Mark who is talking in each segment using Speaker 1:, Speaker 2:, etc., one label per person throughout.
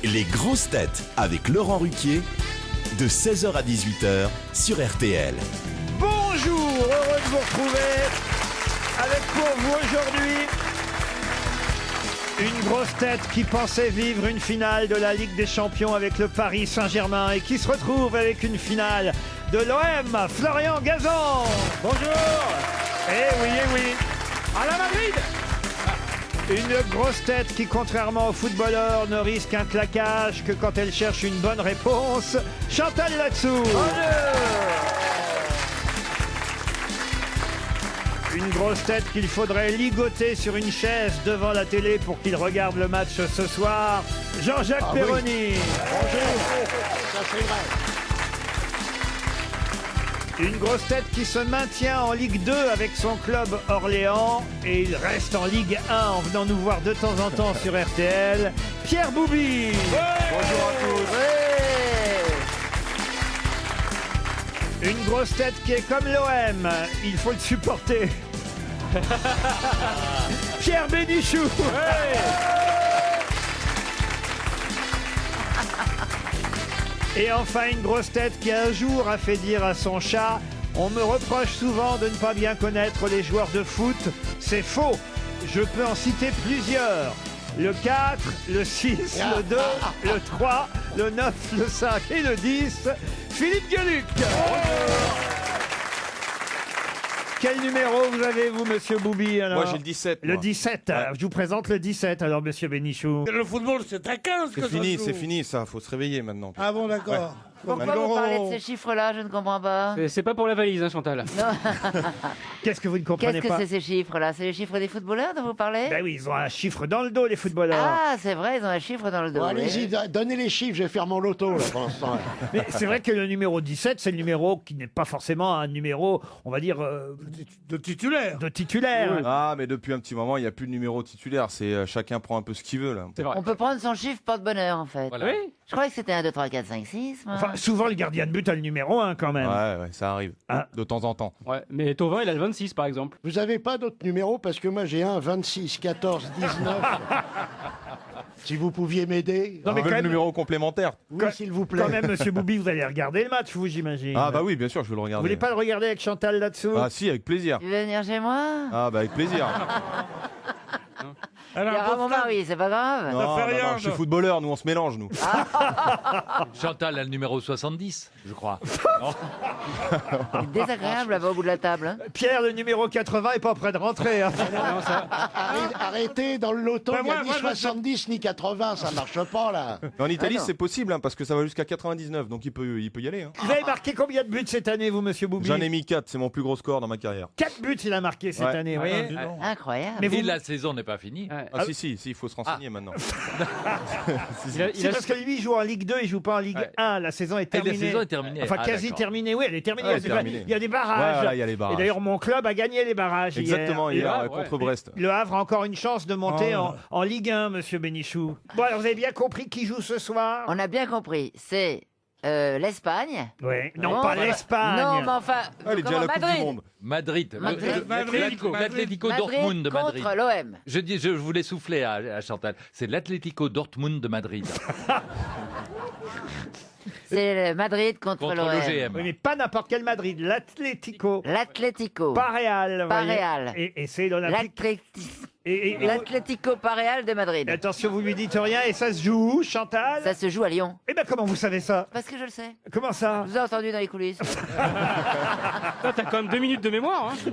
Speaker 1: Les grosses têtes avec Laurent Ruquier, de 16h à 18h sur RTL.
Speaker 2: Bonjour, heureux de vous retrouver avec pour vous aujourd'hui une grosse tête qui pensait vivre une finale de la Ligue des Champions avec le Paris Saint-Germain et qui se retrouve avec une finale de l'OM, Florian Gazan. Bonjour. Eh oui. À la Madrid. Une grosse tête qui, contrairement aux footballeurs, ne risque un claquage que quand elle cherche une bonne réponse, Chantal Latsou. Une grosse tête qu'il faudrait ligoter sur une chaise devant la télé pour qu'il regarde le match ce soir, Jean-Jacques Perroni.
Speaker 3: Bonjour. Ça c'est vrai.
Speaker 2: Une grosse tête qui se maintient en Ligue 2 avec son club Orléans et il reste en Ligue 1 en venant nous voir de temps en temps sur RTL, Pierre Bouby.
Speaker 3: Bonjour à tous.
Speaker 2: Une grosse tête qui est comme l'OM, il faut le supporter. Pierre Bénichou. Et enfin, une grosse tête qui un jour a fait dire à son chat « On me reproche souvent de ne pas bien connaître les joueurs de foot. C'est faux. Je peux en citer plusieurs. Le 4, le 6, le 2, le 3, le 9, le 5 et le 10. Philippe Gueluc. Quel numéro vous avez, vous, monsieur Boubi, alors?
Speaker 4: Moi, j'ai le 17.
Speaker 2: Le
Speaker 4: moi.
Speaker 2: 17.
Speaker 4: Ouais.
Speaker 2: Je vous présente le 17, alors, monsieur Bénichou.
Speaker 3: Le football, c'est à 15 que ça se joue.
Speaker 4: C'est fini, ça. Faut se réveiller maintenant.
Speaker 3: Ah bon, d'accord.
Speaker 5: Pourquoi vous parlez de ces chiffres-là? Je ne comprends pas.
Speaker 6: C'est pas pour la valise, hein, Chantal.
Speaker 2: Qu'est-ce que vous ne comprenez
Speaker 5: Qu'est-ce que
Speaker 2: pas?
Speaker 5: c'est ces chiffres-là? C'est les chiffres des footballeurs dont vous parlez?
Speaker 2: Ben oui, ils ont un chiffre dans le dos, les footballeurs.
Speaker 5: Ah, c'est vrai, ils ont un chiffre dans le dos.
Speaker 3: Bon, allez-y,
Speaker 5: oui.
Speaker 3: donnez les chiffres, je vais faire mon loto là pour l'instant.
Speaker 2: Mais c'est vrai que le numéro 17, c'est le numéro qui n'est pas forcément un numéro, on va dire,
Speaker 3: De titulaire.
Speaker 2: de titulaire.
Speaker 4: Ah, mais depuis un petit moment, il n'y a plus de numéro titulaire. C'est chacun prend un peu ce qu'il veut là.
Speaker 6: C'est vrai.
Speaker 5: On peut prendre son chiffre porte-bonheur, en fait.
Speaker 6: Oui.
Speaker 5: Je croyais que c'était 1, 2, 3, 4, 5, 6. moi.
Speaker 2: Enfin, souvent, le gardien de but a le numéro 1 quand même.
Speaker 4: Ouais, ça arrive.
Speaker 2: Ah.
Speaker 4: De temps en temps.
Speaker 6: Ouais. Mais Tovin, il a le 26, par exemple.
Speaker 3: Vous avez pas d'autres numéros parce que moi j'ai un 26, 14, 19. Si vous pouviez m'aider.
Speaker 2: Non, mais
Speaker 4: On
Speaker 2: quand
Speaker 4: veut le
Speaker 2: même,
Speaker 4: numéro complémentaire.
Speaker 3: Oui, s'il vous plaît.
Speaker 2: quand même, monsieur Boubi, vous allez regarder le match, vous, j'imagine.
Speaker 4: Ah, bah oui, bien sûr, je veux le
Speaker 2: Vous
Speaker 4: regarder.
Speaker 2: voulez pas le regarder avec Chantal là-dessous?
Speaker 4: Ah, si, avec plaisir.
Speaker 5: Tu veux venir chez moi?
Speaker 4: Ah, bah avec plaisir.
Speaker 5: Il y aura mon mari, c'est pas grave.
Speaker 4: Non, je suis footballeur, nous on se mélange, nous.
Speaker 7: Chantal a le numéro 70, je crois.
Speaker 5: C'est désagréable là-bas au bout de la table. hein.
Speaker 2: Pierre, le numéro 80 est pas prêt de rentrer. hein.
Speaker 3: Arrêtez, dans le loto, il n'y a ni 70 ni 80, ça marche pas là.
Speaker 4: Mais en Italie,
Speaker 5: non.
Speaker 4: c'est possible, hein, parce que ça va jusqu'à 99, donc il peut y aller. Hein.
Speaker 2: Vous avez marqué combien de buts cette année, vous, monsieur Boubi?
Speaker 4: J'en ai mis 4, c'est mon plus gros score dans ma carrière.
Speaker 2: 4 buts, il a marqué cette
Speaker 4: Ouais.
Speaker 2: année, vous voyez.
Speaker 5: Incroyable.
Speaker 2: Mais vous,
Speaker 7: Et la saison n'est pas finie.
Speaker 6: Ouais.
Speaker 4: Ah, si, il faut se renseigner maintenant.
Speaker 6: Il a- il
Speaker 2: c'est
Speaker 6: a-
Speaker 2: parce que lui il joue en Ligue 2, il joue pas en Ligue 1. La saison est
Speaker 7: Et
Speaker 2: terminée.
Speaker 7: la saison est terminée.
Speaker 2: Enfin,
Speaker 7: Ah,
Speaker 2: quasi
Speaker 7: d'accord.
Speaker 2: terminée, oui, elle est terminée.
Speaker 4: Ouais,
Speaker 2: il, y a des,
Speaker 4: terminée.
Speaker 2: il y a des barrages.
Speaker 4: Ouais, là, il y a les barrages.
Speaker 2: Et d'ailleurs, mon club a gagné les barrages
Speaker 4: Exactement,
Speaker 2: hier.
Speaker 4: hier,
Speaker 6: ouais.
Speaker 4: contre Brest.
Speaker 2: Le Havre a encore une chance de monter
Speaker 4: Oh.
Speaker 2: en Ligue 1, monsieur Bénichou. Bon, alors vous avez bien compris qui joue ce soir?
Speaker 5: On a bien compris. C'est l'Espagne.
Speaker 2: Oui, non,
Speaker 5: Bon,
Speaker 2: pas
Speaker 5: enfin,
Speaker 2: l'Espagne.
Speaker 5: Non, mais enfin.
Speaker 4: Ah, elle est déjà à
Speaker 5: comment,
Speaker 4: la Coupe du
Speaker 5: Madrid.
Speaker 4: Monde.
Speaker 7: Madrid.
Speaker 5: Madrid.
Speaker 7: L'Atlético
Speaker 5: Madrid
Speaker 7: Dortmund de Madrid.
Speaker 5: contre l'OM.
Speaker 7: Je voulais souffler à Chantal. C'est l'Atlético Dortmund de Madrid.
Speaker 5: C'est Madrid contre
Speaker 7: Contre
Speaker 5: l'OM.
Speaker 7: l'OGM.
Speaker 2: Oui, mais pas n'importe quel Madrid, l'Atlético.
Speaker 5: L'Atlético.
Speaker 2: Pas Real.
Speaker 5: Pas
Speaker 2: voyez.
Speaker 5: Real.
Speaker 2: Et c'est l'Olympique. Et
Speaker 5: L'Atlético pas Real de Madrid.
Speaker 2: attention, vous lui dites rien, et ça se joue où, Chantal?
Speaker 5: Ça se joue à Lyon.
Speaker 2: Eh ben, comment vous savez ça?
Speaker 5: Parce que je le sais.
Speaker 2: Comment ça?
Speaker 5: Je vous ai entendu dans les coulisses.
Speaker 6: Toi, t'as quand même 2 minutes de mémoire. Hein.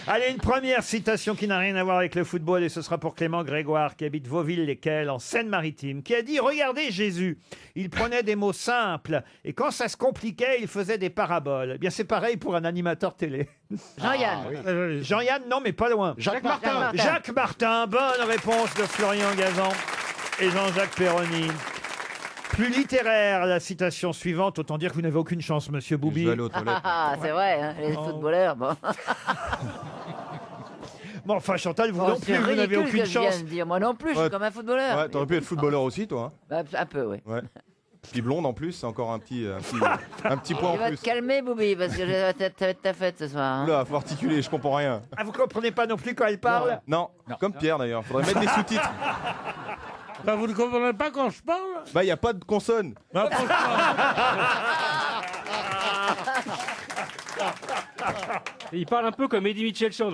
Speaker 2: Allez, une première citation qui n'a rien à voir avec le football, et ce sera pour Clément Grégoire, qui habite Vauville-les-Quelles, en Seine-Maritime, qui a dit « Regardez Jésus, il prenait des mots simples, et quand ça se compliquait, il faisait des paraboles. » Eh bien, c'est pareil pour un animateur télé.
Speaker 5: Jean-Yann.
Speaker 2: Jean-Yann, non, mais pas loin.
Speaker 3: Jacques Martin.
Speaker 2: Jacques Martin, bonne réponse de Florian Gazan et Jean-Jacques Perroni. Plus littéraire, la citation suivante, autant dire que vous n'avez aucune chance, monsieur
Speaker 4: Je
Speaker 2: Boubi.
Speaker 4: vais aller aux toilettes.
Speaker 5: Ah, c'est vrai, hein, les footballeurs, bon.
Speaker 2: Bon, enfin, Chantal, vous
Speaker 5: Oh,
Speaker 2: non
Speaker 5: c'est
Speaker 2: plus, vous n'avez
Speaker 5: ridicule
Speaker 2: aucune
Speaker 5: ce que je viens
Speaker 2: chance.
Speaker 5: de dire. Moi non plus, je suis
Speaker 4: Ouais.
Speaker 5: comme un footballeur.
Speaker 4: Ouais, t'aurais pu être footballeur aussi, toi.
Speaker 5: Bah, un peu, oui.
Speaker 4: Hein. Ouais. Puis blonde en plus, c'est encore un petit point
Speaker 5: Tu
Speaker 4: en
Speaker 5: vas
Speaker 4: plus.
Speaker 5: te calmer, Boubi, parce que ça va être ta fête ce soir. hein.
Speaker 4: Là, faut articuler, je comprends rien.
Speaker 2: Ah, vous comprenez pas non plus quand elle parle?
Speaker 4: Non, comme Pierre d'ailleurs, faudrait mettre des sous-titres.
Speaker 8: Bah, vous ne comprenez pas quand je parle?
Speaker 4: Bah, il n'y a pas de consonne.
Speaker 8: Bah,
Speaker 6: Et il parle un peu comme Eddie Mitchell chante.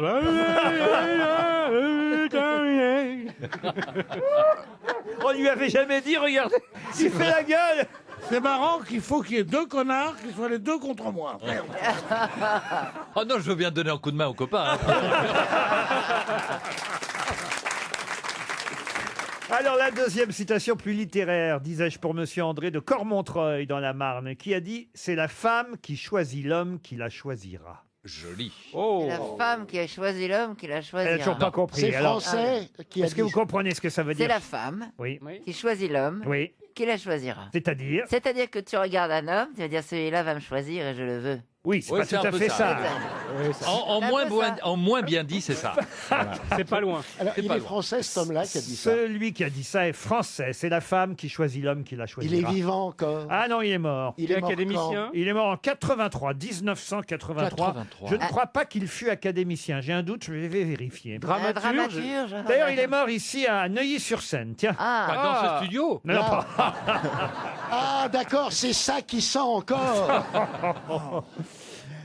Speaker 2: On lui avait jamais dit, regardez, il fait la gueule.
Speaker 8: c'est marrant qu'il faut qu'il y ait deux connards qui soient les deux contre moi. Merde.
Speaker 7: Oh non, je veux bien donner un coup de main aux copains. hein.
Speaker 2: Alors la deuxième citation plus littéraire, disais-je pour Monsieur André de Cormontreuil dans la Marne, qui a dit « C'est la femme qui choisit l'homme qui la choisira
Speaker 7: Joli.
Speaker 6: Oh.
Speaker 5: C'est la femme qui a choisi l'homme qui l'a ». choisi.
Speaker 2: Elle n'a toujours pas compris.
Speaker 3: C'est
Speaker 2: Alors,
Speaker 3: français qui a
Speaker 2: est-ce que
Speaker 3: dit
Speaker 2: vous comprenez ce que ça veut
Speaker 5: C'est
Speaker 2: dire
Speaker 5: la femme
Speaker 2: Oui.
Speaker 5: qui choisit l'homme
Speaker 2: Oui.
Speaker 5: qui la choisira.
Speaker 2: C'est-à-dire
Speaker 5: C'est-à-dire que tu regardes un homme, tu vas dire celui-là va me choisir et je le veux.
Speaker 2: Oui, c'est
Speaker 7: Ouais,
Speaker 2: pas
Speaker 7: c'est
Speaker 2: tout
Speaker 7: un
Speaker 2: à
Speaker 7: peu
Speaker 2: fait
Speaker 7: ça.
Speaker 2: ça.
Speaker 7: En
Speaker 5: C'est un
Speaker 7: moins,
Speaker 5: peu ça.
Speaker 7: en moins bien dit, c'est ça.
Speaker 6: C'est pas loin.
Speaker 3: Alors,
Speaker 7: C'est
Speaker 3: il
Speaker 7: pas
Speaker 3: est
Speaker 7: loin.
Speaker 3: français, cet homme-là, qui a dit ça.
Speaker 2: Celui qui a dit ça est français. C'est la femme qui choisit l'homme qui la
Speaker 3: Il
Speaker 2: choisira.
Speaker 3: est vivant encore.
Speaker 2: Ah non, il est mort.
Speaker 3: Il est mort
Speaker 6: académicien.
Speaker 2: Il est mort en 83, 1983.
Speaker 7: 83.
Speaker 2: Je ne crois pas qu'il fut académicien. J'ai un doute, je vais vérifier.
Speaker 5: Un
Speaker 6: Dramaturge.
Speaker 5: dramaturge.
Speaker 2: D'ailleurs, il est mort ici à Neuilly-sur-Seine. Tiens.
Speaker 5: Ah,
Speaker 7: Pas dans ce studio.
Speaker 2: Non, non, pas.
Speaker 3: Ah, d'accord, c'est ça qui sent encore.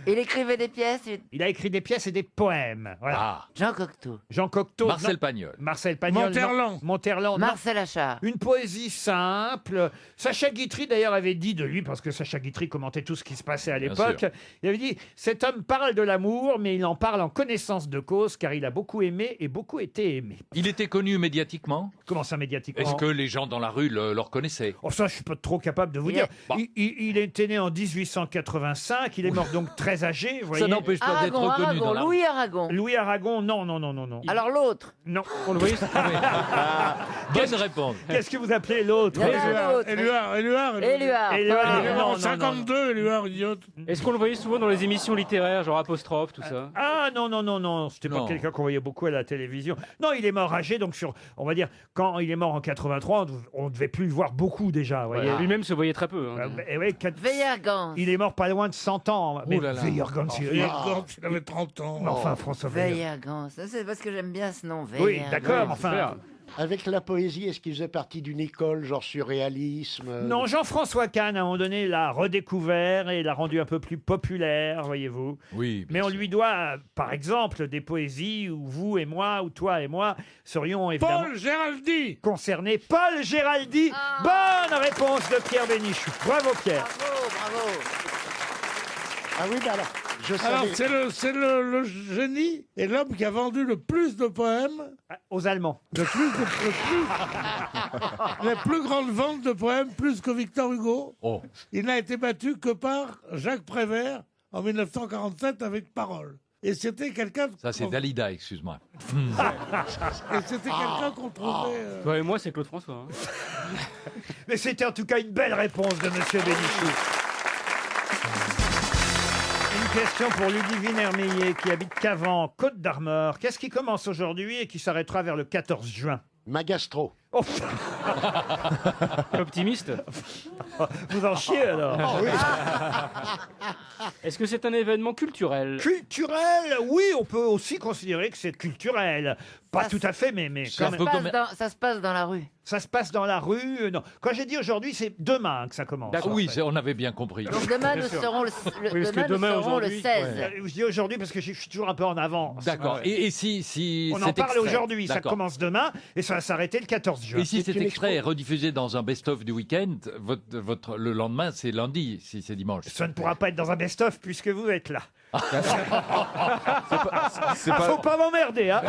Speaker 5: il écrivait des pièces.
Speaker 2: Il a écrit des pièces et des poèmes. Voilà.
Speaker 7: Ah,
Speaker 5: Jean Cocteau,
Speaker 2: Jean Cocteau.
Speaker 7: Marcel
Speaker 2: non.
Speaker 7: Pagnol.
Speaker 2: Marcel Pagnol. non.
Speaker 8: Monterland.
Speaker 2: Monterland. non.
Speaker 5: Marcel Achard.
Speaker 2: Une poésie simple. Sacha Guitry, d'ailleurs, avait dit de lui, parce que Sacha Guitry commentait tout ce qui se passait à
Speaker 7: Bien
Speaker 2: l'époque,
Speaker 7: sûr.
Speaker 2: il avait dit « Cet homme parle de l'amour, mais il en parle en connaissance de cause, car il a beaucoup aimé et beaucoup été aimé.
Speaker 7: Il était connu médiatiquement. »
Speaker 2: Comment ça, médiatiquement?
Speaker 7: Est-ce que les gens dans la rue le reconnaissaient?
Speaker 2: Oh, ça, je suis pas trop capable de vous
Speaker 5: Il
Speaker 2: dire.
Speaker 5: est-
Speaker 7: Bah.
Speaker 2: Il était né en 1885, il est mort donc très âgé, vous voyez.
Speaker 7: Ça n'empêche pas d'être
Speaker 5: Aragon,
Speaker 7: reconnu dans
Speaker 5: Aragon,
Speaker 7: la
Speaker 5: Louis Aragon.
Speaker 2: Louis Aragon, non, non, non, non, non.
Speaker 5: Alors l'autre.
Speaker 2: Non.
Speaker 6: On le voyait.
Speaker 7: Bonne réponse.
Speaker 2: Qu'est-ce que vous appelez l'autre?
Speaker 5: Il y en a un autre.
Speaker 8: Éluard.
Speaker 5: Éluard.
Speaker 2: Éluard.
Speaker 8: Il est
Speaker 2: Non,
Speaker 8: mort en
Speaker 2: non, non,
Speaker 8: 52, Éluard, idiote.
Speaker 6: Est-ce qu'on le voyait souvent dans les émissions littéraires, genre apostrophe, tout ça?
Speaker 2: Ah non, non, non, non, c'était pas
Speaker 7: Non.
Speaker 2: quelqu'un qu'on voyait beaucoup à la télévision. Non, il est mort âgé, donc on va dire, quand il est mort en 83, on ne devait plus le voir beaucoup déjà, vous voyez.
Speaker 6: Lui-même se voyait très peu. hein.
Speaker 2: Et ouais,
Speaker 5: Veillargan.
Speaker 2: il est mort pas loin de 100 ans. Mais
Speaker 7: là là.
Speaker 2: Veillargan, c'est-
Speaker 8: Quand il avait 30 ans.
Speaker 2: Mais enfin, François Veillargan.
Speaker 5: Veillargan. Ça, c'est parce que j'aime bien ce nom.
Speaker 2: Oui,
Speaker 5: Veillargan.
Speaker 2: d'accord, enfin...
Speaker 6: Super.
Speaker 3: Avec la poésie, est-ce qu'il faisait partie d'une école, genre surréalisme
Speaker 2: Non, Jean-François Kahn, à un moment donné, l'a redécouvert et l'a rendu un peu plus populaire, voyez-vous.
Speaker 7: Oui.
Speaker 2: Mais on lui doit, par exemple, des poésies où vous et moi, ou toi et moi, serions évidemment
Speaker 8: Paul Géraldi.
Speaker 2: concernés. Paul Géraldi, bonne réponse de Pierre Bénichou. Bravo Pierre.
Speaker 5: Bravo, bravo.
Speaker 3: Ah oui, bah alors, je
Speaker 8: Alors,
Speaker 3: savais...
Speaker 8: c'est le génie et l'homme qui a vendu le plus de poèmes,
Speaker 2: Aux Allemands.
Speaker 8: les plus grandes ventes de poèmes, plus que Victor Hugo.
Speaker 7: Oh.
Speaker 8: Il n'a été battu que par Jacques Prévert en 1947 avec Parole. Et c'était quelqu'un...
Speaker 7: Ça, c'est Dalida, excuse-moi.
Speaker 8: Et c'était quelqu'un qu'on trouvait...
Speaker 6: Toi et moi, c'est Claude François. hein.
Speaker 2: Mais c'était en tout cas une belle réponse de Monsieur Bénichou. Une question pour Ludivine Hermeillet qui habite Cavan, Côte d'Armor. Qu'est-ce qui commence aujourd'hui et qui s'arrêtera vers le 14 juin?
Speaker 3: Magastro.
Speaker 2: Oh,
Speaker 6: T'es optimiste.
Speaker 2: vous en chiez alors.
Speaker 6: Est-ce que c'est un événement culturel?
Speaker 2: Culturel, oui, on peut aussi considérer que c'est culturel. Pas
Speaker 5: Ça
Speaker 2: tout à fait, mais
Speaker 7: C'est
Speaker 2: quand
Speaker 7: un
Speaker 2: même.
Speaker 7: peu comme...
Speaker 5: Ça se passe dans la rue.
Speaker 2: Ça se passe dans la rue. Non. Quand j'ai dit aujourd'hui, c'est demain que ça commence.
Speaker 6: D'accord.
Speaker 2: en
Speaker 7: Oui,
Speaker 2: fait.
Speaker 7: on avait bien compris.
Speaker 5: Donc demain, nous
Speaker 6: sûr.
Speaker 5: serons le,
Speaker 6: Oui, parce que
Speaker 5: demain, nous
Speaker 6: demain,
Speaker 5: serons le
Speaker 6: aujourd'hui,
Speaker 5: 16.
Speaker 2: Je dis aujourd'hui parce que je suis toujours un peu en avance.
Speaker 7: D'accord.
Speaker 6: Ouais.
Speaker 7: Et si
Speaker 2: On en
Speaker 7: cet
Speaker 2: parle
Speaker 7: extrait-
Speaker 2: aujourd'hui, ça
Speaker 7: D'accord.
Speaker 2: commence demain et ça va s'arrêter le 14 juin.
Speaker 7: Et si
Speaker 3: C'est
Speaker 7: cet
Speaker 3: une
Speaker 7: extrait est
Speaker 3: expo.
Speaker 7: rediffusé dans un best-of du week-end, le lendemain, c'est lundi, si c'est dimanche.
Speaker 2: Ça ne pourra pas être dans un best-of puisque vous êtes là.
Speaker 4: C'est
Speaker 2: Ah,
Speaker 4: pas...
Speaker 2: faut pas m'emmerder, hein.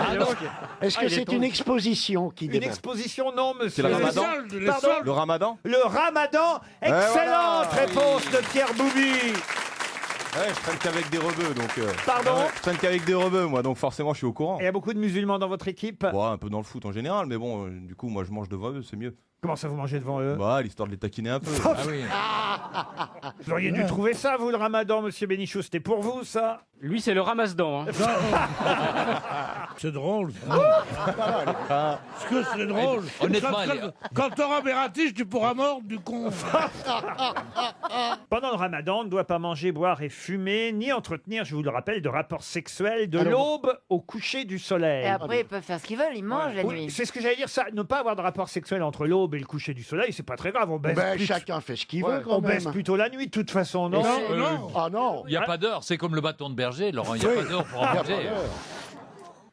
Speaker 3: Est-ce que
Speaker 6: il est
Speaker 3: c'est
Speaker 6: temps.
Speaker 3: une exposition qui
Speaker 2: Une
Speaker 3: démarre
Speaker 2: exposition, non, monsieur.
Speaker 4: C'est le
Speaker 8: Les
Speaker 4: Ramadan.
Speaker 8: soldes, les
Speaker 2: Pardon
Speaker 8: soldes.
Speaker 4: Le ramadan?
Speaker 2: Le Ramadan. Excellente
Speaker 4: voilà.
Speaker 2: réponse de Pierre Boubi.
Speaker 4: Ouais, je traîne qu'avec des rebeux, donc...
Speaker 2: Pardon
Speaker 4: Je traîne qu'avec des rebeux, moi, donc forcément, je suis au courant.
Speaker 2: Il y a beaucoup de musulmans dans votre équipe.
Speaker 4: Bon, un peu dans le foot en général, mais bon, du coup, moi, je mange devant eux, c'est mieux.
Speaker 2: Comment ça vous mangez devant eux?
Speaker 4: Bah, l'histoire de les taquiner un peu.
Speaker 7: Ah oui.
Speaker 2: Vous auriez dû trouver ça, vous, le ramadan, monsieur Bénichou. C'était pour vous, ça?
Speaker 6: Lui, c'est le ramasse-dents. Hein.
Speaker 8: C'est drôle. Ça. Parce que c'est drôle.
Speaker 7: Honnêtement,
Speaker 8: Quand t'auras mes ratiches, tu pourras mordre du con.
Speaker 2: Pendant le ramadan, on ne doit pas manger, boire et fumer, ni entretenir, je vous le rappelle, de rapports sexuels de l'aube au coucher du soleil.
Speaker 5: Et après, ils peuvent faire ce qu'ils veulent, ils mangent la
Speaker 2: Oui,
Speaker 5: nuit.
Speaker 2: c'est ce que j'allais dire, ça. Ne pas avoir de rapport sexuel entre l'aube et le coucher du soleil, c'est pas très grave. On baisse,
Speaker 3: Chacun fait ce qu'il veut, quand
Speaker 2: on baisse
Speaker 3: même.
Speaker 2: plutôt la nuit, de toute façon, non?
Speaker 8: Non.
Speaker 3: Ah non.
Speaker 7: Il n'y a pas d'heure, c'est comme le bâton de berger, Laurent, il n'y a pas d'heure pour en manger.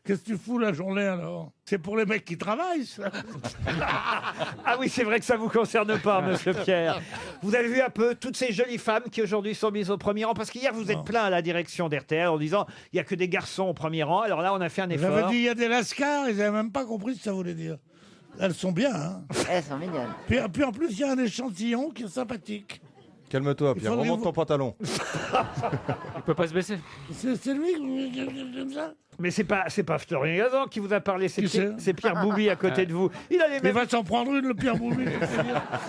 Speaker 8: Qu'est-ce que tu fous la journée alors? C'est pour les mecs qui travaillent, ça.
Speaker 2: Ah oui, c'est vrai que ça vous concerne pas, monsieur Pierre. Vous avez vu un peu toutes ces jolies femmes qui aujourd'hui sont mises au premier rang? Parce qu'hier, vous êtes plein à la direction d'RTL en disant il n'y a que des garçons au premier rang. Alors là, on a fait un effort.
Speaker 8: J'avais dit il y a des lascars, ils n'avaient même pas compris ce que ça voulait dire. Elles sont bien, hein.
Speaker 5: Elles sont mignonnes.
Speaker 8: Puis en plus, il y a un échantillon qui est sympathique.
Speaker 4: Calme-toi, Pierre.
Speaker 8: faudrait
Speaker 4: Remonte
Speaker 8: vous-
Speaker 4: ton pantalon.
Speaker 6: Il peut pas se baisser.
Speaker 8: C'est lui comme ça.
Speaker 2: Mais c'est pas Florian Gazan qui vous a parlé,
Speaker 8: Qui c'est
Speaker 2: c'est Pierre Boubi à côté de vous. Il a les
Speaker 8: Il
Speaker 2: mêmes...
Speaker 8: va s'en prendre une, le Pierre Boubi.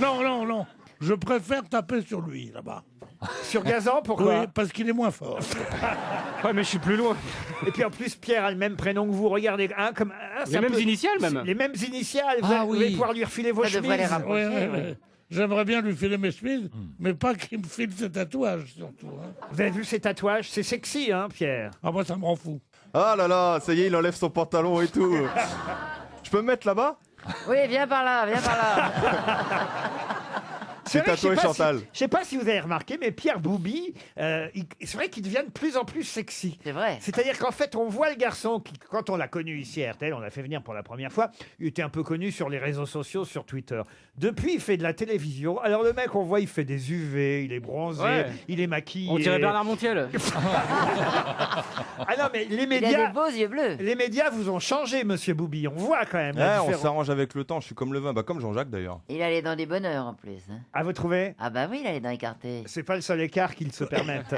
Speaker 8: Non. Je préfère taper sur lui, là-bas.
Speaker 2: Sur Gazan, pourquoi?
Speaker 8: Oui, parce qu'il est moins fort.
Speaker 6: Ouais, mais je suis plus loin.
Speaker 2: Et puis en plus, Pierre a le même prénom que vous. Regardez, comme c'est
Speaker 6: Les
Speaker 2: un
Speaker 6: mêmes
Speaker 2: peu-
Speaker 6: initiales, même.
Speaker 2: Les mêmes initiales.
Speaker 7: Ah
Speaker 2: Vous allez
Speaker 7: oui.
Speaker 2: pouvoir lui refiler vos
Speaker 5: Ça devrait les
Speaker 2: chemises.
Speaker 5: rapprocher.
Speaker 8: Ouais. J'aimerais bien lui filer mes chemises, mais pas qu'il me file ses tatouages, surtout. Hein.
Speaker 2: Vous avez vu ces tatouages? C'est sexy, hein, Pierre?
Speaker 8: Ah, moi, ça me rend fou.
Speaker 4: Ah là là, ça y est, il enlève son pantalon et tout. Je peux me mettre là-bas?
Speaker 5: Oui, viens par là, viens par là.
Speaker 2: C'est vrai,
Speaker 4: tatoué,
Speaker 2: je sais pas
Speaker 4: Chantal.
Speaker 2: je sais pas si vous avez remarqué, mais Pierre Boubi, c'est vrai qu'il devient de plus en plus sexy.
Speaker 5: C'est vrai.
Speaker 2: C'est-à-dire qu'en fait, on voit le garçon qui, quand on l'a connu ici à RTL, on l'a fait venir pour la première fois, il était un peu connu sur les réseaux sociaux, sur Twitter. Depuis, il fait de la télévision. Alors le mec, on voit, il fait des UV, il est bronzé,
Speaker 6: Ouais.
Speaker 2: il est maquillé.
Speaker 6: On dirait Bernard Montiel.
Speaker 2: Ah non, mais les
Speaker 5: Il a
Speaker 2: médias,
Speaker 5: des beaux yeux bleus.
Speaker 2: les médias vous ont changé, monsieur Boubi. On voit quand même la
Speaker 4: On
Speaker 2: différence.
Speaker 4: s'arrange avec le temps. Je suis comme le vin. Bah, comme Jean-Jacques d'ailleurs.
Speaker 5: Il a les dents des bonheurs en plus. Hein.
Speaker 2: Ah, vous trouvez?
Speaker 5: Ah bah oui, il a les dents écartées.
Speaker 2: C'est pas le seul écart qu'ils se permettent.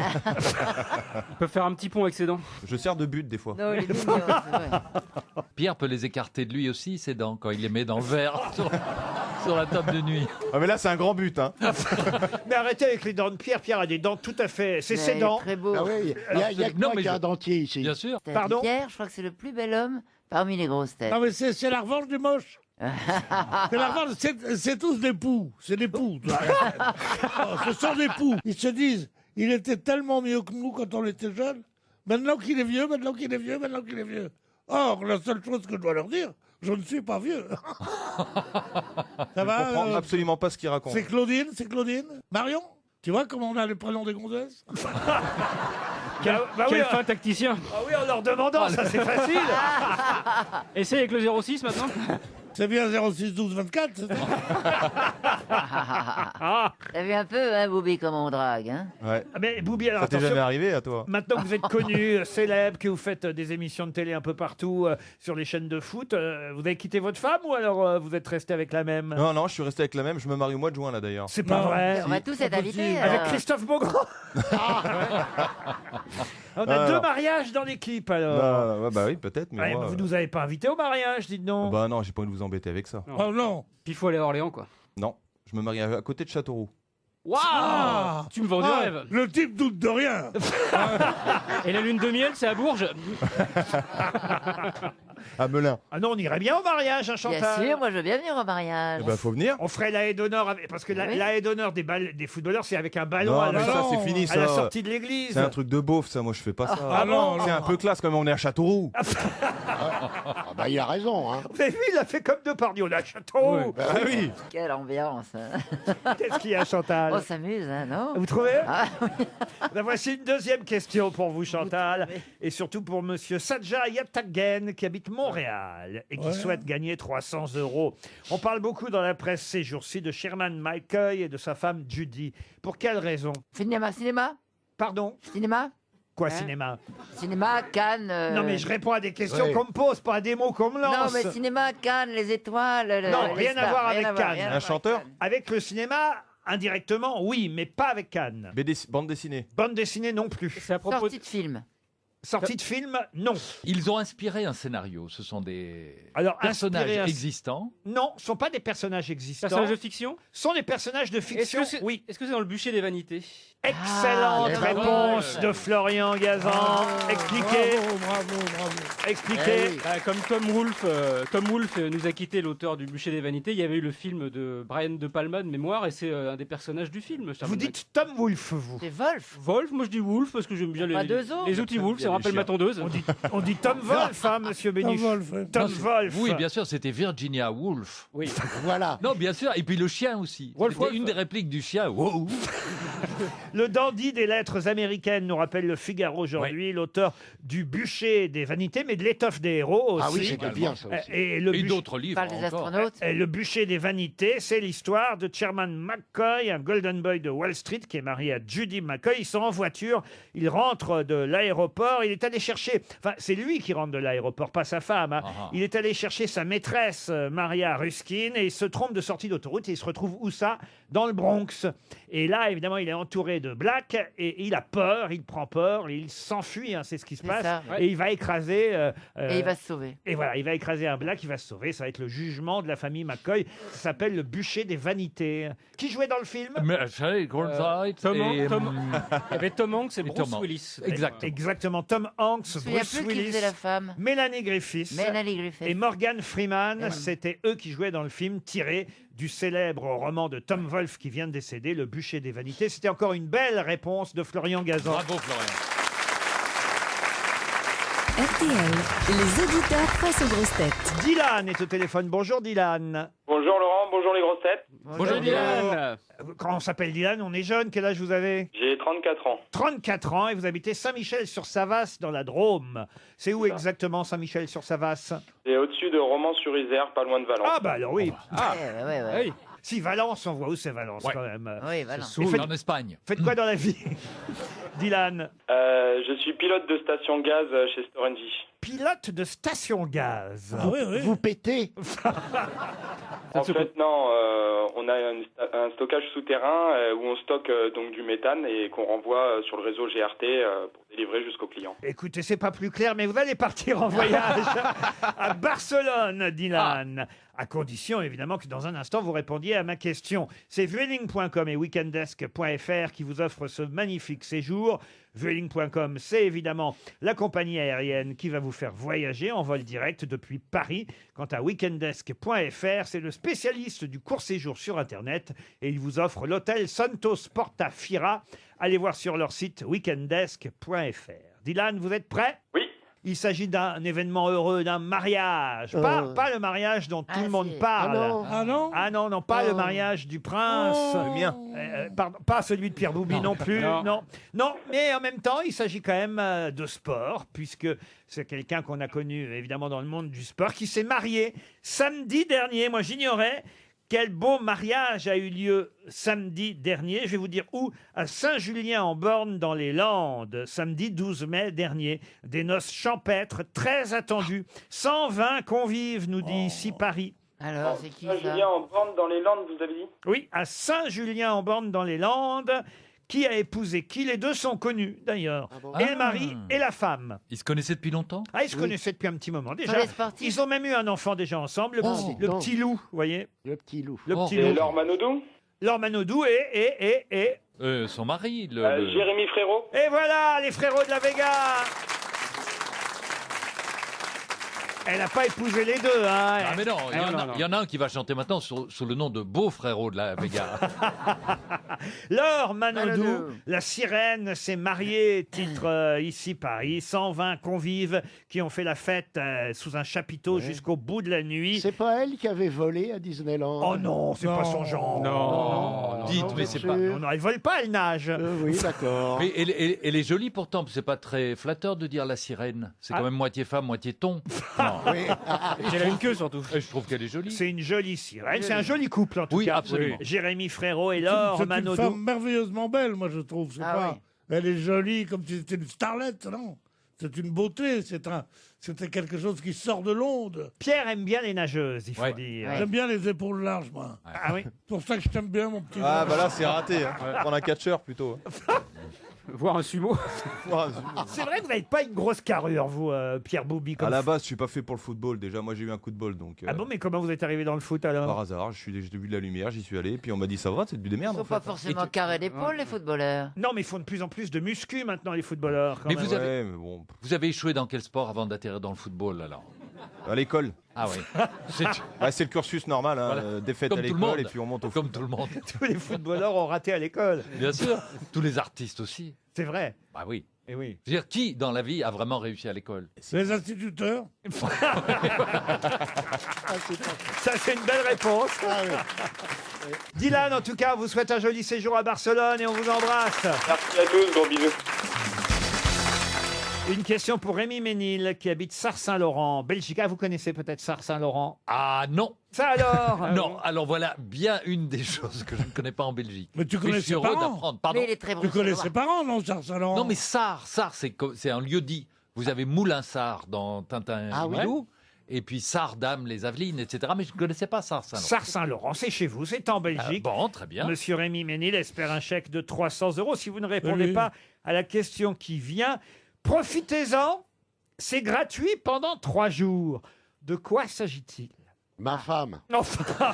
Speaker 6: Il peut faire un petit pont avec ses dents.
Speaker 4: Je sers de but des fois.
Speaker 5: Non, il est mignon, c'est vrai.
Speaker 7: Pierre peut les écarter de lui aussi, ses dents, quand il les met dans le verre sur la table de nuit.
Speaker 4: Ah mais là, c'est un grand but, hein.
Speaker 2: Mais arrêtez avec les dents de Pierre. Pierre a des dents tout à fait... C'est
Speaker 5: Mais
Speaker 2: ses dents.
Speaker 5: Très beau.
Speaker 3: Ah oui, il y a que
Speaker 7: Non,
Speaker 3: moi
Speaker 7: mais
Speaker 3: qui ai un
Speaker 7: je-
Speaker 3: dentier ici.
Speaker 7: Bien sûr.
Speaker 5: T'as dit
Speaker 2: Pardon
Speaker 5: Pierre, je crois que c'est le plus bel homme parmi les grosses têtes.
Speaker 8: Non, mais c'est la revanche du moche. C'est la revanche, c'est tous des poux. C'est des poux. Oh, ce sont des poux. Ils se disent, il était tellement mieux que nous quand on était jeunes. Maintenant qu'il est vieux, maintenant qu'il est vieux, maintenant qu'il est vieux. Or, la seule chose que je dois leur dire, je ne suis pas vieux. Ça
Speaker 4: Je
Speaker 8: va
Speaker 4: comprends absolument pas ce qu'il raconte.
Speaker 8: C'est Claudine Marion. Tu vois comment on a les prénoms des gonzesses?
Speaker 6: Quel,
Speaker 2: bah oui,
Speaker 6: quel
Speaker 2: hein.
Speaker 6: fin tacticien.
Speaker 2: Ah oui, en leur demandant, ça c'est facile.
Speaker 6: Essaye avec le 06 maintenant.
Speaker 8: C'est bien 06 12 24, c'est ça?
Speaker 5: T'as vu un peu, hein, Boubi, comment on drague, hein?
Speaker 4: Ouais.
Speaker 2: Ah, mais Boubi, alors
Speaker 4: Ça t'est
Speaker 2: attention.
Speaker 4: jamais arrivé à toi?
Speaker 2: Maintenant que vous êtes connu, célèbre, que vous faites des émissions de télé un peu partout sur les chaînes de foot, vous avez quitté votre femme ou alors vous êtes resté avec la même?
Speaker 4: Non, non, je suis resté avec la même. Je me marie au mois de juin là d'ailleurs.
Speaker 2: C'est pas
Speaker 8: Non.
Speaker 2: vrai.
Speaker 5: On va tous être invités.
Speaker 8: possible.
Speaker 2: Avec
Speaker 5: alors.
Speaker 2: Christophe Beaugrand. On a
Speaker 4: Ah,
Speaker 2: deux
Speaker 4: non.
Speaker 2: mariages dans l'équipe alors.
Speaker 4: Ouais, bah oui, peut-être, mais
Speaker 2: Ouais,
Speaker 4: moi,
Speaker 2: mais vous nous avez pas invités au mariage, dites donc.
Speaker 4: bah non, j'ai pas envie de vous embêter avec ça.
Speaker 8: Oh non.
Speaker 6: Puis il faut aller à Orléans, quoi.
Speaker 4: Non, je me marie à côté de Châteauroux.
Speaker 6: Waouh
Speaker 8: Ah.
Speaker 6: Tu me vends du
Speaker 8: Ah,
Speaker 6: rêve.
Speaker 8: le type doute de rien.
Speaker 6: Et la lune de miel, c'est à Bourges.
Speaker 4: À Melun.
Speaker 2: Ah non, on irait bien au mariage, hein,
Speaker 5: Bien
Speaker 2: Chantal.
Speaker 5: sûr, moi je veux bien venir au mariage.
Speaker 4: Eh ben, faut venir.
Speaker 2: On ferait la haie d'honneur parce que
Speaker 5: Oui.
Speaker 2: la haie d'honneur des footballeurs, c'est avec un ballon
Speaker 4: Non,
Speaker 2: à,
Speaker 4: mais
Speaker 2: la,
Speaker 4: ça,
Speaker 8: non.
Speaker 4: c'est fini,
Speaker 2: à la
Speaker 4: ça.
Speaker 2: sortie de l'église.
Speaker 4: C'est un truc de beauf, ça. Moi, je fais pas ça.
Speaker 8: Ah non,
Speaker 4: C'est un peu classe quand même. On est à Châteauroux.
Speaker 3: Ah bah il a raison, hein.
Speaker 2: Vous avez vu, il a fait comme Depardieu, on a Châteauroux.
Speaker 6: Ouais.
Speaker 4: Ah oui.
Speaker 5: Quelle ambiance. Hein.
Speaker 2: Qu'est-ce qu'il y a, Chantal?
Speaker 5: On s'amuse, hein, non?
Speaker 2: Vous trouvez?
Speaker 5: Ah, oui.
Speaker 2: Ben, voici une deuxième question pour vous, Chantal, et surtout pour monsieur Sadja Yatagen, qui habite Montréal et qui
Speaker 8: Ouais.
Speaker 2: souhaite gagner 300 €. On parle beaucoup dans la presse ces jours-ci de Sherman McCoy et de sa femme Judy. Pour quelle raison?
Speaker 5: Cinéma?
Speaker 2: Pardon?
Speaker 5: Cinéma?
Speaker 2: Quoi,
Speaker 5: Hein?
Speaker 2: cinéma?
Speaker 5: Cinéma, Cannes.
Speaker 2: Non, mais je réponds à des questions
Speaker 3: Ouais.
Speaker 2: qu'on me pose, pas à des mots qu'on me
Speaker 5: Non,
Speaker 2: lance.
Speaker 5: mais cinéma, Cannes, les étoiles.
Speaker 2: Non,
Speaker 5: les
Speaker 2: rien à
Speaker 5: stars,
Speaker 2: voir
Speaker 5: rien
Speaker 2: avec
Speaker 5: à voir,
Speaker 2: Cannes.
Speaker 5: rien à
Speaker 4: Un
Speaker 5: voir
Speaker 4: chanteur
Speaker 5: avec Cannes.
Speaker 2: Avec le cinéma, indirectement, oui, mais pas avec Cannes.
Speaker 4: Bande dessinée.
Speaker 2: Bande dessinée non plus.
Speaker 6: C'est à propos
Speaker 5: Sortie de film.
Speaker 2: Sortie de film, non.
Speaker 7: Ils ont inspiré un scénario. Ce sont des
Speaker 2: Alors,
Speaker 7: personnages
Speaker 2: inspiré un-
Speaker 7: existants.
Speaker 2: Non, ce ne sont pas des personnages existants.
Speaker 6: Personnage de fiction.
Speaker 2: Ce sont des personnages de
Speaker 6: Est-ce
Speaker 2: fiction,
Speaker 6: que c'est
Speaker 2: oui.
Speaker 6: est-ce que c'est dans le bûcher des vanités?
Speaker 2: Excellente
Speaker 3: Ah,
Speaker 2: réponse
Speaker 7: bravo.
Speaker 2: de Florian Gazan. Expliquez,
Speaker 8: Bravo.
Speaker 2: expliquez.
Speaker 3: Eh oui.
Speaker 6: Comme Tom Wolfe nous a quitté, l'auteur du bûcher des vanités. Il y avait eu le film de Brian De Palma de mémoire, et c'est un des personnages du film.
Speaker 2: Vous dites Tom Wolfe, vous.
Speaker 5: C'est Wolf.
Speaker 6: Wolf, moi je dis Wolf parce que j'aime bien
Speaker 5: Pas deux os.
Speaker 6: les outils Wolf, ça me rappelle ma tondeuse.
Speaker 2: On dit Tom Wolfe, hein, monsieur Bénichou. Tom
Speaker 7: Non, c'est-
Speaker 2: Wolfe.
Speaker 7: Oui, bien sûr, c'était Virginia Woolf.
Speaker 6: Oui.
Speaker 3: Voilà.
Speaker 7: Non, bien sûr. Et puis le chien aussi.
Speaker 6: Wolf,
Speaker 7: C'était
Speaker 6: Wolf.
Speaker 7: une des répliques du chien. Wow.
Speaker 2: Le dandy des lettres américaines nous rappelle le Figaro aujourd'hui, l'auteur du bûcher des vanités, mais de l'étoffe des héros aussi.
Speaker 3: Ah oui, c'était bien ça aussi.
Speaker 2: Et le
Speaker 7: Et
Speaker 2: bûcher-
Speaker 7: d'autres livres
Speaker 5: Parle des
Speaker 7: encore.
Speaker 5: astronautes.
Speaker 2: Et le bûcher des vanités, c'est l'histoire de Chairman McCoy, un golden boy de Wall Street qui est marié à Judy McCoy. Ils sont en voiture, il rentre de l'aéroport, il est allé chercher, enfin c'est lui qui rentre de l'aéroport, pas sa femme. Hein.
Speaker 7: Ah.
Speaker 2: Il est allé chercher sa maîtresse Maria Ruskin et il se trompe de sortie d'autoroute et il se retrouve où ça? Dans le Bronx. Et là, évidemment, il est entouré de blacks et il a peur, il prend peur, il s'enfuit, hein, c'est ce qui se
Speaker 5: C'est
Speaker 2: passe.
Speaker 5: ça.
Speaker 2: Et il va écraser...
Speaker 5: Et il va se sauver.
Speaker 2: et voilà, il va écraser un black, il va se sauver. Ça va être le jugement de la famille McCoy. Ça s'appelle le bûcher des vanités. Qui jouait dans le film?
Speaker 7: Mais Charlie Gordon
Speaker 6: Tom
Speaker 7: et,
Speaker 6: Il y avait Tom Hanks et
Speaker 7: et
Speaker 6: Bruce
Speaker 7: Tom Hanks.
Speaker 6: Willis.
Speaker 7: Exactement.
Speaker 2: Exactement. Tom Hanks,
Speaker 5: Je me souviens
Speaker 2: Bruce
Speaker 5: plus qui
Speaker 2: Willis,
Speaker 5: faisait la femme.
Speaker 2: Mélanie Griffiths
Speaker 5: Mélanie Griffith.
Speaker 2: et Morgan Freeman. C'était eux qui jouaient dans le film tiré du célèbre roman de Tom Wolfe qui vient de décéder, Le bûcher des vanités. C'était encore une belle réponse de Florian Gazan.
Speaker 7: Bravo, Florian.
Speaker 9: RTL, les auditeurs face aux grosses têtes.
Speaker 2: Dylan est au téléphone. Bonjour Dylan.
Speaker 10: Bonjour Laurent, bonjour les grosses têtes.
Speaker 6: Bonjour Dylan.
Speaker 2: Quand on s'appelle Dylan, on est jeune. Quel âge vous avez?
Speaker 10: J'ai 34 ans.
Speaker 2: 34 ans et vous habitez Saint-Michel-sur-Savasse dans la Drôme. C'est où exactement Saint-Michel-sur-Savasse?
Speaker 10: C'est au-dessus de Romans-sur-Isère, pas loin de Valence.
Speaker 2: Ah bah alors oui.
Speaker 5: Ouais.
Speaker 6: Oui.
Speaker 2: Si Valence, on voit où c'est Valence
Speaker 7: Ouais.
Speaker 2: quand même.
Speaker 5: Oui, voilà.
Speaker 2: Faites-
Speaker 7: En Espagne.
Speaker 2: Faites quoi dans la vie, Dylan?
Speaker 10: Je suis pilote de station gaz chez Storengy.
Speaker 2: Pilote de station gaz.
Speaker 8: Ah oui.
Speaker 3: Vous pétez.
Speaker 10: En fait, non, on a un stockage souterrain où on stocke donc du méthane et qu'on renvoie sur le réseau GRT pour délivrer jusqu'au client.
Speaker 2: Écoutez, c'est pas plus clair, mais vous allez partir en voyage à Barcelone, Dylan. À condition, évidemment, que dans un instant, vous répondiez à ma question. C'est Vueling.com et weekendesk.fr qui vous offrent ce magnifique séjour. Vueling.com, c'est évidemment la compagnie aérienne qui va vous faire voyager en vol direct depuis Paris. Quant à weekendesk.fr, c'est le spécialiste du court séjour sur Internet et il vous offre l'hôtel Santos Porta Fira. Allez voir sur leur site weekendesk.fr. Dylan, vous êtes prêt?
Speaker 10: Oui.
Speaker 2: Il s'agit d'un événement heureux, d'un mariage. Pas le mariage dont tout
Speaker 5: Ah,
Speaker 2: le monde
Speaker 5: si.
Speaker 2: parle.
Speaker 8: Ah non
Speaker 2: Ah non, pas le mariage du prince.
Speaker 4: Le mien.
Speaker 2: Pardon, pas celui de Pierre Boubi non plus.
Speaker 6: Non.
Speaker 2: Non, mais en même temps, il s'agit quand même de sport, puisque c'est quelqu'un qu'on a connu évidemment dans le monde du sport, qui s'est marié samedi dernier. Moi, j'ignorais. Quel beau mariage a eu lieu samedi dernier. Je vais vous dire où. À Saint-Julien-en-Borne dans les Landes, samedi 12 mai dernier. Des noces champêtres très attendues. 120 convives, nous dit ici Paris.
Speaker 5: Alors, c'est qui ça?
Speaker 10: Julien en borne dans les Landes, vous avez dit?
Speaker 2: Oui, à Saint-Julien-en-Borne dans les Landes. Qui a épousé qui? Les deux sont connus d'ailleurs. Et le mari et la femme.
Speaker 7: Ils se connaissaient depuis longtemps?
Speaker 2: Ah, ils se connaissaient depuis un petit moment déjà.
Speaker 5: les sportifs.
Speaker 2: Ils ont même eu un enfant déjà ensemble, le petit loup, vous voyez.
Speaker 3: Le petit loup.
Speaker 2: Le petit
Speaker 10: C'est
Speaker 2: loup.
Speaker 10: Laure Manodou?
Speaker 2: Laure Manodou et
Speaker 7: Son mari,
Speaker 10: Jérémy Frérot?
Speaker 2: Et voilà, les frérots de la Vega. Elle n'a pas épousé les deux, hein.
Speaker 7: Ah mais non,
Speaker 6: non.
Speaker 7: il y en a un qui va chanter maintenant sous le nom de Beau Frérot de la Vega.
Speaker 2: Laure Manodou,
Speaker 5: Manodou.
Speaker 2: la sirène, s'est mariée, titre ici Paris. 120 convives qui ont fait la fête sous un chapiteau jusqu'au bout de la nuit.
Speaker 3: C'est pas elle qui avait volé à Disneyland.
Speaker 2: Oh non, c'est pas son genre.
Speaker 6: Non.
Speaker 7: Dites,
Speaker 3: non,
Speaker 7: mais
Speaker 3: bien
Speaker 7: c'est
Speaker 3: sûr.
Speaker 7: pas...
Speaker 2: Non, elle vole pas, elle nage.
Speaker 3: Oui, d'accord.
Speaker 7: Mais elle est jolie pourtant, c'est pas très flatteur de dire la sirène. C'est quand même moitié femme, moitié thon. Non.
Speaker 3: Oui.
Speaker 6: Elle a une queue surtout.
Speaker 7: Et je trouve qu'elle est jolie.
Speaker 2: C'est une jolie sirène. C'est un joli couple en tout
Speaker 7: Oui,
Speaker 2: cas.
Speaker 7: absolument.
Speaker 2: Jérémy Frérot et Laure
Speaker 8: C'est une
Speaker 2: Manodou.
Speaker 8: femme merveilleusement belle, moi je trouve. C'est
Speaker 5: Ah
Speaker 8: pas...
Speaker 5: oui.
Speaker 8: Elle est jolie comme si c'était une starlette, non. C'est une beauté, c'était quelque chose qui sort de l'onde.
Speaker 2: Pierre aime bien les nageuses, il faut
Speaker 7: Ouais.
Speaker 2: dire.
Speaker 5: Ouais.
Speaker 8: J'aime bien les épaules larges, moi.
Speaker 2: Ah oui.
Speaker 8: C'est pour ça que je t'aime bien, mon petit.
Speaker 4: Ah
Speaker 8: gars.
Speaker 4: bah là c'est raté. Hein. Prendre un catcheur plutôt.
Speaker 6: Voir un sumo.
Speaker 2: C'est vrai que vous n'avez pas une grosse carrure, vous, Pierre Boubi.
Speaker 4: À la base, je suis pas fait pour le football. Déjà, moi, j'ai eu un coup de bol, donc.
Speaker 2: Ah bon, mais comment vous êtes arrivé dans le foot alors?
Speaker 4: Par hasard, j'ai vu de la lumière, j'y suis allé, puis on m'a dit ça va, c'est du démerde.
Speaker 5: Ils sont pas forcément carrés d'épaule, les footballeurs.
Speaker 2: Non, mais ils font de plus en plus de muscu maintenant, les footballeurs. Quand
Speaker 7: Mais
Speaker 2: même.
Speaker 7: vous avez échoué dans quel sport avant d'atterrir dans le football alors?
Speaker 4: À l'école.
Speaker 7: Ah oui.
Speaker 4: C'est le cursus normal, hein,
Speaker 7: Voilà.
Speaker 4: défaite
Speaker 7: Comme
Speaker 4: à
Speaker 7: tout le
Speaker 4: l'école
Speaker 7: monde.
Speaker 4: et puis on monte au
Speaker 7: Comme tout le monde.
Speaker 2: Tous les footballeurs ont raté à l'école.
Speaker 7: Bien sûr. Tous les artistes aussi.
Speaker 2: C'est vrai.
Speaker 7: Bah oui.
Speaker 2: Et oui.
Speaker 7: Je veux dire, qui dans la vie a vraiment réussi à l'école?
Speaker 8: Les instituteurs.
Speaker 2: Ça, c'est une belle réponse. Dylan, en tout cas, on vous souhaite un joli séjour à Barcelone et on vous embrasse.
Speaker 10: Merci à tous, gros bisous.
Speaker 2: Une question pour Rémi Ménil, qui habite Sars-Saint-Laurent, Belgique. Ah, vous connaissez peut-être Sars-Saint-Laurent?
Speaker 7: Ah non.
Speaker 2: Ça alors?
Speaker 7: Non, alors voilà bien une des choses que je ne connais pas en Belgique.
Speaker 8: Mais tu
Speaker 7: je
Speaker 8: connais
Speaker 7: suis
Speaker 8: ses
Speaker 7: heureux
Speaker 8: parents.
Speaker 7: d'apprendre. Pardon.
Speaker 5: Mais il est très
Speaker 8: Tu connais ses parents, non, Sars-Saint-Laurent?
Speaker 7: Non, mais Sars, c'est un lieu-dit. Vous avez Moulin-Sars dans Tintin
Speaker 5: Ah
Speaker 7: et
Speaker 5: oui.
Speaker 7: Milou, et puis Sars-Dame, les Avelines, etc. Mais je ne connaissais pas Sars-Saint-Laurent.
Speaker 2: Sars-Saint-Laurent, c'est chez vous, c'est en Belgique.
Speaker 7: Bon, très bien.
Speaker 2: Monsieur Rémi Ménil espère un chèque de 300 €. Si vous ne répondez
Speaker 8: Oui.
Speaker 2: pas à la question qui vient, profitez-en. C'est gratuit pendant 3 jours. De quoi s'agit-il?
Speaker 3: Ma femme.
Speaker 2: Enfin,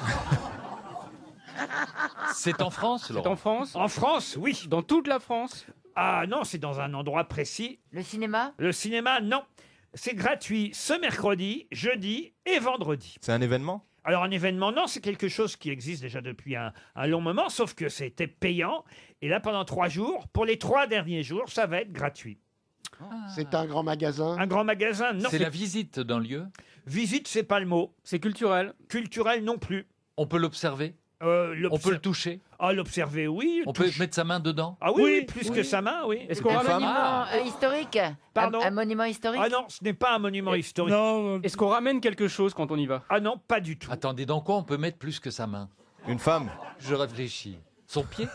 Speaker 7: C'est en France,
Speaker 6: C'est
Speaker 7: Laurent?
Speaker 6: en France.
Speaker 2: en France, oui.
Speaker 6: Dans toute la France.
Speaker 2: Ah non, c'est dans un endroit précis.
Speaker 5: Le cinéma?
Speaker 2: Le cinéma, non. C'est gratuit ce mercredi, jeudi et vendredi.
Speaker 4: C'est un événement?
Speaker 2: Alors un événement, non, c'est quelque chose qui existe déjà depuis un long moment, sauf que c'était payant. Et là, pendant 3 jours, pour les 3 derniers jours, ça va être gratuit.
Speaker 3: C'est un grand magasin.
Speaker 2: Un grand magasin, non.
Speaker 7: C'est la visite d'un lieu.
Speaker 2: Visite, c'est pas le mot.
Speaker 6: C'est culturel.
Speaker 2: Culturel, non plus.
Speaker 7: On peut l'observer. On peut le toucher.
Speaker 2: Ah, l'observer, oui.
Speaker 7: On peut mettre sa main dedans.
Speaker 2: Ah oui,
Speaker 8: Oui,
Speaker 2: oui, plus
Speaker 8: oui.
Speaker 2: que sa main, oui.
Speaker 6: Est-ce qu'on
Speaker 5: Un
Speaker 6: ramène,
Speaker 5: monument historique?
Speaker 2: Pardon
Speaker 5: Un monument historique?
Speaker 2: Ah non, ce n'est pas un monument historique.
Speaker 8: Non,
Speaker 6: est-ce qu'on ramène quelque chose quand on y va?
Speaker 2: Ah non, pas du tout.
Speaker 7: Attendez, dans quoi on peut mettre plus que sa main?
Speaker 4: Une femme?
Speaker 7: Je réfléchis. Son pied?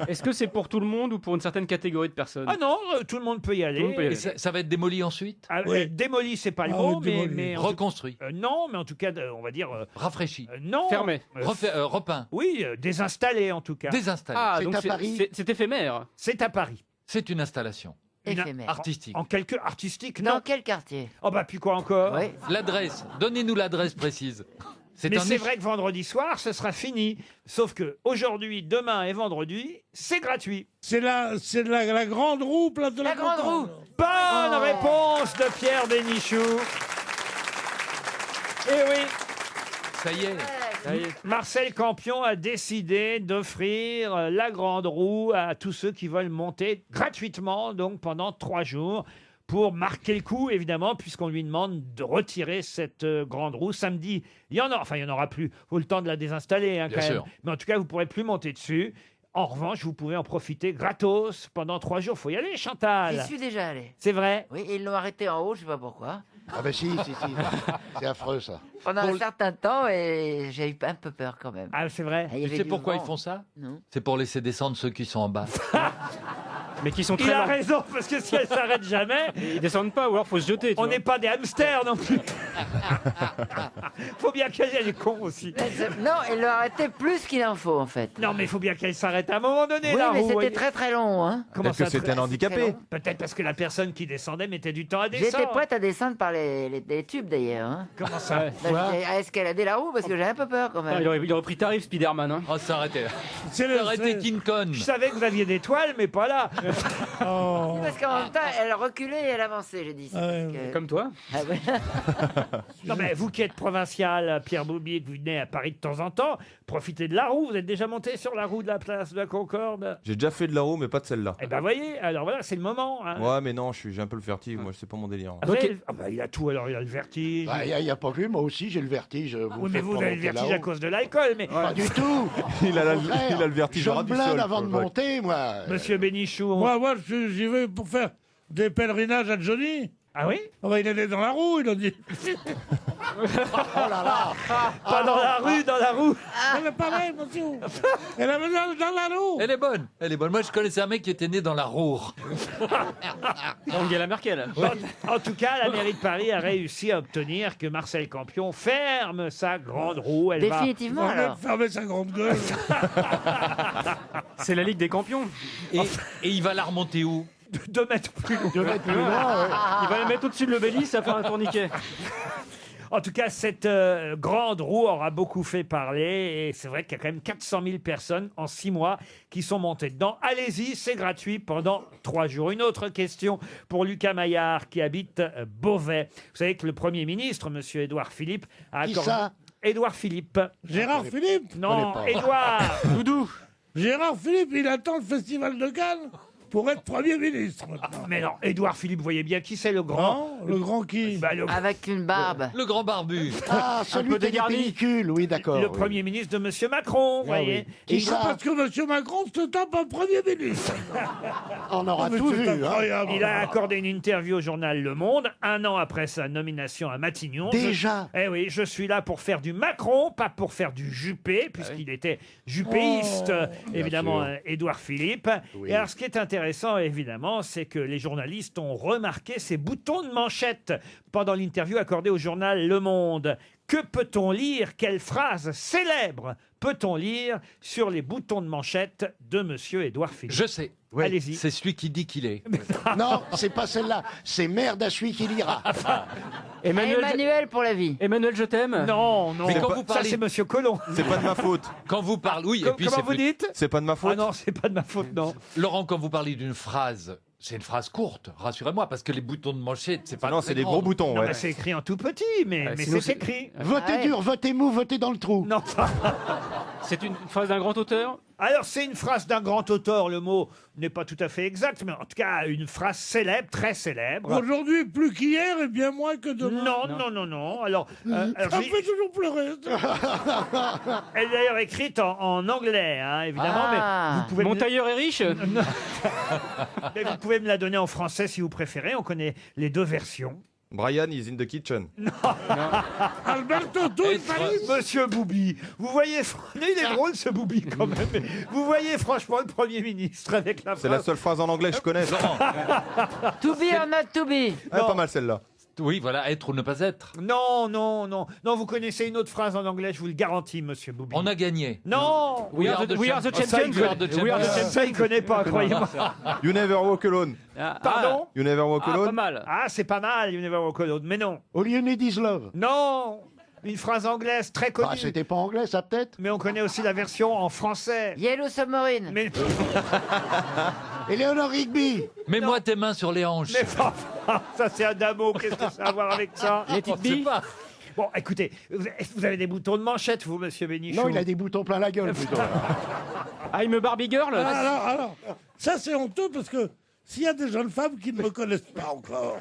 Speaker 6: Est-ce que c'est pour tout le monde ou pour une certaine catégorie de personnes?
Speaker 2: Ah non, tout le monde peut y aller.
Speaker 6: Tout le monde peut y aller.
Speaker 7: Et ça va être démoli ensuite?
Speaker 2: Ah,
Speaker 8: Oui.
Speaker 2: démoli, c'est pas le
Speaker 8: Ah
Speaker 2: mot,
Speaker 8: oui, démoli.
Speaker 2: mais en tout-
Speaker 7: Reconstruit?
Speaker 2: non, mais en tout cas, on va dire
Speaker 7: Rafraîchi?
Speaker 2: non.
Speaker 6: Fermé.
Speaker 7: Repeint?
Speaker 2: Oui, désinstallé en tout cas.
Speaker 7: Désinstallé?
Speaker 6: Ah,
Speaker 3: C'est
Speaker 6: donc
Speaker 3: à Paris.
Speaker 6: c'est éphémère.
Speaker 2: C'est à Paris.
Speaker 7: C'est une installation
Speaker 5: Éphémère.
Speaker 7: artistique.
Speaker 2: En quelque artistique,
Speaker 5: Dans
Speaker 2: non.
Speaker 5: quel quartier?
Speaker 2: Oh bah puis quoi encore?
Speaker 5: Oui.
Speaker 7: L'adresse, donnez-nous l'adresse précise.
Speaker 2: Mais c'est vrai que vendredi soir, ce sera fini. Sauf que aujourd'hui, demain et vendredi, c'est gratuit.
Speaker 8: c'est la grande roue, place de la,
Speaker 5: La grande
Speaker 8: Concorde.
Speaker 5: roue.
Speaker 2: Bonne réponse de Pierre Bénichou. Eh oui,
Speaker 7: Ça y est.
Speaker 6: Ça y est.
Speaker 2: Marcel Campion a décidé d'offrir la grande roue à tous ceux qui veulent monter gratuitement, donc pendant 3 jours, pour marquer le coup, évidemment, puisqu'on lui demande de retirer cette grande roue. Samedi, il y en aura plus. Il faut le temps de la désinstaller, hein,
Speaker 7: Bien
Speaker 2: quand même.
Speaker 7: sûr.
Speaker 2: Mais en tout cas, vous ne pourrez plus monter dessus. En revanche, vous pouvez en profiter gratos pendant 3 jours. Faut y aller,
Speaker 5: J'y
Speaker 2: Chantal.
Speaker 5: suis déjà allé.
Speaker 2: C'est vrai.
Speaker 5: Oui, et ils l'ont arrêté en haut, je sais pas pourquoi.
Speaker 3: Ah ben si. C'est affreux ça.
Speaker 5: Pendant un certain temps, et j'ai eu un peu peur quand même.
Speaker 2: Ah, c'est vrai.
Speaker 5: Il y
Speaker 7: Tu
Speaker 5: avait
Speaker 7: sais
Speaker 5: du
Speaker 7: pourquoi
Speaker 5: vent.
Speaker 7: ils font ça?
Speaker 5: Non.
Speaker 7: C'est pour laisser descendre ceux qui sont en bas.
Speaker 6: Mais qui sont
Speaker 2: Il
Speaker 6: très
Speaker 2: a
Speaker 6: lents.
Speaker 2: raison, parce que si elle s'arrête jamais,
Speaker 6: Ils descendent pas ou alors faut se jeter. tu
Speaker 2: on
Speaker 6: vois.
Speaker 2: n'est pas des hamsters non plus. Faut bien qu'elle est con aussi.
Speaker 5: Non, ils l'ont arrêté plus qu'il en faut en fait.
Speaker 2: Non, mais il faut bien qu'elle s'arrête à un moment donné,
Speaker 5: Oui,
Speaker 2: la
Speaker 5: mais
Speaker 2: roue,
Speaker 5: c'était
Speaker 2: voyez.
Speaker 5: très très long. Hein.
Speaker 2: Comment
Speaker 4: Peut-être que
Speaker 2: ça,
Speaker 4: c'était un
Speaker 5: très
Speaker 4: handicapé.
Speaker 5: long.
Speaker 2: Peut-être parce que la personne qui descendait mettait du temps à
Speaker 5: J'étais
Speaker 2: descendre.
Speaker 5: prête à descendre par les tubes d'ailleurs. Hein.
Speaker 2: Comment ça?
Speaker 6: Ouais.
Speaker 5: Là, j'étais à escalader la roue parce que j'avais un peu peur quand
Speaker 6: Ah,
Speaker 5: même.
Speaker 6: il aurait pris tarif Spider-Man. Hein.
Speaker 7: Oh, ça arrêtait.
Speaker 8: C'est
Speaker 7: Ça arrêtait King Kong.
Speaker 2: Je savais que vous aviez des toiles, mais pas là.
Speaker 8: Oh.
Speaker 5: Parce qu'en même temps, elle reculait et elle avançait, j'ai dit.
Speaker 8: Ah ouais,
Speaker 5: Parce que-
Speaker 6: Comme toi.
Speaker 5: Ah ouais.
Speaker 2: Non, mais vous qui êtes provincial, Pierre Boubi, et que vous venez à Paris de temps en temps, profitez de la roue. Vous êtes déjà monté sur la roue de la place de la Concorde?
Speaker 4: J'ai déjà fait de la roue, mais pas de celle-là.
Speaker 2: Eh ben, voyez, alors voilà, c'est le moment. Hein.
Speaker 4: Ouais, mais non, j'ai un peu le vertige. Moi, c'est pas mon délire.
Speaker 2: Après, ah bah, il a tout, alors il a le vertige.
Speaker 3: Bah, il n'y a pas vu, moi aussi j'ai le vertige.
Speaker 2: Oui, mais
Speaker 3: faites
Speaker 2: vous
Speaker 3: pas
Speaker 2: avez le
Speaker 3: monter
Speaker 2: vertige à
Speaker 3: là-haut.
Speaker 2: cause de l'alcool, mais
Speaker 3: Pas du tout.
Speaker 4: Il a
Speaker 3: Au contraire,
Speaker 4: le vertige
Speaker 3: je
Speaker 4: au ras
Speaker 3: me
Speaker 4: du
Speaker 3: blinde
Speaker 4: sol,
Speaker 3: avant de
Speaker 4: Paul.
Speaker 3: monter, moi.
Speaker 2: Monsieur Bénichou,
Speaker 8: Moi, j'y vais pour faire des pèlerinages à Johnny.
Speaker 2: Ah oui?
Speaker 8: Ah bah, il est né dans la roue, il a dit.
Speaker 2: Pas dans la rue, dans la roue.
Speaker 8: Elle est pareille, monsieur. Elle est dans la roue.
Speaker 7: Elle est bonne, elle est bonne. Moi, je connaissais un mec qui était né dans la Roure.
Speaker 6: Angela Merkel.
Speaker 2: En tout cas, la mairie de Paris a réussi à obtenir que Marcel Campion ferme sa grande roue. Elle va...
Speaker 5: Définitivement,
Speaker 8: Elle a
Speaker 5: alors.
Speaker 8: fermé sa grande gueule.
Speaker 6: C'est la Ligue des Campions.
Speaker 7: Et il va la remonter où?
Speaker 2: 2 mètres plus loin.
Speaker 3: 2 mètres plus loin, ouais.
Speaker 6: Il va la mettre au-dessus de l'obélisque, ça fait un tourniquet.
Speaker 2: En tout cas, cette grande roue aura beaucoup fait parler. Et c'est vrai qu'il y a quand même 400 000 personnes en 6 mois qui sont montées dedans. Allez-y, c'est gratuit pendant 3 jours. Une autre question pour Lucas Maillard qui habite Beauvais. Vous savez que le Premier ministre, M. Édouard Philippe, a
Speaker 3: Qui
Speaker 2: accordé...
Speaker 3: ça?
Speaker 2: Édouard Philippe.
Speaker 8: Gérard Philippe.
Speaker 2: Non,
Speaker 3: connais pas.
Speaker 2: Édouard.
Speaker 6: Doudou.
Speaker 8: Gérard Philippe, il attend le festival de Cannes pour être Premier ministre maintenant.
Speaker 2: Mais non, Édouard Philippe, vous voyez bien qui c'est le grand.
Speaker 8: Non, le grand qui?
Speaker 2: Bah,
Speaker 5: Avec une barbe.
Speaker 7: Le grand barbu.
Speaker 3: Ah, celui
Speaker 6: peu
Speaker 3: qui a des
Speaker 6: dégarni.
Speaker 3: pellicules, oui, d'accord.
Speaker 2: le
Speaker 3: oui.
Speaker 2: Premier ministre de M. Macron, vous voyez.
Speaker 3: oui. Qui
Speaker 2: Et
Speaker 3: ça?
Speaker 8: Parce que M. Macron se tape un Premier ministre.
Speaker 3: On aura
Speaker 8: Mais
Speaker 3: tout
Speaker 8: c'est
Speaker 3: vu. Hein.
Speaker 8: incroyable.
Speaker 2: il a accordé une interview au journal Le Monde, 1 an après sa nomination à Matignon.
Speaker 3: Déjà?
Speaker 2: Eh oui, je suis là pour faire du Macron, pas pour faire du Juppé, puisqu'il était juppéiste, évidemment, Édouard Philippe.
Speaker 3: Oui.
Speaker 2: Et alors, ce qui est intéressant, évidemment, c'est que les journalistes ont remarqué ces boutons de manchette pendant l'interview accordée au journal Le Monde. Que peut-on lire? Quelle phrase célèbre peut-on lire sur les boutons de manchette de Monsieur Édouard Philippe?
Speaker 7: Je sais.
Speaker 3: Oui.
Speaker 2: Allez-y.
Speaker 7: C'est celui qui dit qu'il est.
Speaker 3: Non, c'est pas celle-là. C'est merde à celui qui lira.
Speaker 5: Emmanuel pour la vie.
Speaker 6: Emmanuel, je t'aime.
Speaker 2: Non, non.
Speaker 7: Mais quand
Speaker 4: pas-
Speaker 7: vous
Speaker 2: Ça,
Speaker 7: parlez,
Speaker 2: c'est Monsieur Colomb.
Speaker 4: C'est pas de ma faute.
Speaker 7: quand vous parlez, oui, et puis
Speaker 2: Comment
Speaker 7: c'est
Speaker 2: vous
Speaker 7: plus-
Speaker 2: dites?
Speaker 4: C'est pas de ma faute.
Speaker 2: Ah non, c'est pas de ma faute, non.
Speaker 7: Laurent, quand vous parlez d'une phrase, c'est une phrase courte, rassurez-moi, parce que les boutons de manchette, c'est pas
Speaker 4: Non,
Speaker 7: très
Speaker 4: c'est des
Speaker 7: grand.
Speaker 4: gros boutons,
Speaker 2: Non,
Speaker 4: ouais.
Speaker 2: mais c'est écrit en tout petit, mais
Speaker 6: sinon,
Speaker 2: c'est écrit.
Speaker 3: Votez
Speaker 5: ouais.
Speaker 3: dur, votez mou, votez dans le trou.
Speaker 2: Non.
Speaker 6: C'est une phrase d'un grand auteur.
Speaker 2: Alors, c'est une phrase d'un grand auteur. Le mot n'est pas tout à fait exact, mais en tout cas, une phrase célèbre, très célèbre.
Speaker 8: Aujourd'hui, plus qu'hier et bien moins que demain.
Speaker 2: Non, non, non, non. Alors, alors,
Speaker 8: Ça me fait toujours pleurer.
Speaker 2: elle est d'ailleurs écrite en anglais, hein, évidemment,
Speaker 5: Ah.
Speaker 2: mais vous pouvez
Speaker 6: Mon
Speaker 2: me...
Speaker 6: tailleur est riche.
Speaker 2: mais vous pouvez me la donner en français si vous préférez. On connaît les 2 versions.
Speaker 4: Brian is in the kitchen.
Speaker 8: Alberto, tout
Speaker 7: Et
Speaker 8: il Paris.
Speaker 2: Monsieur Boubi, vous voyez, il est drôle ce Boubi quand même. Mais vous voyez franchement le Premier ministre avec la
Speaker 4: C'est la
Speaker 2: phrase.
Speaker 4: seule phrase en anglais que je connais.
Speaker 5: To be or not to be.
Speaker 4: Ah, pas mal celle-là.
Speaker 7: Oui, voilà, être ou ne pas être.
Speaker 2: Non, non, non. Non, vous connaissez une autre phrase en anglais, je vous le garantis, monsieur Boubi.
Speaker 7: On a gagné.
Speaker 2: Non.
Speaker 6: We are the
Speaker 2: ça,
Speaker 6: champions.
Speaker 2: il connaît.
Speaker 6: We are the champions.
Speaker 2: Ça, il connaît pas, croyez-moi.
Speaker 4: You never walk alone.
Speaker 2: Pardon?
Speaker 4: You never walk
Speaker 6: Ah, pas
Speaker 4: alone.
Speaker 6: mal.
Speaker 2: Ah, c'est pas mal, You Never Walk Alone. Mais non.
Speaker 3: All you need is love.
Speaker 2: Non. Une phrase anglaise très connue.
Speaker 3: Ah, c'était pas anglais, ça peut-être?
Speaker 2: Mais on connaît aussi la version en français.
Speaker 5: Yellow Submarine.
Speaker 2: Mais,
Speaker 3: Eleanor Rigby.
Speaker 7: Mets-moi tes mains sur les hanches.
Speaker 2: mais ça c'est Adamo, qu'est-ce que ça a à voir avec ça?
Speaker 6: Les petites billes.
Speaker 2: Bon, écoutez, vous avez des boutons de manchette, vous, monsieur Bénichou?
Speaker 3: Non, il a des boutons plein la gueule, plutôt.
Speaker 6: I'm a Barbie girl.
Speaker 8: Alors, ça c'est honteux parce que s'il y a des jeunes femmes qui ne me connaissent pas encore,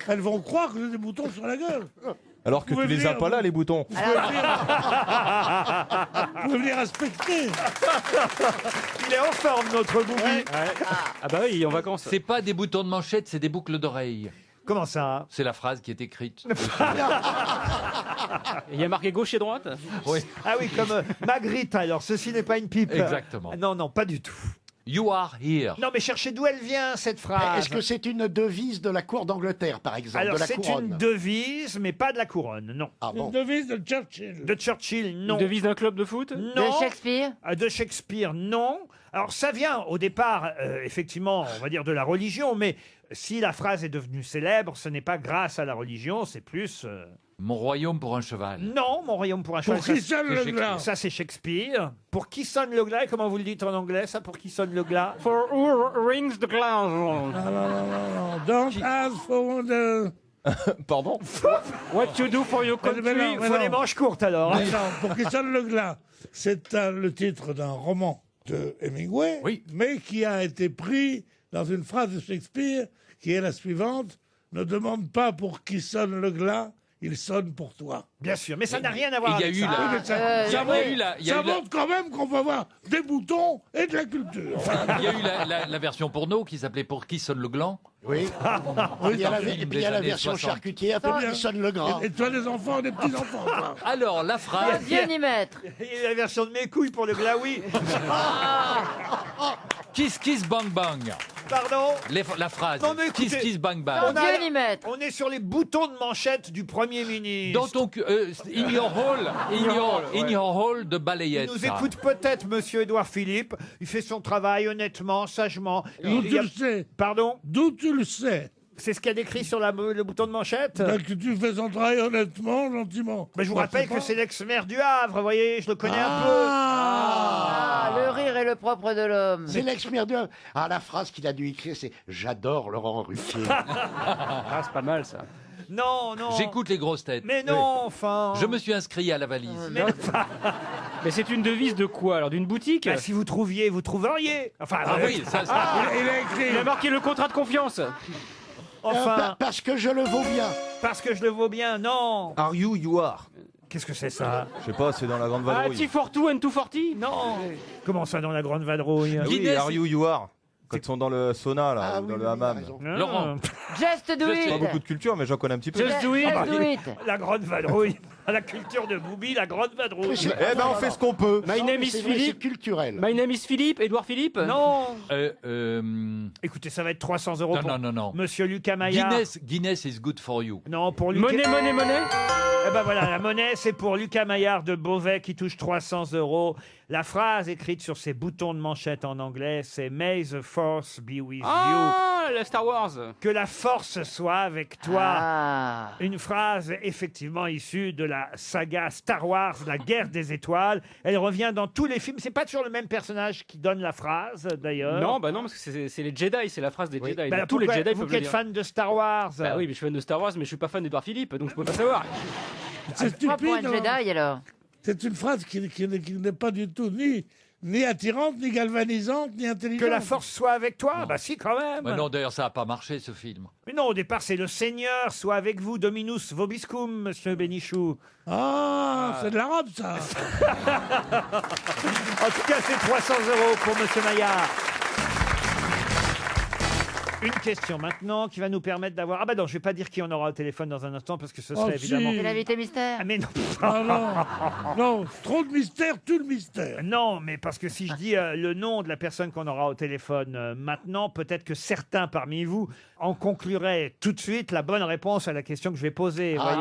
Speaker 8: elles vont croire que j'ai des boutons sur la gueule.
Speaker 4: Alors que
Speaker 8: Vous
Speaker 4: tu
Speaker 8: pouvez
Speaker 4: les as
Speaker 8: venir,
Speaker 4: pas là,
Speaker 8: vous.
Speaker 4: les boutons.
Speaker 8: Vous pouvez me les respecter.
Speaker 2: Il est en forme, notre Boubi.
Speaker 6: Ah bah oui, il est en vacances.
Speaker 7: C'est pas des boutons de manchette, c'est des boucles d'oreilles.
Speaker 2: Comment ça?
Speaker 7: C'est la phrase qui est écrite.
Speaker 6: Il y a marqué gauche et droite.
Speaker 7: Oui.
Speaker 2: Ah oui, comme Magritte, alors. Ceci n'est pas une pipe.
Speaker 7: Exactement.
Speaker 2: Non, non, pas du tout.
Speaker 7: You are here.
Speaker 2: Non, mais cherchez d'où elle vient, cette phrase.
Speaker 3: Est-ce que c'est une devise de la cour d'Angleterre, par exemple,
Speaker 2: Alors,
Speaker 3: de la
Speaker 2: c'est
Speaker 3: couronne?
Speaker 2: une devise, mais pas de la couronne, non.
Speaker 3: Ah
Speaker 8: Une
Speaker 3: bon?
Speaker 8: devise de Churchill.
Speaker 2: De Churchill, non.
Speaker 6: Une devise d'un club de foot.
Speaker 2: Non.
Speaker 5: De Shakespeare.
Speaker 2: De Shakespeare, non. Alors, ça vient au départ, effectivement, on va dire de la religion, mais si la phrase est devenue célèbre, ce n'est pas grâce à la religion, c'est plus...
Speaker 7: Mon royaume pour un cheval.
Speaker 2: Non, mon royaume pour un cheval.
Speaker 8: Pour qui
Speaker 2: ça,
Speaker 8: sonne le glas?
Speaker 2: ça, c'est Shakespeare. Pour qui sonne le glas? Comment vous le dites en anglais, ça? Pour qui sonne le glas?
Speaker 6: For who rings the glass.
Speaker 8: Non. Don't ask for the...
Speaker 4: Pardon.
Speaker 6: What you do for your
Speaker 8: Mais
Speaker 6: country.
Speaker 8: non, mais
Speaker 2: Faut
Speaker 8: non.
Speaker 2: les manches courtes, alors.
Speaker 8: Mais non, pour qui sonne le glas. C'est le titre d'un roman de Hemingway,
Speaker 7: Oui.
Speaker 8: mais qui a été pris dans une phrase de Shakespeare qui est la suivante. Ne demande pas pour qui sonne le glas, il sonne pour toi.
Speaker 2: Bien sûr, mais ça n'a rien à voir
Speaker 7: Il y a
Speaker 2: avec
Speaker 7: eu
Speaker 2: ça.
Speaker 7: la-
Speaker 8: Oui, mais ça,
Speaker 7: il y a
Speaker 8: montre,
Speaker 7: eu la- il y a
Speaker 8: ça
Speaker 7: eu la-
Speaker 8: montre quand même qu'on peut avoir des boutons et de la culture.
Speaker 7: Il y a eu la version porno qui s'appelait Pour qui sonne le gland.
Speaker 3: Oui.
Speaker 8: Oui,
Speaker 3: Il y a la,
Speaker 7: film
Speaker 3: et puis
Speaker 7: des
Speaker 3: il y a la
Speaker 7: années
Speaker 3: version
Speaker 7: 60.
Speaker 3: charcutier, après
Speaker 8: bien.
Speaker 3: qui sonne le gras.
Speaker 8: Et tu as des enfants et des petits-enfants. toi.
Speaker 7: Alors, la phrase.
Speaker 5: Dieu n'y mettre.
Speaker 2: Et la version de mes couilles pour le glaoui.
Speaker 7: Kiss Kiss Bang Bang.
Speaker 2: Pardon.
Speaker 7: La phrase.
Speaker 2: Non, mais écoutez-
Speaker 7: Kiss Kiss Bang
Speaker 2: On
Speaker 7: Bang.
Speaker 2: a-
Speaker 5: Dieu n'y mettre.
Speaker 2: On est sur les boutons de manchette du Premier ministre.
Speaker 7: Dans ton in your hall, in your hall de
Speaker 2: Il
Speaker 7: balayette.
Speaker 2: nous
Speaker 7: ça.
Speaker 2: écoute peut-être, monsieur Édouard Philippe. Il fait son travail honnêtement, sagement.
Speaker 8: D'où
Speaker 2: Il y
Speaker 8: tu
Speaker 2: a-
Speaker 8: le sais
Speaker 2: Pardon.
Speaker 8: D'où tu le sais
Speaker 2: C'est ce qu'il y a décrit sur le bouton de manchette.
Speaker 8: Que tu fais son travail honnêtement, gentiment.
Speaker 2: Mais je vous
Speaker 8: Moi,
Speaker 2: rappelle
Speaker 8: sais
Speaker 2: que
Speaker 8: pas.
Speaker 2: c'est l'ex-maire du Havre, vous voyez, je le connais un peu.
Speaker 5: Ah, le rire est le propre de l'homme.
Speaker 3: C'est l'ex-maire de... Ah, la phrase qu'il a dû écrire, c'est « J'adore Laurent Ruquier
Speaker 6: Ah, c'est pas mal ça.
Speaker 2: Non, non.
Speaker 7: J'écoute les grosses têtes.
Speaker 2: Mais non, enfin.
Speaker 7: Je me suis inscrit à la valise.
Speaker 2: Mais-
Speaker 6: Mais c'est une devise de quoi alors? D'une boutique?
Speaker 2: Bah, si vous trouviez, vous trouveriez. Enfin,
Speaker 7: Ah oui, ça.
Speaker 8: Il a écrit.
Speaker 6: Il a marqué le contrat de confiance.
Speaker 2: enfin,
Speaker 3: Parce que je le vaux bien.
Speaker 2: parce que je le vaux bien, non.
Speaker 4: Are you, you are.
Speaker 2: Qu'est-ce que c'est ça?
Speaker 4: Je sais pas, c'est dans la grande
Speaker 6: Ah,
Speaker 4: vadrouille.
Speaker 6: T42 and 240?
Speaker 2: Non. Comment ça dans la grande vadrouille?
Speaker 4: Ah oui,
Speaker 7: Guinness.
Speaker 4: are you, you are. Quand ils sont dans le sauna, là,
Speaker 3: Ah
Speaker 4: ou
Speaker 3: oui,
Speaker 4: dans
Speaker 3: oui,
Speaker 4: le
Speaker 3: il a
Speaker 4: hammam.
Speaker 3: raison.
Speaker 2: Ah.
Speaker 7: Laurent.
Speaker 5: Just do
Speaker 7: Just
Speaker 4: Pas
Speaker 5: it.
Speaker 4: beaucoup de culture, mais j'en connais un petit peu.
Speaker 6: Just do it.
Speaker 5: Just do it.
Speaker 2: La grande vadrouille. La culture de Boubi, la grande vadrouille.
Speaker 4: Eh ben, on fait ce qu'on peut.
Speaker 6: My
Speaker 3: Non,
Speaker 6: name
Speaker 3: mais
Speaker 6: is
Speaker 3: c'est vrai,
Speaker 6: Philippe.
Speaker 3: c'est culturel.
Speaker 6: My name is Philippe. Édouard Philippe?
Speaker 2: Non. Écoutez, ça va être 300 €
Speaker 7: Non,
Speaker 2: pour
Speaker 7: non, non, non.
Speaker 2: Monsieur Lucas Maillard.
Speaker 7: Guinness is good for you.
Speaker 2: Non, pour Lucas.
Speaker 6: Monnaie.
Speaker 2: Eh ben voilà, la monnaie, c'est pour Lucas Maillard de Beauvais qui touche 300 €. La phrase écrite sur ses boutons de manchette en anglais, c'est May the force be with
Speaker 6: Ah, la Star Wars.
Speaker 2: you. Que la force soit avec toi.
Speaker 5: Ah.
Speaker 2: Une phrase effectivement issue de la saga Star Wars, la guerre des étoiles. Elle revient dans tous les films. C'est pas toujours le même personnage qui donne la phrase, d'ailleurs.
Speaker 6: Non, bah non, parce que c'est les Jedi, c'est la phrase des Jedi.
Speaker 2: Bah,
Speaker 6: Donc, tous les
Speaker 2: pourquoi-
Speaker 6: Jedi
Speaker 2: vous
Speaker 6: peuvent
Speaker 2: qui
Speaker 6: le
Speaker 2: êtes
Speaker 6: dire.
Speaker 2: fan de Star Wars.
Speaker 6: Bah oui, mais je suis fan de Star Wars, mais je suis pas fan d'Édouard Philippe, donc je peux pas savoir.
Speaker 8: C'est
Speaker 5: Pas pour un
Speaker 8: stupide. hein.
Speaker 5: Jedi alors.
Speaker 8: C'est une phrase qui n'est pas du tout ni attirante, ni galvanisante, ni intelligente.
Speaker 2: Que la force soit avec toi. Bah si, quand même.
Speaker 7: Mais non, d'ailleurs, ça n'a pas marché, ce film.
Speaker 2: Mais non, au départ, c'est le Seigneur soit avec vous, Dominus Vobiscum, monsieur Bénichou.
Speaker 8: Ah, c'est de l'arabe, ça.
Speaker 2: En tout cas, c'est 300 € pour monsieur Maillard. Une question maintenant qui va nous permettre d'avoir... Ah bah non, je vais pas dire qui on aura au téléphone dans un instant parce que ce serait
Speaker 8: Oh,
Speaker 2: évidemment...
Speaker 8: si.
Speaker 5: C'est l'invité mystère.
Speaker 2: Ah mais non.
Speaker 8: Ah non, non, trop de mystère, tue le mystère.
Speaker 2: Non, mais parce que si je dis le nom de la personne qu'on aura au téléphone maintenant, peut-être que certains parmi vous en concluraient tout de suite la bonne réponse à la question que je vais poser. Vous voyez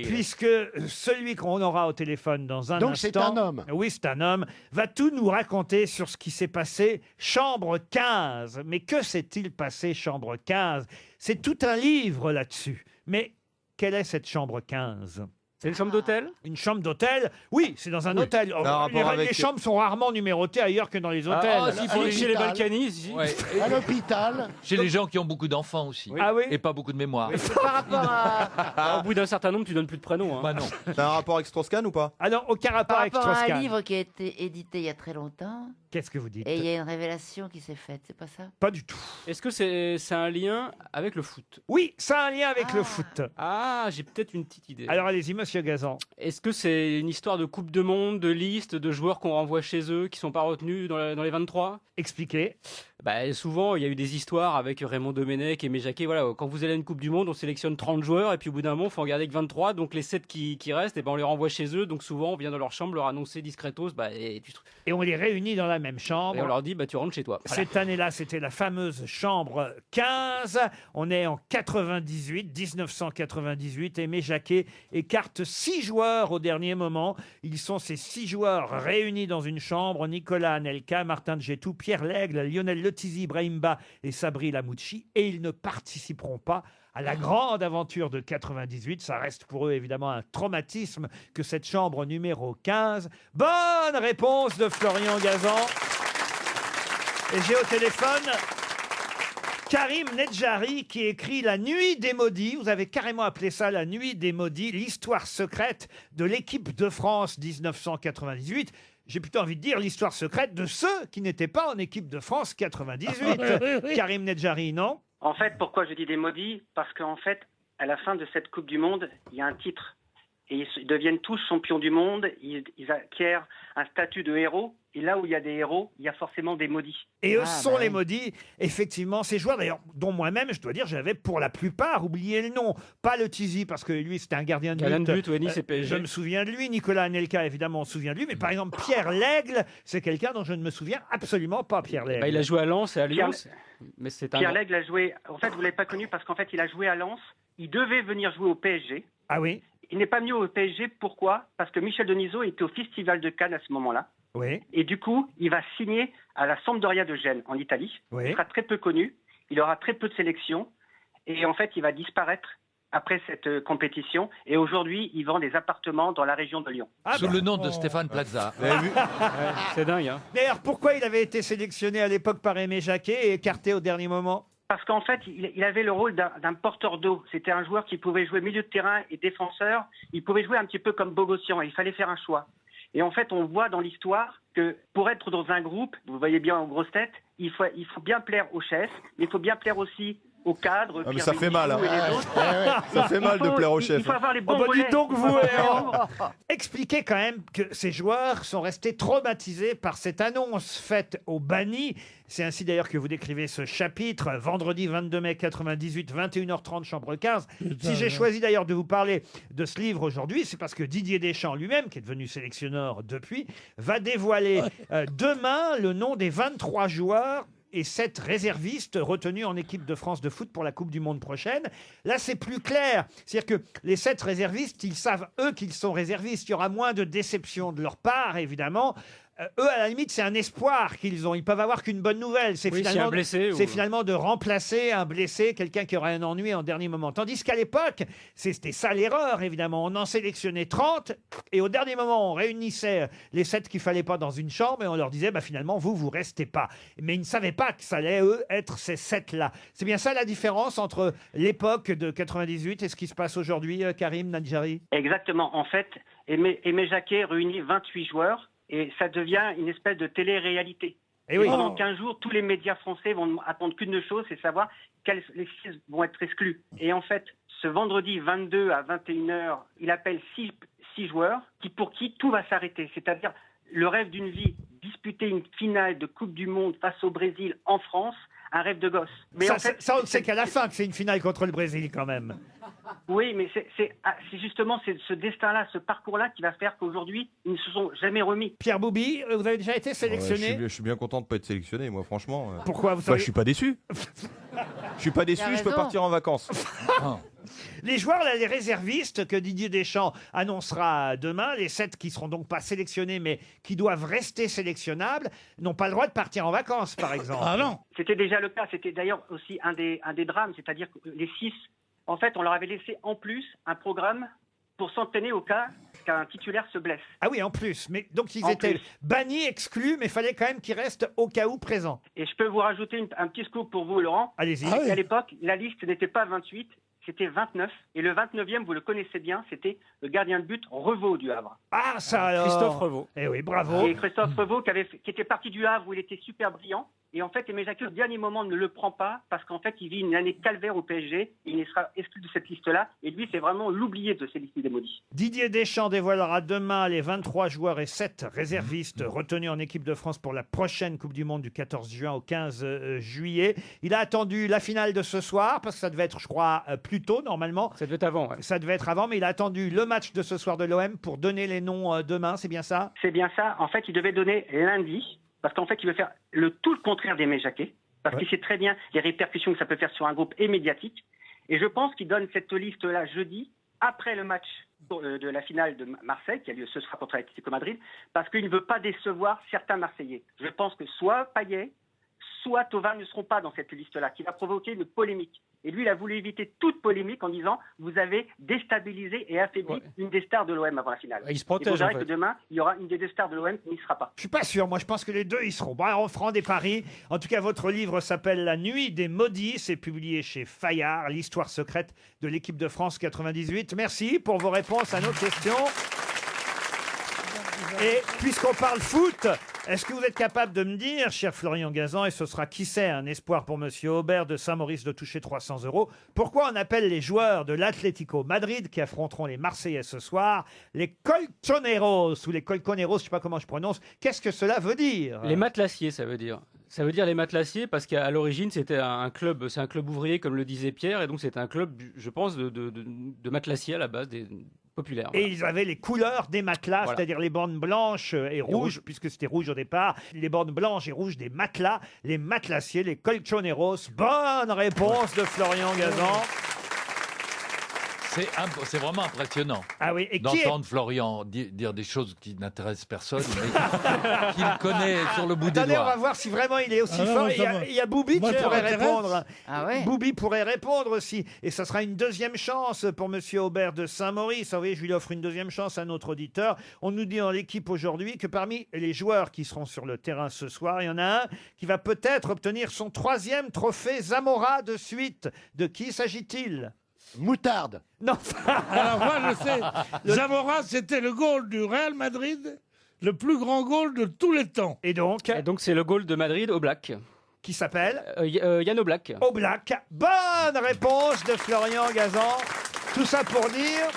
Speaker 2: Puisque celui qu'on aura au téléphone dans un
Speaker 3: Donc
Speaker 2: instant...
Speaker 3: c'est un homme.
Speaker 2: Oui, c'est un homme. Va tout nous raconter sur ce qui s'est passé. Chambre 15. Mais que s'est-il passé, Chambre 15? C'est tout un livre là-dessus. Mais quelle est cette Chambre 15?
Speaker 6: C'est une chambre d'hôtel?
Speaker 2: Une chambre d'hôtel? Oui, c'est dans un hôtel. Oh,
Speaker 4: rapport
Speaker 2: les
Speaker 4: avec-
Speaker 2: chambres sont rarement numérotées ailleurs que dans les hôtels.
Speaker 6: Ah, si, pour les chez les
Speaker 3: l'hôpital.
Speaker 6: Balkany, ici.
Speaker 7: Ouais.
Speaker 3: À l'hôpital.
Speaker 7: Chez les gens qui ont beaucoup d'enfants aussi.
Speaker 2: Ah oui.
Speaker 7: Et pas beaucoup de mémoire.
Speaker 5: Par rapport à,
Speaker 6: Ah, au bout d'un certain nombre, tu donnes plus de prénoms. Hein.
Speaker 7: Bah non.
Speaker 4: T'as un rapport avec Strauss-Kahn ou pas?
Speaker 2: Ah non, aucun rapport
Speaker 5: par
Speaker 2: avec
Speaker 5: rapport à un
Speaker 2: Strauss-Kahn.
Speaker 5: livre qui a été édité il y a très longtemps
Speaker 2: Qu'est-ce que vous dites?
Speaker 5: et il y a une révélation qui s'est faite, c'est pas ça?
Speaker 2: Pas du tout.
Speaker 6: Est-ce que c'est un lien avec le foot?
Speaker 2: Oui, ça a un lien avec le foot.
Speaker 6: Ah, j'ai peut-être une petite idée.
Speaker 2: Alors allez-y, monsieur Gazan.
Speaker 6: Est-ce que c'est une histoire de Coupe de Monde, de liste, de joueurs qu'on renvoie chez eux, qui sont pas retenus dans les 23?
Speaker 2: Expliquez.
Speaker 6: Bah, souvent, il y a eu des histoires avec Raymond Domenech et Jacquet. Voilà, quand vous allez à une Coupe du Monde, on sélectionne 30 joueurs et puis au bout d'un moment, il faut en garder que 23. Donc les 7 qui restent, et ben, on les renvoie chez eux. Donc souvent, on vient dans leur chambre leur annoncer discretos. Bah, et
Speaker 2: on les réunit dans la même
Speaker 6: et
Speaker 2: chambre.
Speaker 6: on leur dit, bah, tu rentres chez toi. Voilà.
Speaker 2: Cette année-là, c'était la fameuse chambre 15. On est en 1998. Aimé Jacquet écarte 6 joueurs au dernier moment. Ils sont ces 6 joueurs réunis dans une chambre. Nicolas Anelka, Martin Djetou, Pierre Lègle, Lionel Letizy, Brahimba et Sabri Lamouchi. Et ils ne participeront pas à la grande aventure de 98. Ça reste pour eux évidemment un traumatisme que cette chambre numéro 15. Bonne réponse de Florian Gazan. Et j'ai au téléphone Karim Nedjari qui écrit La Nuit des Maudits. Vous avez carrément appelé ça La Nuit des Maudits, l'histoire secrète de l'équipe de France 1998. J'ai plutôt envie de dire l'histoire secrète de ceux qui n'étaient pas en équipe de France 98.
Speaker 8: Oui.
Speaker 2: Karim Nedjari, non?
Speaker 11: En fait, pourquoi je dis des maudits? Parce qu'en fait, à la fin de cette Coupe du Monde, il y a un titre. Et ils deviennent tous champions du monde, ils acquièrent un statut de héros. Et là où il y a des héros, il y a forcément des maudits.
Speaker 2: Et eux sont les maudits, effectivement, ces joueurs, d'ailleurs, dont moi-même, je dois dire, j'avais pour la plupart oublié le nom. Pas le Tizi, parce que lui, c'était un gardien de but.
Speaker 6: Ouais, Nice et PSG.
Speaker 2: Je me souviens de lui. Nicolas Anelka, évidemment, on se souvient de lui. Mais par exemple, Pierre Lègle, c'est quelqu'un dont je ne me souviens absolument pas, Pierre Lègle.
Speaker 6: Il a joué à Lens et à Lyon. Mais c'est
Speaker 11: Pierre Lègle a joué... En fait, vous ne l'avez pas connu parce qu'en fait, il a joué à Lens. Il devait venir jouer au PSG.
Speaker 2: Ah oui?
Speaker 11: Il n'est pas venu au PSG. Pourquoi? Parce que Michel Denisot était au Festival de Cannes à ce moment-là.
Speaker 2: Oui.
Speaker 11: Et du coup, il va signer à la Sampdoria de Gênes, en Italie.
Speaker 2: Oui.
Speaker 11: Il sera très peu connu. Il aura très peu de sélections. Et en fait, il va disparaître après cette compétition. Et aujourd'hui, il vend des appartements dans la région de Lyon.
Speaker 7: Sous le nom de Stéphane Plaza.
Speaker 6: C'est dingue. Hein.
Speaker 2: D'ailleurs, pourquoi il avait été sélectionné à l'époque par Aimé Jacquet et écarté au dernier moment?
Speaker 11: Parce qu'en fait, il avait le rôle d'un porteur d'eau. C'était un joueur qui pouvait jouer milieu de terrain et défenseur. Il pouvait jouer un petit peu comme Bogossian. Il fallait faire un choix. Et en fait, on voit dans l'histoire que pour être dans un groupe, vous voyez bien en grosse tête, il faut bien plaire au chef, mais il faut bien plaire aussi au cadre.
Speaker 4: Ah, mais ça fait mal. Hein. Ça fait mal de plaire au chef.
Speaker 11: Il faut avoir les bons
Speaker 2: dites
Speaker 11: relais.
Speaker 2: donc, vous, expliquez quand même que ces joueurs sont restés traumatisés par cette annonce faite au banni. C'est ainsi d'ailleurs que vous décrivez ce chapitre, vendredi 22 mai 98, 21h30, chambre 15. Si j'ai choisi d'ailleurs de vous parler de ce livre aujourd'hui, c'est parce que Didier Deschamps lui-même, qui est devenu sélectionneur depuis, va dévoiler demain le nom des 23 joueurs et 7 réservistes retenus en équipe de France de foot pour la Coupe du Monde prochaine. Là, c'est plus clair. C'est-à-dire que les 7 réservistes, ils savent, eux, qu'ils sont réservistes. Il y aura moins de déception de leur part, évidemment. Eux, à la limite, c'est un espoir qu'ils ont. Ils peuvent avoir qu'une bonne nouvelle. C'est finalement de remplacer un blessé, quelqu'un qui aurait un ennui en dernier moment. Tandis qu'à l'époque, c'était ça l'erreur, évidemment. On en sélectionnait 30 et au dernier moment, on réunissait les 7 qu'il fallait pas dans une chambre et on leur disait, finalement, vous restez pas. Mais ils ne savaient pas que ça allait, eux, être ces 7-là. C'est bien ça la différence entre l'époque de 98 et ce qui se passe aujourd'hui, Karim Nadjari?
Speaker 11: Exactement. En fait, Aimé Jacquet réunit 28 joueurs. Et ça devient une espèce de télé-réalité. Et pendant 15 jours, tous les médias français vont attendre qu'une chose, c'est savoir quels les 6 vont être exclus. Et en fait, ce vendredi 22 à 21h, il appelle 6 joueurs pour qui tout va s'arrêter. C'est-à-dire le rêve d'une vie, disputer une finale de Coupe du Monde face au Brésil en France, un rêve de gosse. Mais
Speaker 2: ça,
Speaker 11: en fait,
Speaker 2: on sait qu'à la fin que c'est une finale contre le Brésil quand même.
Speaker 11: Oui, mais c'est justement ce destin-là, ce parcours-là qui va faire qu'aujourd'hui, ils ne se sont jamais remis.
Speaker 2: Pierre Boubi, vous avez déjà été sélectionné?
Speaker 4: Je suis bien content de ne pas être sélectionné, moi, franchement.
Speaker 2: Pourquoi
Speaker 4: je suis pas déçu. Je suis pas déçu, je peux partir en vacances.
Speaker 2: Les joueurs, là, les réservistes que Didier Deschamps annoncera demain, les 7 qui seront donc pas sélectionnés, mais qui doivent rester sélectionnables, n'ont pas le droit de partir en vacances, par exemple.
Speaker 8: Ah non.
Speaker 11: C'était déjà le cas. C'était d'ailleurs aussi un des drames, c'est-à-dire que les 6, en fait, on leur avait laissé en plus un programme pour s'entraîner au cas qu'un titulaire se blesse.
Speaker 2: Ah oui, en plus. Mais donc ils étaient bannis, exclus, mais il fallait quand même qu'ils restent au cas où présents.
Speaker 11: Et je peux vous rajouter un petit scoop pour vous, Laurent.
Speaker 2: Allez-y.
Speaker 11: À l'époque, la liste n'était pas 28, c'était 29. Et le 29e, vous le connaissez bien, c'était le gardien de but Revaux du Havre.
Speaker 2: Ah, ça alors.
Speaker 6: Christophe Revaux.
Speaker 2: Eh oui, bravo.
Speaker 11: Et Christophe Revaux qui était parti du Havre où il était super brillant. Et en fait, Aimé Jacquet, au dernier moment, ne le prend pas parce qu'en fait, il vit une année calvaire au PSG. Il sera exclu de cette liste-là. Et lui, c'est vraiment l'oublié de ces listes des maudits.
Speaker 2: Didier Deschamps dévoilera demain les 23 joueurs et 7 réservistes retenus en équipe de France pour la prochaine Coupe du Monde du 14 juin au 15 juillet. Il a attendu la finale de ce soir parce que ça devait être, je crois, plus tôt normalement.
Speaker 6: Ça devait être avant. Ouais.
Speaker 2: Ça devait être avant, mais il a attendu le match de ce soir de l'OM pour donner les noms demain. C'est bien ça?
Speaker 11: C'est bien ça. En fait, il devait donner lundi. Parce qu'en fait, il veut faire tout le contraire d'Aimé Jacquet, parce qu'il sait très bien les répercussions que ça peut faire sur un groupe et médiatique. Et je pense qu'il donne cette liste-là jeudi, après le match de la finale de Marseille, qui a lieu ce soir contre Atlético Madrid, parce qu'il ne veut pas décevoir certains Marseillais. Je pense que soit Payet, soit Thauvin ne seront pas dans cette liste-là, qui va provoquer une polémique. Et lui, il a voulu éviter toute polémique en disant « Vous avez déstabilisé et affaibli une des stars de l'OM avant la finale. »
Speaker 6: Il se protège,
Speaker 11: vous verrez que demain, il y aura une des 2 stars de l'OM qui n'y sera pas.
Speaker 2: Je suis pas sûr. Moi, je pense que les 2 y seront. Bon, alors, on fera des paris. En tout cas, votre livre s'appelle « La nuit des maudits ». C'est publié chez Fayard, l'histoire secrète de l'équipe de France 98. Merci pour vos réponses à nos questions. Et puisqu'on parle foot, Est-ce que vous êtes capable de me dire, cher Florian Gazan, et ce sera qui sait un espoir pour Monsieur Aubert de Saint-Maurice de toucher 300 €, pourquoi on appelle les joueurs de l'Atlético Madrid qui affronteront les Marseillais ce soir les colchoneros ou les colconeros, je ne sais pas comment je prononce. Qu'est-ce que cela veut dire?
Speaker 6: Les matelassiers, ça veut dire. Ça veut dire les matelassiers parce qu'à l'origine c'était un club, c'est un club ouvrier comme le disait Pierre, et donc c'était un club, je pense, de matelassiers à la base, populaires.
Speaker 2: Et
Speaker 6: Voilà.
Speaker 2: ils avaient les couleurs des matelas,
Speaker 6: Voilà.
Speaker 2: c'est-à-dire les bandes blanches et rouges, puisque c'était rouge au départ, les bandes blanches et rouges des matelas, les matelassiers, les colchoneros. Bonne réponse de Florian Gazan.
Speaker 7: C'est vraiment impressionnant
Speaker 2: Ah oui, et qui est...
Speaker 7: d'entendre Florian dire des choses qui n'intéressent personne, mais qu'il connaît sur le bout des
Speaker 2: Attendez, on va
Speaker 7: doigts.
Speaker 2: voir si vraiment il est aussi
Speaker 8: Ah non,
Speaker 2: fort.
Speaker 8: moi,
Speaker 2: Il y
Speaker 8: ça
Speaker 2: a,
Speaker 8: va.
Speaker 2: il y a Boubi
Speaker 8: Moi,
Speaker 2: qui
Speaker 8: ça
Speaker 2: pourrait
Speaker 8: m'intéresse.
Speaker 2: répondre.
Speaker 5: Ah ouais.
Speaker 2: Boubi pourrait répondre aussi. Et ça sera une deuxième chance pour Monsieur Aubert de Saint-Maurice. Vous voyez, je lui offre une deuxième chance à notre auditeur. On nous dit dans l'équipe aujourd'hui que parmi les joueurs qui seront sur le terrain ce soir, il y en a un qui va peut-être obtenir son 3e trophée Zamora de suite. De qui s'agit-il?
Speaker 3: Moutarde.
Speaker 2: Non.
Speaker 8: Alors moi, je sais, Zamora, c'était le goal du Real Madrid, le plus grand goal de tous les temps.
Speaker 2: Et donc,
Speaker 6: Et donc c'est le goal de Madrid au Black.
Speaker 2: qui s'appelle
Speaker 6: Yann Oblak.
Speaker 2: Oblak. Bonne réponse de Florian Gazan. Tout ça pour dire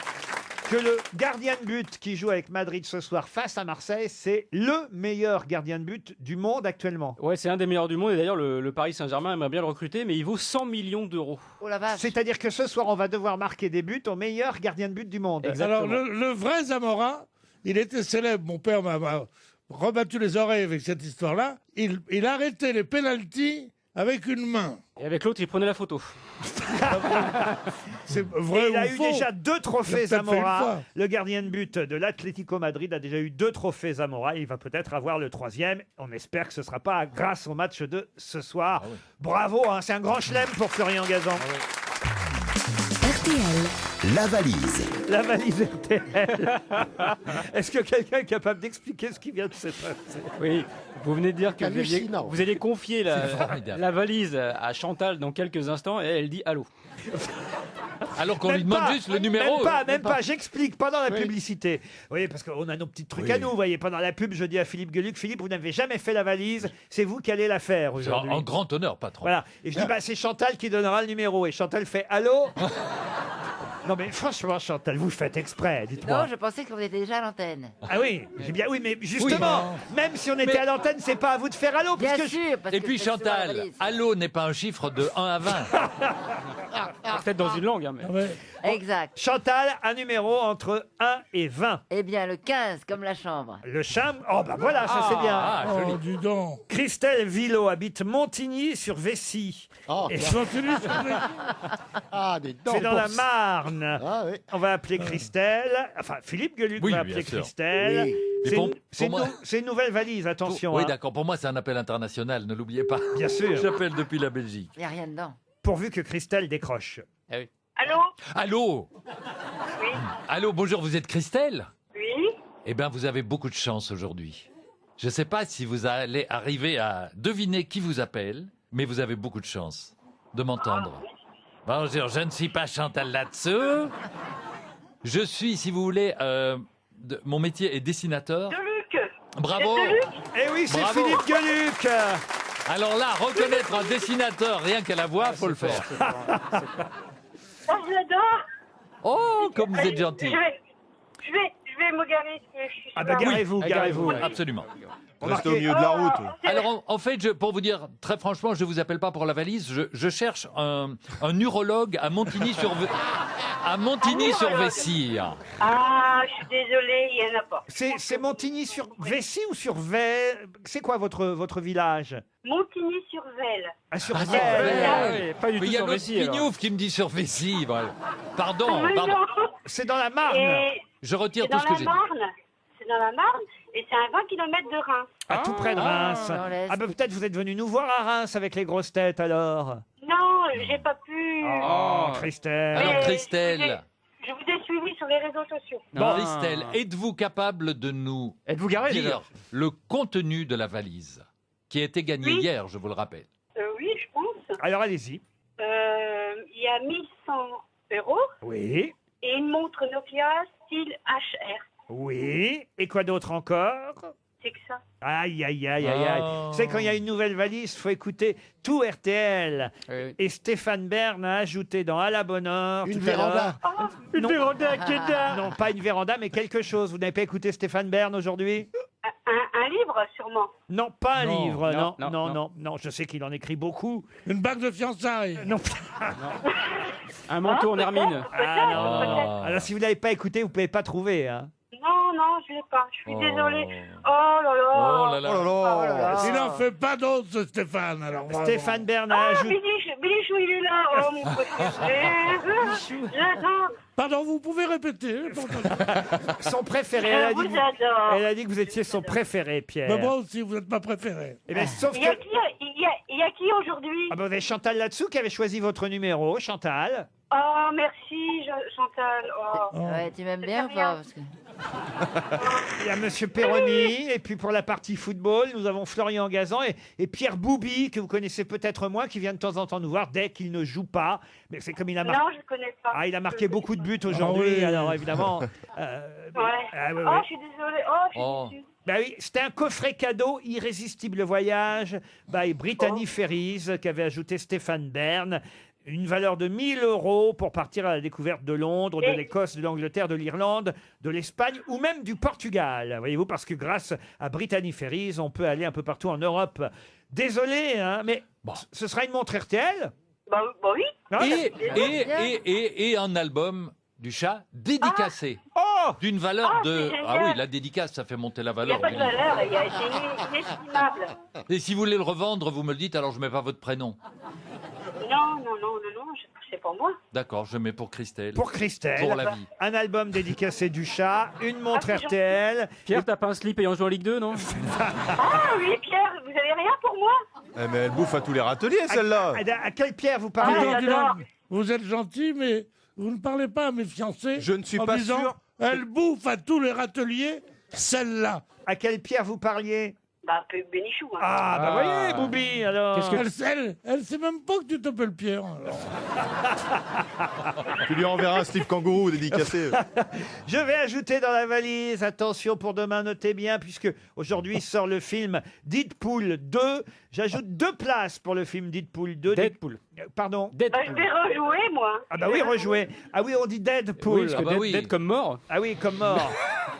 Speaker 2: que le gardien de but qui joue avec Madrid ce soir face à Marseille, c'est le meilleur gardien de but du monde actuellement.
Speaker 6: Ouais, c'est un des meilleurs du monde, et d'ailleurs le Paris Saint-Germain aimerait bien le recruter, mais il vaut 100 millions d'euros.
Speaker 5: Oh la vache.
Speaker 2: C'est-à-dire que ce soir, on va devoir marquer des buts au meilleur gardien de but du monde.
Speaker 6: Exactement.
Speaker 8: Alors le vrai Zamora, il était célèbre, mon père m'a rebattu les oreilles avec cette histoire-là, il arrêtait les pénaltys avec une main.
Speaker 6: Et avec l'autre, il prenait la photo.
Speaker 8: C'est
Speaker 2: Et
Speaker 8: vrai
Speaker 2: il a
Speaker 8: ou
Speaker 2: eu
Speaker 8: faux?
Speaker 2: déjà 2 trophées
Speaker 8: Il a peut-être fait une
Speaker 2: Zamora.
Speaker 8: fois.
Speaker 2: Le gardien de but de l'Atlético Madrid a déjà eu 2 trophées Zamora. Il va peut-être avoir le 3e. On espère que ce ne sera pas grâce au match de ce soir. Bravo, hein, c'est un grand chelem pour Florian Gazan.
Speaker 9: RTL,
Speaker 1: La valise.
Speaker 2: La valise RTL. Est-ce que quelqu'un est capable d'expliquer ce qui vient de se passer?
Speaker 6: Oui, vous venez de dire que
Speaker 3: Hallucinant.
Speaker 6: vous allez confier
Speaker 7: formidable.
Speaker 6: la valise à Chantal dans quelques instants, et elle dit allô.
Speaker 7: Alors qu'on lui
Speaker 2: Même
Speaker 7: demande
Speaker 2: pas,
Speaker 7: juste le numéro.
Speaker 2: Même pas. J'explique pendant la
Speaker 3: Oui.
Speaker 2: publicité. Oui, parce qu'on a nos petits trucs
Speaker 7: Oui.
Speaker 2: à nous. Vous voyez, pendant la pub, je dis à Philippe Gueluc, Philippe, vous n'avez jamais fait la valise. C'est vous qui allez la faire
Speaker 7: C'est
Speaker 2: aujourd'hui.
Speaker 7: en grand honneur, patron.
Speaker 2: Voilà. Et je dis, bah, c'est Chantal qui donnera le numéro. Et Chantal fait allô? Non, mais franchement, Chantal, vous faites exprès, dites-moi.
Speaker 5: Non, je pensais qu'on était déjà à l'antenne.
Speaker 2: Ah oui, j'ai bien, oui, mais justement, même si on était à l'antenne, c'est pas à vous de faire allô,
Speaker 5: Bien
Speaker 2: puisque
Speaker 5: sûr, parce
Speaker 7: Et
Speaker 5: que
Speaker 7: puis
Speaker 5: c'est souvent la
Speaker 7: Chantal,
Speaker 5: valise.
Speaker 7: allô n'est pas un chiffre de 1 à 20.
Speaker 6: Peut-être dans une langue, hein, mais...
Speaker 8: Ah ouais.
Speaker 5: Exact.
Speaker 2: Chantal, un numéro entre 1 et 20.
Speaker 5: Eh bien, le 15, comme la chambre.
Speaker 2: Le cham, oh bah voilà, ça c'est bien.
Speaker 7: Ah, joli.
Speaker 8: Oh, dis donc.
Speaker 2: Christelle Villot habite Montigny-sur-Vessie.
Speaker 3: Oh,
Speaker 2: Et
Speaker 8: Continue sur les-
Speaker 3: ah, des dents.
Speaker 2: c'est dans la Marne.
Speaker 3: Ah oui.
Speaker 2: On va appeler Christelle. Enfin, Philippe Gueluc
Speaker 7: Oui,
Speaker 2: va
Speaker 7: bien
Speaker 2: appeler
Speaker 7: sûr.
Speaker 2: Christelle.
Speaker 3: Oui.
Speaker 7: Mais
Speaker 2: C'est
Speaker 7: pour-
Speaker 2: une- c'est
Speaker 7: pour moi-
Speaker 2: c'est une nouvelle valise, attention.
Speaker 7: Oui,
Speaker 2: hein.
Speaker 7: d'accord. Pour moi, c'est un appel international, ne l'oubliez pas.
Speaker 2: Bien sûr.
Speaker 7: J'appelle depuis la Belgique.
Speaker 5: Il n'y a rien dedans.
Speaker 2: Pourvu que Christelle décroche.
Speaker 12: Allô?
Speaker 7: Allô
Speaker 12: Oui.
Speaker 7: Allô, bonjour, vous êtes Christelle?
Speaker 12: Oui.
Speaker 7: Eh bien, vous avez beaucoup de chance aujourd'hui. Je ne sais pas si vous allez arriver à deviner qui vous appelle, mais vous avez beaucoup de chance de m'entendre. Bonjour, je ne suis pas Chantal là-dessous. Je suis, si vous voulez, mon métier est dessinateur.
Speaker 12: Luc.
Speaker 7: Bravo.
Speaker 2: Eh oui, c'est
Speaker 7: Bravo.
Speaker 2: Philippe Gueluc.
Speaker 7: Alors là, reconnaître un dessinateur rien qu'à la voix, faut le faire.
Speaker 12: Oh, je l'adore.
Speaker 7: Oh, comme vous êtes gentil.
Speaker 12: Je vais me garer. Je suis
Speaker 2: Ah bah
Speaker 12: super-
Speaker 2: garez-vous, garez-vous.
Speaker 7: Oui, absolument.
Speaker 4: Restez au milieu de la route.
Speaker 7: Alors, en fait, pour vous dire très franchement, je ne vous appelle pas pour la valise. Je cherche un urologue à Montigny-sur-Vessie.
Speaker 12: Ah, je suis désolée, il n'y en a pas.
Speaker 2: C'est Montigny-sur-Vessie ou sur Vey? C'est quoi votre village?
Speaker 12: Montigny-sur-Velle.
Speaker 2: Ah, sur
Speaker 7: Ah,
Speaker 2: Vey.
Speaker 6: Ouais, pas du
Speaker 7: Mais
Speaker 6: tout
Speaker 7: il y a
Speaker 6: sur
Speaker 7: notre
Speaker 6: Vessie, alors.
Speaker 7: Pignouf qui me dit sur Vessie. Voilà. Pardon,
Speaker 12: Mais
Speaker 7: pardon.
Speaker 12: non.
Speaker 2: C'est dans la Marne.
Speaker 12: Et
Speaker 7: Je retire
Speaker 12: c'est
Speaker 7: tout
Speaker 12: dans
Speaker 7: ce que
Speaker 12: la
Speaker 7: j'ai dit.
Speaker 12: Marne. C'est dans la Marne et c'est à 20 km de Reims.
Speaker 2: À tout près de Reims.
Speaker 5: dans l'Est.
Speaker 2: Ah bah peut-être vous êtes venu nous voir à Reims avec les grosses têtes alors.
Speaker 12: Non, j'ai pas pu.
Speaker 2: Oh, Christelle.
Speaker 7: Alors,
Speaker 12: Mais
Speaker 7: Christelle.
Speaker 12: Je vous ai suivi sur les réseaux sociaux.
Speaker 7: Bon, Christelle, êtes-vous capable de nous
Speaker 6: Êtes-vous garé déjà?
Speaker 7: dire le contenu de la valise qui a été gagnée
Speaker 12: Oui.
Speaker 7: hier, je vous le rappelle?
Speaker 12: Oui, je pense.
Speaker 2: Alors allez-y.
Speaker 12: Il y a 1100 €
Speaker 2: Oui.
Speaker 12: et une montre Nokia style HR.
Speaker 2: Oui. Et quoi d'autre encore?
Speaker 12: c'est que ça.
Speaker 2: Aïe, aïe, aïe, aïe, aïe. Vous savez, quand il y a une nouvelle valise, il faut écouter tout RTL. Et Stéphane Bern a ajouté dans À la bonne heure...
Speaker 3: Une
Speaker 2: tout à
Speaker 3: véranda.
Speaker 2: l'heure-
Speaker 6: Une
Speaker 2: Non.
Speaker 6: véranda à Kedah.
Speaker 2: Non, pas une véranda, mais quelque chose. Vous n'avez pas écouté Stéphane Bern aujourd'hui?
Speaker 12: Un livre, sûrement.
Speaker 2: Non, pas un
Speaker 7: Non,
Speaker 2: livre, non,
Speaker 6: non,
Speaker 2: non,
Speaker 6: non.
Speaker 2: non, non. Je sais qu'il en écrit beaucoup.
Speaker 8: Une bague de fiançailles.
Speaker 2: Non.
Speaker 6: Un manteau en hermine.
Speaker 2: Ah, non.
Speaker 12: peut-être.
Speaker 2: Alors, si vous l'avez pas écouté, vous pouvez pas trouver. Hein.
Speaker 12: Non, non, je l'ai pas. Je suis désolée. Oh là là.
Speaker 7: Oh là là.
Speaker 4: Oh là là.
Speaker 8: Il n'en fait pas d'autres, ce Stéphane. Alors, vraiment.
Speaker 2: Stéphane Bern a
Speaker 12: Ah,
Speaker 2: ajouté...
Speaker 12: Bilichou, il est là. Oh, mon préféré. J'adore.
Speaker 8: Pardon, vous pouvez répéter?
Speaker 2: Son préféré.
Speaker 12: Je vous adore.
Speaker 2: Elle a dit que vous étiez son préféré, Pierre.
Speaker 8: Mais moi aussi, vous n'êtes pas préféré.
Speaker 2: Eh bien, sauf
Speaker 12: Il y a
Speaker 2: que...
Speaker 12: qui, il y a qui aujourd'hui?
Speaker 2: Ah ben, vous avez Chantal là-dessous qui avait choisi votre numéro. Chantal.
Speaker 12: Oh, merci, Chantal. Oh.
Speaker 5: Ouais, tu m'aimes
Speaker 12: C'est
Speaker 5: bien ou
Speaker 12: rien.
Speaker 5: pas? Parce que-
Speaker 2: Il y a Monsieur Perroni. Et puis pour la partie football, nous avons Florian Gazan et Pierre Boubi, que vous connaissez peut-être moins, qui vient de temps en temps nous voir dès qu'il ne joue pas. Mais c'est comme il a marqué...
Speaker 12: Non, je ne connais pas.
Speaker 2: Ah, il a marqué beaucoup de buts aujourd'hui,
Speaker 8: oui.
Speaker 2: alors évidemment...
Speaker 12: Ouais.
Speaker 2: Ah, oui,
Speaker 12: Oh,
Speaker 2: oui.
Speaker 12: je suis désolée. Oh, je suis
Speaker 7: Oh.
Speaker 12: déçue.
Speaker 2: Ben oui, c'était un coffret cadeau Irrésistible Voyage by Brittany Ferries qu'avait ajouté Stéphane Bern. Une valeur de 1 000 € pour partir à la découverte de Londres, de
Speaker 12: Et-
Speaker 2: l'Écosse, de l'Angleterre, de l'Irlande, de l'Espagne ou même du Portugal. Voyez-vous, parce que grâce à Brittany Ferries, on peut aller un peu partout en Europe. Désolé, hein, mais ce sera une montre RTL.
Speaker 12: Bah oui.
Speaker 2: Non,
Speaker 7: Et un album du chat dédicacé.
Speaker 2: Oh
Speaker 7: D'une valeur
Speaker 12: Ah,
Speaker 7: de...
Speaker 12: c'est génial.
Speaker 7: Ah oui, la dédicace, ça fait monter la
Speaker 12: Il n'y a
Speaker 7: valeur.
Speaker 12: pas de valeur. C'est inestimable.
Speaker 7: Et si vous voulez le revendre, vous me le dites, alors je mets pas votre prénom.
Speaker 12: Non, c'est pour moi.
Speaker 7: D'accord, je mets pour Christelle.
Speaker 2: Pour Christelle,
Speaker 7: Pour la vie.
Speaker 2: un album dédicacé du chat, une montre
Speaker 12: Ah, c'est
Speaker 2: RTL.
Speaker 6: Pierre, t'as pas un slip ayant joué en Ligue 2, non?
Speaker 12: Ah oui, Pierre, vous avez rien pour moi?
Speaker 4: Eh, mais elle bouffe à tous les râteliers, celle-là.
Speaker 2: À quelle Pierre vous parlez?
Speaker 8: Attends, dis
Speaker 12: j'adore.
Speaker 8: donc, vous êtes gentil, mais vous ne parlez pas à mes fiancés.
Speaker 4: Je ne suis
Speaker 8: en
Speaker 4: pas
Speaker 8: disant,
Speaker 4: sûr.
Speaker 8: Elle bouffe à tous les râteliers, celle-là.
Speaker 2: À quelle Pierre vous parliez?
Speaker 12: Bah, un peu Bénichou. Hein.
Speaker 2: Ah, bah voyez, Boubi, alors.
Speaker 8: Elle sait même pas que tu t'appelles Pierre. alors.
Speaker 4: Tu lui enverras un slip kangourou dédicacé.
Speaker 2: Je vais ajouter dans la valise, attention pour demain, notez bien, puisque aujourd'hui sort le film Deadpool 2. J'ajoute 2 places pour le film Deadpool 2.
Speaker 6: Deadpool.
Speaker 2: Pardon?
Speaker 12: Bah, je vais rejouer, moi.
Speaker 2: Ah bah oui, rejouer. Ah oui, on dit Deadpool.
Speaker 6: Oui, parce que
Speaker 7: Ah bah oui.
Speaker 6: dead comme mort.
Speaker 2: Ah oui, comme mort.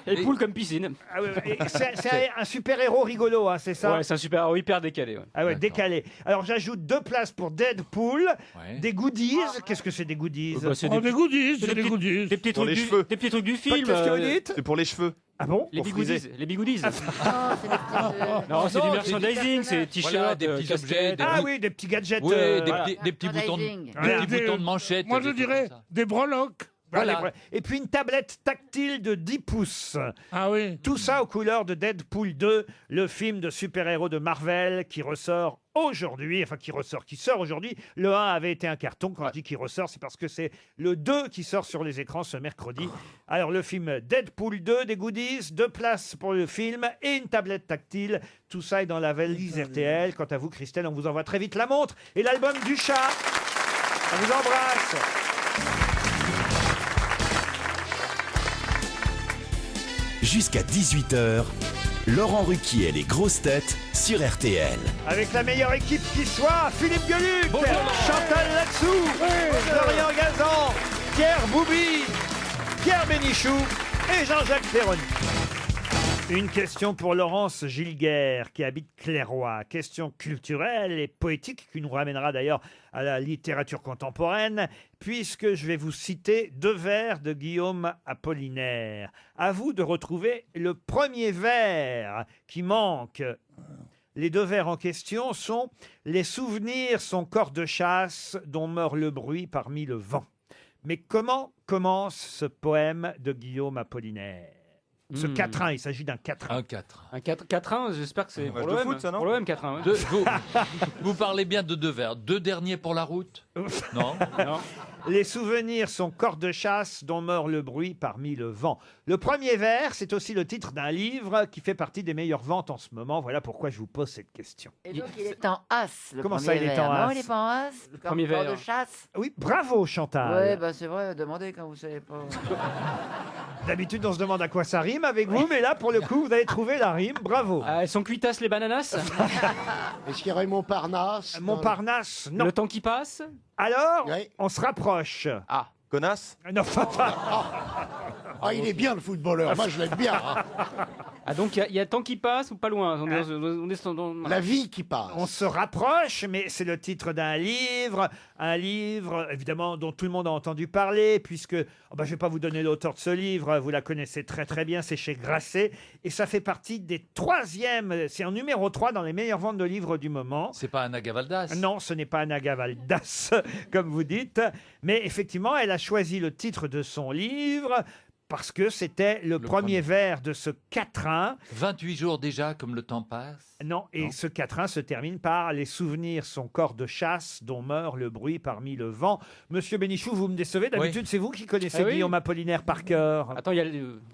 Speaker 6: Et poule comme piscine.
Speaker 2: Ah oui, et c'est un super-héros rigolo, hein, c'est ça?
Speaker 6: Ouais, c'est un super héros hyper décalé. Ouais.
Speaker 2: Ah ouais,
Speaker 7: D'accord.
Speaker 2: décalé. Alors j'ajoute 2 places pour Deadpool,
Speaker 7: Ouais.
Speaker 2: des goodies. Qu'est-ce que c'est des goodies?
Speaker 6: Bah, c'est
Speaker 8: Oh, des goodies, c'est des
Speaker 6: petits-
Speaker 8: goodies.
Speaker 6: des petits
Speaker 4: Pour
Speaker 6: trucs
Speaker 4: les
Speaker 6: du,
Speaker 4: cheveux.
Speaker 6: des petits trucs du film.
Speaker 2: Qu'est-ce que vous dites?
Speaker 4: C'est pour les cheveux.
Speaker 2: Ah bon?
Speaker 6: Les
Speaker 4: Pour
Speaker 6: bigoodies.
Speaker 4: friser.
Speaker 6: Les bigoodies.
Speaker 5: Oh, c'est des petits.
Speaker 6: Non, c'est du
Speaker 7: non,
Speaker 6: merchandising, c'est t-shirts,
Speaker 7: Voilà, des petits
Speaker 6: casquettes.
Speaker 7: objets, des-
Speaker 2: Ah oui, des petits gadgets.
Speaker 7: Oui,
Speaker 2: voilà.
Speaker 7: des petits boutons de,
Speaker 5: Merchandising.
Speaker 7: des petits boutons de manchette.
Speaker 8: Moi, je
Speaker 7: des trucs
Speaker 8: dirais
Speaker 7: comme ça.
Speaker 8: des breloques.
Speaker 7: Voilà.
Speaker 2: Et puis une tablette tactile de 10 pouces.
Speaker 8: Ah oui.
Speaker 2: Tout ça aux couleurs de Deadpool 2, le film de super-héros de Marvel qui ressort aujourd'hui, qui sort aujourd'hui. Le 1 avait été un carton. Quand je dis qu'il ressort, c'est parce que c'est le 2 qui sort sur les écrans ce mercredi. Alors le film Deadpool 2, des goodies, 2 places pour le film et une tablette tactile. Tout ça est dans la valise RTL. Quant à vous, Christelle, on vous envoie très vite la montre et l'album du chat. On vous embrasse.
Speaker 1: Jusqu'à 18h, Laurent Ruquier et les grosses têtes sur RTL.
Speaker 2: Avec la meilleure équipe qui soit, Philippe Gueluc, Chantal Latsou, Florian Gazan, Pierre Boubi, Pierre Bénichou et Jean-Jacques Perroni. Une question pour Laurence Gilguer qui habite Clairoy. Question culturelle et poétique qui nous ramènera d'ailleurs à la littérature contemporaine puisque je vais vous citer 2 vers de Guillaume Apollinaire. À vous de retrouver le premier vers qui manque. Les 2 vers en question sont « Les souvenirs sont corps de chasse dont meurt le bruit parmi le vent ». Mais comment commence ce poème de Guillaume Apollinaire? Ce quatrain, il s'agit d'un quatrain.
Speaker 7: Un 4.
Speaker 6: Un 4-1, j'espère que c'est
Speaker 4: match
Speaker 6: pour
Speaker 4: de
Speaker 6: l'OM.
Speaker 4: foot, ça, non
Speaker 6: Pour l'OM, 4-1. Ouais.
Speaker 7: Vous parlez bien de 2 vers. 2 derniers pour la route? Non.
Speaker 6: Non.
Speaker 2: Les souvenirs sont corps de chasse dont meurt le bruit parmi le vent. Le premier vers, c'est aussi le titre d'un livre qui fait partie des meilleures ventes en ce moment. Voilà pourquoi je vous pose cette question.
Speaker 5: Et donc, il est en as, le
Speaker 2: Comment
Speaker 5: premier
Speaker 2: ça, il est
Speaker 5: vers.
Speaker 2: en
Speaker 5: Non,
Speaker 2: as
Speaker 5: il n'est pas en as. Le
Speaker 6: premier
Speaker 5: corps
Speaker 6: vers.
Speaker 5: de chasse.
Speaker 2: Oui, bravo Chantal.
Speaker 5: Oui, bah c'est vrai, demandez quand vous savez pas.
Speaker 2: D'habitude, on se demande à quoi ça rime avec vous, mais là, pour le coup, vous avez trouvé la rime. Bravo.
Speaker 6: Elles sont cuitasses les bananas.
Speaker 3: Est-ce qu'il y aurait Montparnasse
Speaker 2: Montparnasse, non.
Speaker 6: Le temps qui passe.
Speaker 2: Alors,
Speaker 3: Oui.
Speaker 2: on se rapproche.
Speaker 6: Ah.
Speaker 4: Connasse.
Speaker 2: Non,
Speaker 3: Ah, il est bien le footballeur. Moi, je l'aime bien.
Speaker 6: Ah donc il y a temps qui passe ou pas loin. On est dans-
Speaker 3: La vie qui passe.
Speaker 2: on se rapproche, mais c'est le titre d'un livre. Un livre, évidemment, dont tout le monde a entendu parler, puisque, je ne vais pas vous donner l'auteur de ce livre, vous la connaissez très très bien, c'est chez Grasset, et ça fait partie des troisièmes, c'est en numéro 3 dans les meilleures ventes de livres du moment.
Speaker 7: C'est pas Anna Gavaldas.
Speaker 2: Non, ce n'est pas Anna Gavaldas, comme vous dites, mais effectivement, elle a choisi le titre de son livre parce que c'était le premier vers de ce quatrain.
Speaker 7: 28 jours déjà, comme le temps passe.
Speaker 2: Non, et ce quatrain se termine par « Les souvenirs sont corps de chasse dont meurt le bruit parmi le vent ». Monsieur Bénichou, vous me décevez. D'habitude, c'est vous qui connaissez
Speaker 6: Ah oui.
Speaker 2: Guillaume Apollinaire par cœur.
Speaker 6: Attends, il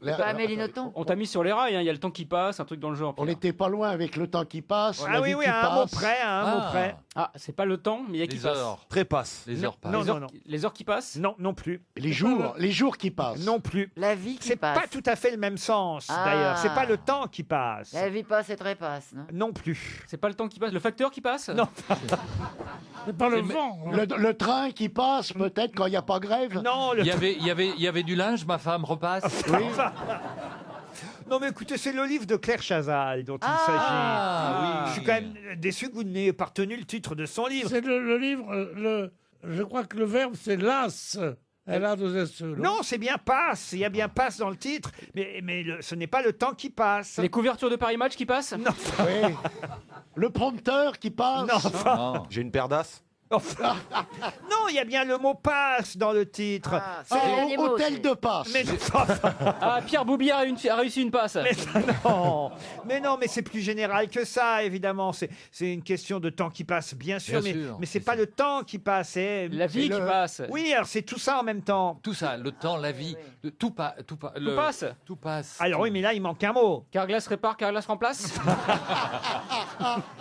Speaker 6: y a
Speaker 5: Pas Amélie Nothomb.
Speaker 6: on t'a mis sur les rails. Il y a le temps qui passe, un truc dans le genre.
Speaker 3: On
Speaker 6: Pierre.
Speaker 3: n'était pas loin avec le temps qui passe.
Speaker 2: Ah
Speaker 3: la
Speaker 2: oui,
Speaker 3: vie
Speaker 2: oui,
Speaker 3: qui
Speaker 2: à un mot
Speaker 3: passe.
Speaker 2: près, à un mot près.
Speaker 6: Ah, c'est pas le temps, mais il y a qui
Speaker 7: Les
Speaker 6: passe.
Speaker 7: heures.
Speaker 4: Trépasse.
Speaker 7: Les heures passent.
Speaker 2: Non,
Speaker 6: Les
Speaker 2: non,
Speaker 6: heures,
Speaker 2: non.
Speaker 6: les heures qui passent.
Speaker 2: Non, non plus.
Speaker 3: Les jours qui passent.
Speaker 2: Non plus.
Speaker 5: La vie qui
Speaker 2: C'est
Speaker 5: passe.
Speaker 2: pas tout à fait le même sens,
Speaker 5: Ah.
Speaker 2: d'ailleurs. C'est pas le temps qui passe.
Speaker 5: La vie passe et trépasse, non?
Speaker 2: Non plus.
Speaker 6: C'est pas le temps qui passe. Le facteur qui passe.
Speaker 2: Non.
Speaker 8: C'est pas le vent. hein.
Speaker 3: Le train qui passe, peut-être, quand il n'y a pas grève.
Speaker 2: Non, le
Speaker 7: Il y avait du linge, ma femme repasse.
Speaker 2: Enfin, non, mais écoutez, c'est le livre de Claire Chazal dont il s'agit.
Speaker 7: Ah, oui.
Speaker 2: Je suis quand même déçu que vous n'ayez pas retenu le titre de son livre.
Speaker 8: C'est le livre, je crois que le verbe c'est las. Elle a deux S.
Speaker 2: Non, c'est bien passe. Il y a bien passe dans le titre, mais ce n'est pas le temps qui passe.
Speaker 6: Les couvertures de Paris Match qui passent.
Speaker 2: Non.
Speaker 3: Oui. Le prompteur qui passe.
Speaker 2: Non, enfin,
Speaker 7: Non.
Speaker 4: J'ai une paire d'as.
Speaker 2: enfin. Non, il y a bien le mot passe dans le titre.
Speaker 5: Ah, c'est
Speaker 3: Ah,
Speaker 5: les animaux,
Speaker 3: hôtel
Speaker 5: c'est-
Speaker 3: de passe.
Speaker 2: Mais,
Speaker 6: Ah, Pierre Boubier a réussi une passe.
Speaker 2: non, mais c'est plus général que ça, évidemment. C'est une question de temps qui passe, bien sûr,
Speaker 7: Bien
Speaker 2: mais,
Speaker 7: sûr,
Speaker 2: mais c'est
Speaker 7: c'est
Speaker 2: pas
Speaker 7: ça.
Speaker 2: le temps qui passe. C'est
Speaker 6: La vie qui passe.
Speaker 2: Oui, alors c'est tout ça en même temps.
Speaker 7: Tout ça, le temps, la vie, tout passe.
Speaker 6: Tout passe.
Speaker 7: Tout passe.
Speaker 2: Alors oui, mais là, il manque un mot.
Speaker 6: Carglass répare, Carglass remplace.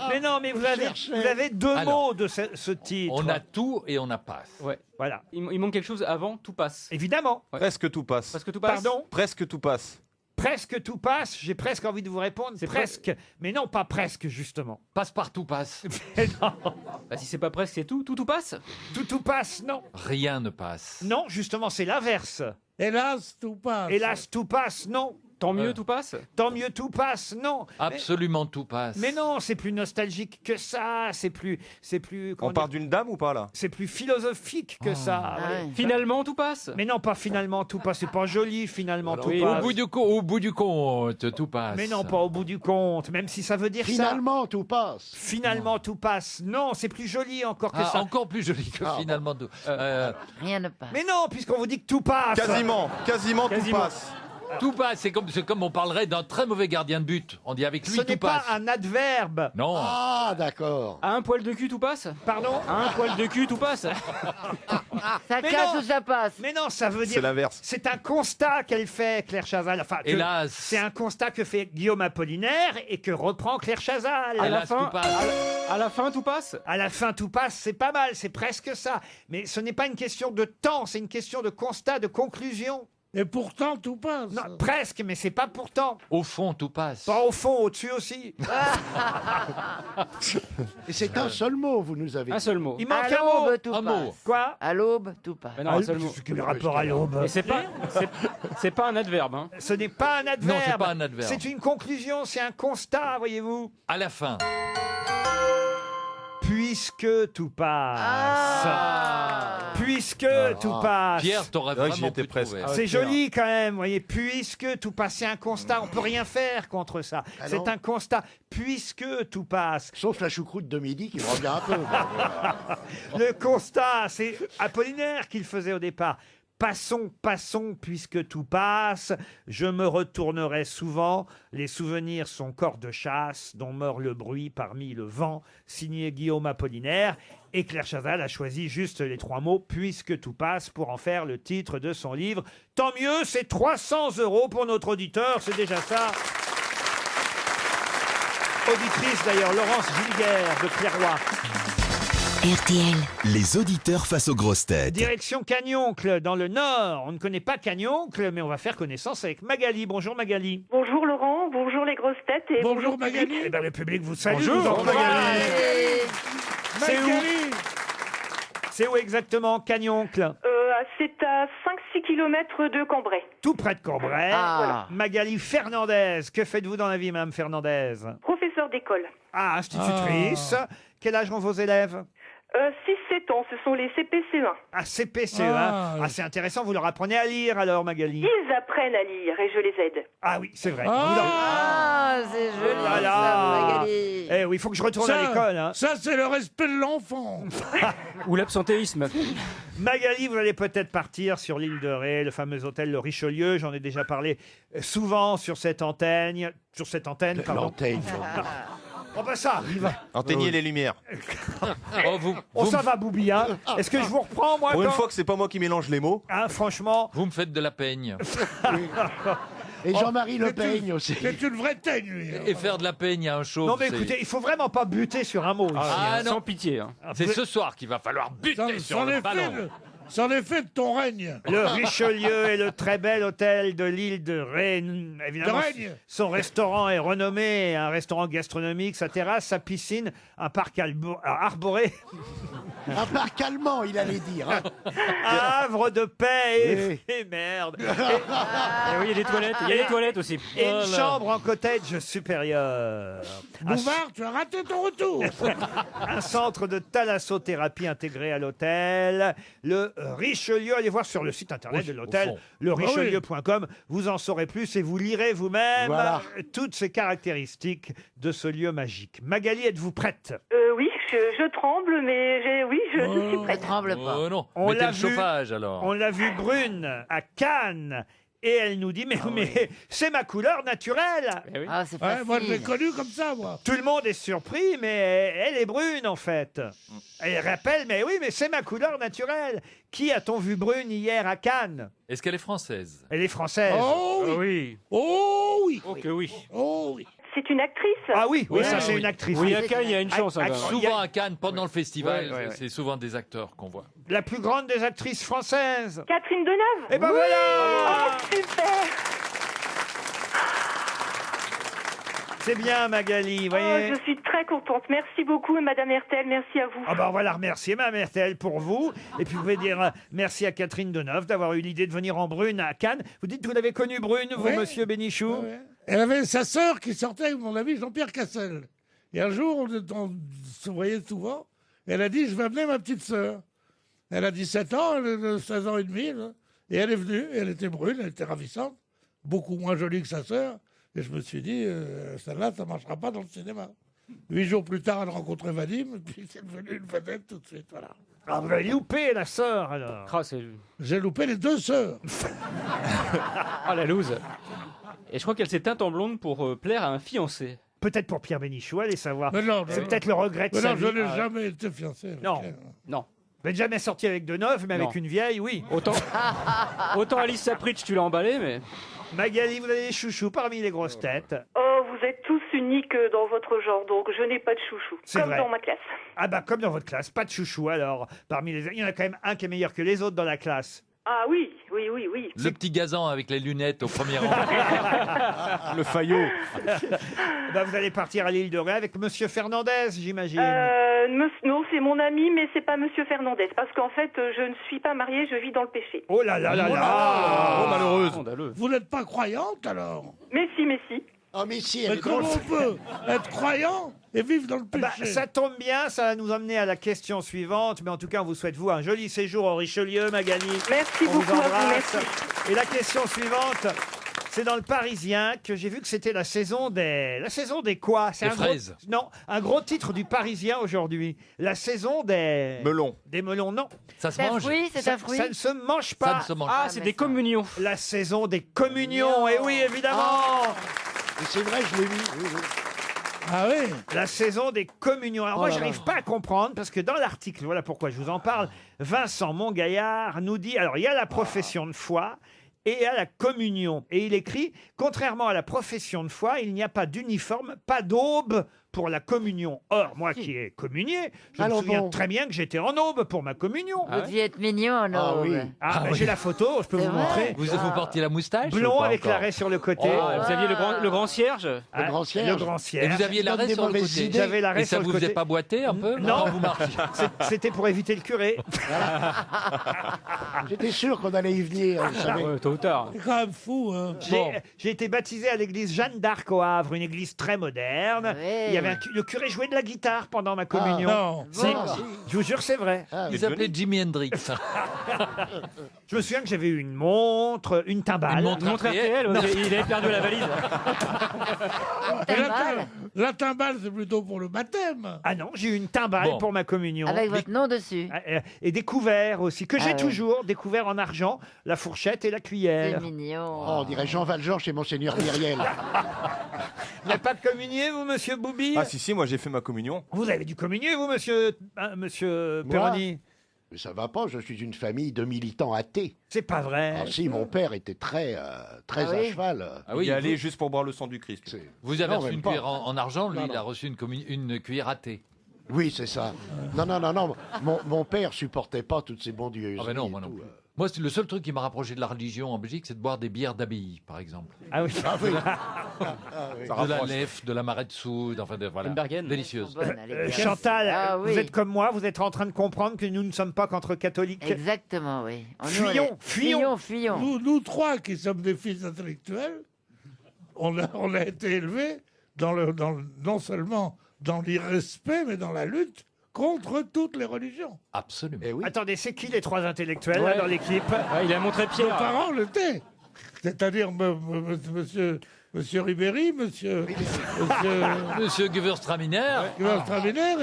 Speaker 2: Mais non, mais vous avez deux
Speaker 7: Alors,
Speaker 2: mots de ce titre.
Speaker 7: On a tout et on a passe.
Speaker 6: Ouais.
Speaker 2: Voilà.
Speaker 6: Il manque quelque chose avant. Tout passe.
Speaker 2: Évidemment.
Speaker 6: Ouais.
Speaker 4: Presque tout passe.
Speaker 6: Parce que tout passe.
Speaker 2: Pardon.
Speaker 4: Presque tout passe.
Speaker 2: Presque tout passe. J'ai presque envie de vous répondre.
Speaker 6: C'est
Speaker 2: Presque. Mais non, pas presque, justement.
Speaker 7: Passe partout passe.
Speaker 2: Mais non.
Speaker 6: Bah, si c'est pas presque, c'est tout. Tout passe.
Speaker 2: Tout passe, non.
Speaker 7: Rien ne passe.
Speaker 2: Non, justement, c'est l'inverse.
Speaker 8: Hélas, tout passe.
Speaker 2: Hélas, tout passe, non.
Speaker 6: Tant mieux, tout passe.
Speaker 2: Tant mieux, tout passe, non.
Speaker 7: Absolument tout passe.
Speaker 2: Mais non, c'est plus nostalgique que ça. C'est plus. comment
Speaker 4: On parle
Speaker 2: dire,
Speaker 4: d'une dame ou pas là?
Speaker 2: c'est plus philosophique que ça.
Speaker 5: Ah
Speaker 2: ouais.
Speaker 5: ouais.
Speaker 6: Finalement, tout passe.
Speaker 2: Mais non, pas finalement, tout passe. C'est pas joli, finalement, tout
Speaker 6: oui,
Speaker 2: passe.
Speaker 7: Au bout du compte, tout passe.
Speaker 2: Mais non, pas au bout du compte, même si ça veut dire
Speaker 3: Finalement, tout passe.
Speaker 2: ça. Finalement, tout passe. Non, c'est plus joli encore que
Speaker 7: Ah,
Speaker 2: ça.
Speaker 7: encore plus joli que finalement tout.
Speaker 5: Rien ne passe.
Speaker 2: Mais non, puisqu'on vous dit que tout passe.
Speaker 4: Quasiment tout
Speaker 6: Quasiment.
Speaker 4: passe.
Speaker 7: Tout passe, c'est comme on parlerait d'un très mauvais gardien de but. On dit avec lui
Speaker 2: Ce
Speaker 7: tout
Speaker 2: n'est pas
Speaker 7: passe.
Speaker 2: un adverbe.
Speaker 7: Non.
Speaker 3: Ah, d'accord.
Speaker 6: À un poil de cul, tout passe.
Speaker 2: Pardon.
Speaker 6: À un poil de cul, tout passe.
Speaker 5: Ça
Speaker 2: Mais
Speaker 5: casse
Speaker 2: non.
Speaker 5: ou ça passe?
Speaker 2: Mais non, ça veut
Speaker 4: C'est
Speaker 2: dire.
Speaker 4: l'inverse.
Speaker 2: C'est un constat qu'elle fait, Claire Chazal. Enfin, que-
Speaker 7: Hélas.
Speaker 2: c'est un constat que fait Guillaume Apollinaire et que reprend Claire Chazal.
Speaker 6: À la
Speaker 7: Hélas,
Speaker 6: fin,
Speaker 7: tout passe.
Speaker 6: à la fin, tout passe.
Speaker 2: À la fin, tout passe, c'est pas mal, c'est presque ça. Mais ce n'est pas une question de temps, c'est une question de constat, de conclusion.
Speaker 8: Et pourtant, tout passe.
Speaker 2: Non, presque, mais c'est pas pourtant.
Speaker 7: Au fond, tout passe.
Speaker 2: Pas au fond, au-dessus aussi.
Speaker 3: Et c'est un seul mot, vous nous avez
Speaker 6: Un
Speaker 3: dit.
Speaker 6: seul mot.
Speaker 2: Il manque
Speaker 5: À
Speaker 2: un mot.
Speaker 5: l'aube, tout
Speaker 7: Un
Speaker 5: passe.
Speaker 7: mot.
Speaker 2: Quoi
Speaker 5: À l'aube, tout passe.
Speaker 6: Mais non, un seul mot.
Speaker 2: Quel rapport à l'aube?
Speaker 6: Et c'est pas un adverbe. Hein.
Speaker 2: Ce n'est pas un adverbe.
Speaker 7: Non, c'est pas un adverbe.
Speaker 2: C'est une conclusion, c'est un constat, voyez-vous.
Speaker 7: À la fin.
Speaker 2: Puisque tout passe. Puisque tout passe.
Speaker 7: Pierre, t'aurais
Speaker 4: Ouais, j'y
Speaker 7: vraiment
Speaker 4: étais
Speaker 7: pu
Speaker 4: presque.
Speaker 7: trouver.
Speaker 2: C'est joli quand même, vous voyez, puisque tout passe, c'est un constat, on peut rien faire contre ça.
Speaker 3: Ah
Speaker 2: C'est
Speaker 3: non.
Speaker 2: un constat, puisque tout passe.
Speaker 3: Sauf la choucroute de midi qui me revient un peu.
Speaker 2: Le constat, c'est Apollinaire qui le faisait au départ. Passons, passons, puisque tout passe. Je me retournerai souvent. Les souvenirs sont corps de chasse, dont meurt le bruit parmi le vent. Signé Guillaume Apollinaire. Et Claire Chazal a choisi juste les 3 mots, puisque tout passe, pour en faire le titre de son livre. Tant mieux, c'est 300 € pour notre auditeur, c'est déjà ça. Auditrice d'ailleurs, Laurence Gilguère de Clairoy.
Speaker 1: RTL. Les auditeurs face aux grosses têtes.
Speaker 2: Direction Cagnoncle, dans le Nord. On ne connaît pas Cagnoncle, mais on va faire connaissance avec Magali. Bonjour Magali.
Speaker 12: Bonjour Laurent, bonjour les grosses têtes et bonjour
Speaker 8: Magali.
Speaker 2: Eh ben, le public vous salue.
Speaker 8: Bonjour,
Speaker 2: vous en
Speaker 8: Magali.
Speaker 2: C'est où? C'est où exactement, Cagnoncle?
Speaker 12: C'est à 5-6 km de Cambrai.
Speaker 2: Tout près de Cambrai.
Speaker 12: Voilà.
Speaker 2: Magali Fernandez. Que faites-vous dans la vie, Madame Fernandez?
Speaker 12: Professeur d'école.
Speaker 2: Ah, institutrice. Quel âge ont vos élèves?
Speaker 12: 6-7 ans, ce sont les CPC1.
Speaker 2: Ah, CPCE1. Ah, c'est intéressant, vous leur apprenez à lire alors, Magali?
Speaker 12: Ils apprennent à lire et je les aide.
Speaker 2: Ah oui, c'est vrai.
Speaker 5: Ah, c'est joli,
Speaker 2: Ah
Speaker 5: ça,
Speaker 2: là.
Speaker 5: Magali.
Speaker 2: Eh oui, il faut que je retourne à l'école. Hein.
Speaker 8: Ça, c'est le respect de l'enfant.
Speaker 6: Ou l'absentéisme.
Speaker 2: Magali, vous allez peut-être partir sur l'île de Ré, le fameux hôtel Le Richelieu. J'en ai déjà parlé souvent sur cette antenne. Pardon.
Speaker 3: L'antenne.
Speaker 2: Oh bah ça arrive.
Speaker 4: Éteignez les lumières.
Speaker 2: Ça va, Boubi, hein. Est-ce que je vous reprends, moi
Speaker 4: Pour une
Speaker 2: quand-
Speaker 4: fois que c'est pas moi qui mélange les mots.
Speaker 2: Hein, franchement.
Speaker 7: Vous me faites de la peigne.
Speaker 3: Et Jean-Marie Le Peigne aussi.
Speaker 8: C'est une vraie teigne, lui.
Speaker 7: Et faire de la peigne à un chauve.
Speaker 2: Non mais
Speaker 7: c'est-
Speaker 2: écoutez, il faut vraiment pas buter sur un mot. ici,
Speaker 7: Ah
Speaker 2: hein.
Speaker 7: non.
Speaker 6: Sans pitié. Hein.
Speaker 7: C'est ce soir qu'il va falloir buter sur le ballon.
Speaker 8: C'en est fait de ton règne.
Speaker 2: Le Richelieu est le très bel hôtel de l'île de Ré. Évidemment,
Speaker 8: De Règne.
Speaker 2: son restaurant est renommé, un restaurant gastronomique, sa terrasse, sa piscine, un parc arboré,
Speaker 3: Un parc allemand, il allait dire. hein.
Speaker 2: un havre de paix et merde.
Speaker 6: Et oui, il y a des toilettes. Il y a des toilettes aussi.
Speaker 2: Et une chambre en cottage supérieur.
Speaker 8: Bouvard, tu as raté ton retour.
Speaker 2: Un centre de thalassothérapie intégré à l'hôtel. Le Richelieu, allez voir sur le site internet
Speaker 7: Oui,
Speaker 2: de
Speaker 7: au
Speaker 2: l'hôtel,
Speaker 7: fond.
Speaker 2: lerichelieu.com. Vous en saurez plus et vous lirez vous-même
Speaker 3: Voilà.
Speaker 2: toutes ces caractéristiques de ce lieu magique. Magali, êtes-vous prête?
Speaker 12: Oui, je tremble, mais je suis
Speaker 5: Ne
Speaker 12: prête.
Speaker 5: tremble pas.
Speaker 7: Oh non,
Speaker 2: On
Speaker 7: mettez
Speaker 2: l'a
Speaker 7: le
Speaker 2: vu.
Speaker 7: chauffage alors.
Speaker 2: On l'a vue brune à Cannes. Et elle nous dit, mais c'est ma couleur naturelle.
Speaker 6: Eh oui.
Speaker 5: Ah, c'est
Speaker 8: Ouais, moi, je l'ai
Speaker 5: facile.
Speaker 8: connu comme ça, moi.
Speaker 2: Tout le monde est surpris, mais elle est brune en fait. Elle rappelle, mais oui, mais c'est ma couleur naturelle. Qui a-t-on vu brune hier à Cannes?
Speaker 7: Est-ce qu'elle est française?
Speaker 2: Elle est française.
Speaker 8: Oh oui.
Speaker 6: Oui.
Speaker 8: Oh oui.
Speaker 6: Oh que oui.
Speaker 8: Oh oui.
Speaker 12: C'est une actrice.
Speaker 2: Ah oui, oui,
Speaker 7: Oui,
Speaker 2: ça
Speaker 7: oui,
Speaker 2: c'est
Speaker 7: oui.
Speaker 2: une actrice.
Speaker 6: Oui, à Cannes, il y a une chance. hein, quand même.
Speaker 7: Souvent à Cannes, pendant le festival,
Speaker 6: Ouais, ouais, ouais.
Speaker 7: c'est souvent des acteurs qu'on voit.
Speaker 2: La plus grande des actrices françaises.
Speaker 12: Catherine Deneuve.
Speaker 2: Et ben voilà.
Speaker 12: Oh, super.
Speaker 2: C'est bien Magali, vous
Speaker 12: Oh,
Speaker 2: voyez.
Speaker 12: je suis très contente. Merci beaucoup, Madame Hertel. Merci à vous.
Speaker 2: Ah ben on va la remercier, Mme RTL, pour vous. Et puis vous pouvez dire merci à Catherine Deneuve d'avoir eu l'idée de venir en brune à Cannes. Vous dites que vous l'avez connue brune, vous,
Speaker 8: Ouais.
Speaker 2: monsieur Bénichou?
Speaker 8: Ouais. Elle avait sa sœur qui sortait avec mon ami Jean-Pierre Cassel. Et un jour, on se voyait souvent. Elle a dit, je vais amener ma petite sœur. Elle a 17 ans, elle a 16 ans et demi. Là. Et elle est venue, et elle était brune, elle était ravissante. Beaucoup moins jolie que sa sœur. Et je me suis dit, celle-là, ça ne marchera pas dans le cinéma. 8 jours plus tard, elle rencontrait Vadim, et puis c'est devenu une vedette tout de suite. Voilà.
Speaker 2: Ah, vous avez loupé la sœur alors.
Speaker 6: Ah, c'est...
Speaker 8: J'ai loupé les 2 sœurs.
Speaker 6: ah la loose. Et je crois qu'elle s'est teinte en blonde pour plaire à un fiancé.
Speaker 2: Peut-être pour Pierre Bénichou, allez savoir.
Speaker 8: Mais non,
Speaker 2: C'est
Speaker 8: non.
Speaker 2: peut-être le regret de
Speaker 8: Mais
Speaker 2: sa
Speaker 8: non, je
Speaker 2: vie.
Speaker 8: n'ai jamais été fiancé. avec
Speaker 2: Non.
Speaker 8: elle.
Speaker 6: Non.
Speaker 2: Vous n'êtes jamais sorti avec Deneuve, mais avec
Speaker 6: Non.
Speaker 2: une vieille, oui.
Speaker 6: Autant Alice Sapritch, tu l'as emballé, mais...
Speaker 2: Magali, vous avez des chouchous parmi les grosses têtes.
Speaker 12: Oh, vous êtes tous uniques dans votre genre, donc je n'ai pas de chouchou.
Speaker 2: C'est
Speaker 12: Comme
Speaker 2: vrai.
Speaker 12: dans ma classe.
Speaker 2: Ah bah comme dans votre classe, pas de chouchou alors. Parmi les, il y en a quand même un qui est meilleur que les autres dans la classe.
Speaker 12: Ah oui.
Speaker 7: Le petit gazan avec les lunettes au premier rang.
Speaker 4: Le faillot.
Speaker 2: Bah vous allez partir à l'île de Ré avec Monsieur Fernandez, j'imagine.
Speaker 12: Non, c'est mon ami, mais c'est pas Monsieur Fernandez, parce qu'en fait, je ne suis pas mariée, je vis dans le péché.
Speaker 2: Oh là là là
Speaker 8: Oh
Speaker 2: là.
Speaker 8: là.
Speaker 4: Oh, malheureuse.
Speaker 6: Scandaleux.
Speaker 8: Vous n'êtes pas croyante alors?
Speaker 12: Mais si.
Speaker 3: Oh, mais si, elle
Speaker 8: Mais
Speaker 3: est drôle.
Speaker 8: comment on peut être croyant et vivre dans le péché?
Speaker 2: Bah, ça tombe bien, ça va nous emmener à la question suivante. Mais en tout cas, on vous souhaite, vous, un joli séjour au Richelieu, Magali.
Speaker 12: Merci
Speaker 2: On
Speaker 12: beaucoup
Speaker 2: vous
Speaker 12: à vous,
Speaker 2: embrasse.
Speaker 12: merci.
Speaker 2: Et la question suivante, C'est dans le Parisien que j'ai vu que c'était la saison des... La saison des quoi? C'est
Speaker 7: Des
Speaker 2: un gros...
Speaker 7: fraises.
Speaker 2: Non, un gros titre du Parisien aujourd'hui. La saison des...
Speaker 4: Melon.
Speaker 2: Des melons, non.
Speaker 7: Ça se
Speaker 5: C'est un
Speaker 7: mange.
Speaker 5: fruit, c'est
Speaker 2: Ça,
Speaker 5: un fruit.
Speaker 2: ça ne se mange
Speaker 7: Ça
Speaker 2: pas.
Speaker 7: ne se mange
Speaker 6: Ah,
Speaker 7: pas.
Speaker 6: c'est
Speaker 5: mais
Speaker 6: des
Speaker 5: ça-
Speaker 6: communions.
Speaker 2: La saison des communions. Et oui, évidemment.
Speaker 3: Et c'est vrai, je l'ai vu. Oui, oui.
Speaker 8: Ah oui.
Speaker 2: La saison des communions. Alors moi,
Speaker 3: là
Speaker 2: j'arrive
Speaker 3: là.
Speaker 2: pas à comprendre parce que dans l'article, voilà pourquoi je vous en parle, Vincent Montgaillard nous dit, alors il y a la profession de foi et il y a la communion. Et il écrit, contrairement à la profession de foi, il n'y a pas d'uniforme, pas d'aube pour la communion. Or, moi qui ai communié, je me
Speaker 3: Alors
Speaker 2: souviens
Speaker 3: bon.
Speaker 2: très bien que j'étais en aube pour ma communion.
Speaker 5: Vous deviez être mignon, non?
Speaker 3: Ah oui.
Speaker 2: Ah, ben,
Speaker 7: oui.
Speaker 2: j'ai la photo, je peux
Speaker 5: C'est
Speaker 2: vous
Speaker 5: vrai
Speaker 2: montrer.
Speaker 7: Vous portiez la moustache ou
Speaker 2: Blond
Speaker 7: pas
Speaker 2: avec
Speaker 7: encore
Speaker 2: l'arrêt sur le côté.
Speaker 6: Oh, vous aviez le grand cierge.
Speaker 2: Ah,
Speaker 3: grand cierge.
Speaker 2: Le grand
Speaker 7: Et
Speaker 2: cierge.
Speaker 7: vous aviez
Speaker 3: Ça donne
Speaker 7: l'arrêt
Speaker 3: des
Speaker 7: sur le
Speaker 3: mauvaises
Speaker 7: côté.
Speaker 3: idées.
Speaker 2: J'avais l'arrêt
Speaker 7: Et ça
Speaker 2: sur le
Speaker 7: vous
Speaker 2: côté.
Speaker 7: faisait pas boiter un peu
Speaker 2: Non.
Speaker 7: Quand vous marchiez.
Speaker 2: C'était pour éviter le curé.
Speaker 3: J'étais sûr qu'on allait y venir. vous savez.
Speaker 6: Ouais, tôt ou tard.
Speaker 8: C'est quand même fou, hein.
Speaker 2: J'ai été baptisé à l'église Jeanne d'Arc au Havre, une église très moderne.
Speaker 5: Ouais.
Speaker 2: Il y avait le curé jouait de la guitare pendant ma communion.
Speaker 8: Non.
Speaker 2: Si, je vous jure, c'est vrai.
Speaker 3: Ah,
Speaker 7: Il s'appelait Jimi Hendrix.
Speaker 2: Je me souviens que j'avais eu une montre, une timbale.
Speaker 7: Une montre
Speaker 6: Montre RTL, il avait perdu la valise.
Speaker 8: Et
Speaker 5: Timbale.
Speaker 8: la timbale, c'est plutôt pour le baptême.
Speaker 2: Ah non, j'ai eu une timbale
Speaker 7: Bon.
Speaker 2: pour ma communion.
Speaker 5: Avec votre nom dessus.
Speaker 2: Et des couverts aussi, que j'ai
Speaker 5: Ah ouais.
Speaker 2: toujours, des couverts en argent, la fourchette et la
Speaker 5: C'est
Speaker 2: cuillère.
Speaker 5: mignon.
Speaker 3: Oh, on dirait Jean Valjean chez Monseigneur Myriel.
Speaker 2: Vous n'avez pas communié, vous, monsieur Boubi?
Speaker 4: Ah si, moi j'ai fait ma communion.
Speaker 2: Vous avez dû communier, vous, monsieur
Speaker 3: Moi
Speaker 2: Perroni?
Speaker 3: Mais ça va pas, je suis une famille de militants athées.
Speaker 2: C'est pas vrai.
Speaker 3: Ah si, mon père était très
Speaker 5: Ah
Speaker 3: à
Speaker 5: oui
Speaker 3: cheval.
Speaker 7: Ah oui,
Speaker 4: Il y allait juste pour boire le sang du Christ.
Speaker 3: C'est-
Speaker 7: Vous avez
Speaker 3: Non,
Speaker 7: reçu
Speaker 3: même
Speaker 7: une
Speaker 3: pas.
Speaker 7: cuillère en argent, lui,
Speaker 3: Non,
Speaker 7: il a
Speaker 3: non.
Speaker 7: reçu une cuillère à thé.
Speaker 3: Oui, c'est ça. Non. Mon père supportait pas toutes ces bondieuses.
Speaker 7: Ah ben non, moi non plus. Moi, c'est le seul truc qui m'a rapproché de la religion en Belgique, c'est de boire des bières d'abbaye, par exemple.
Speaker 2: Ah oui.
Speaker 3: Ah oui.
Speaker 7: De la nef, de la marée de soude, enfin, voilà.
Speaker 6: Lembergen.
Speaker 7: Délicieuse.
Speaker 5: Bonne, allez.
Speaker 2: Chantal,
Speaker 5: Ah oui.
Speaker 2: vous êtes comme moi, vous êtes en train de comprendre que nous ne sommes pas qu'entre catholiques.
Speaker 5: Exactement, oui.
Speaker 2: Fuyons.
Speaker 5: Fuyons.
Speaker 8: Nous trois qui sommes des fils intellectuels, on a été élevés non seulement dans l'irrespect, mais dans la lutte contre toutes les religions.
Speaker 7: Absolument.
Speaker 3: Eh oui.
Speaker 2: Attendez, c'est qui les trois intellectuels là,
Speaker 6: Ouais.
Speaker 2: dans l'équipe?
Speaker 6: Ouais, il a montré
Speaker 8: Nos
Speaker 6: Pierre.
Speaker 8: parents l'étaient. C'est-à-dire monsieur Ribéry, monsieur
Speaker 7: Monsieur Gewürztraminer,
Speaker 8: Straminer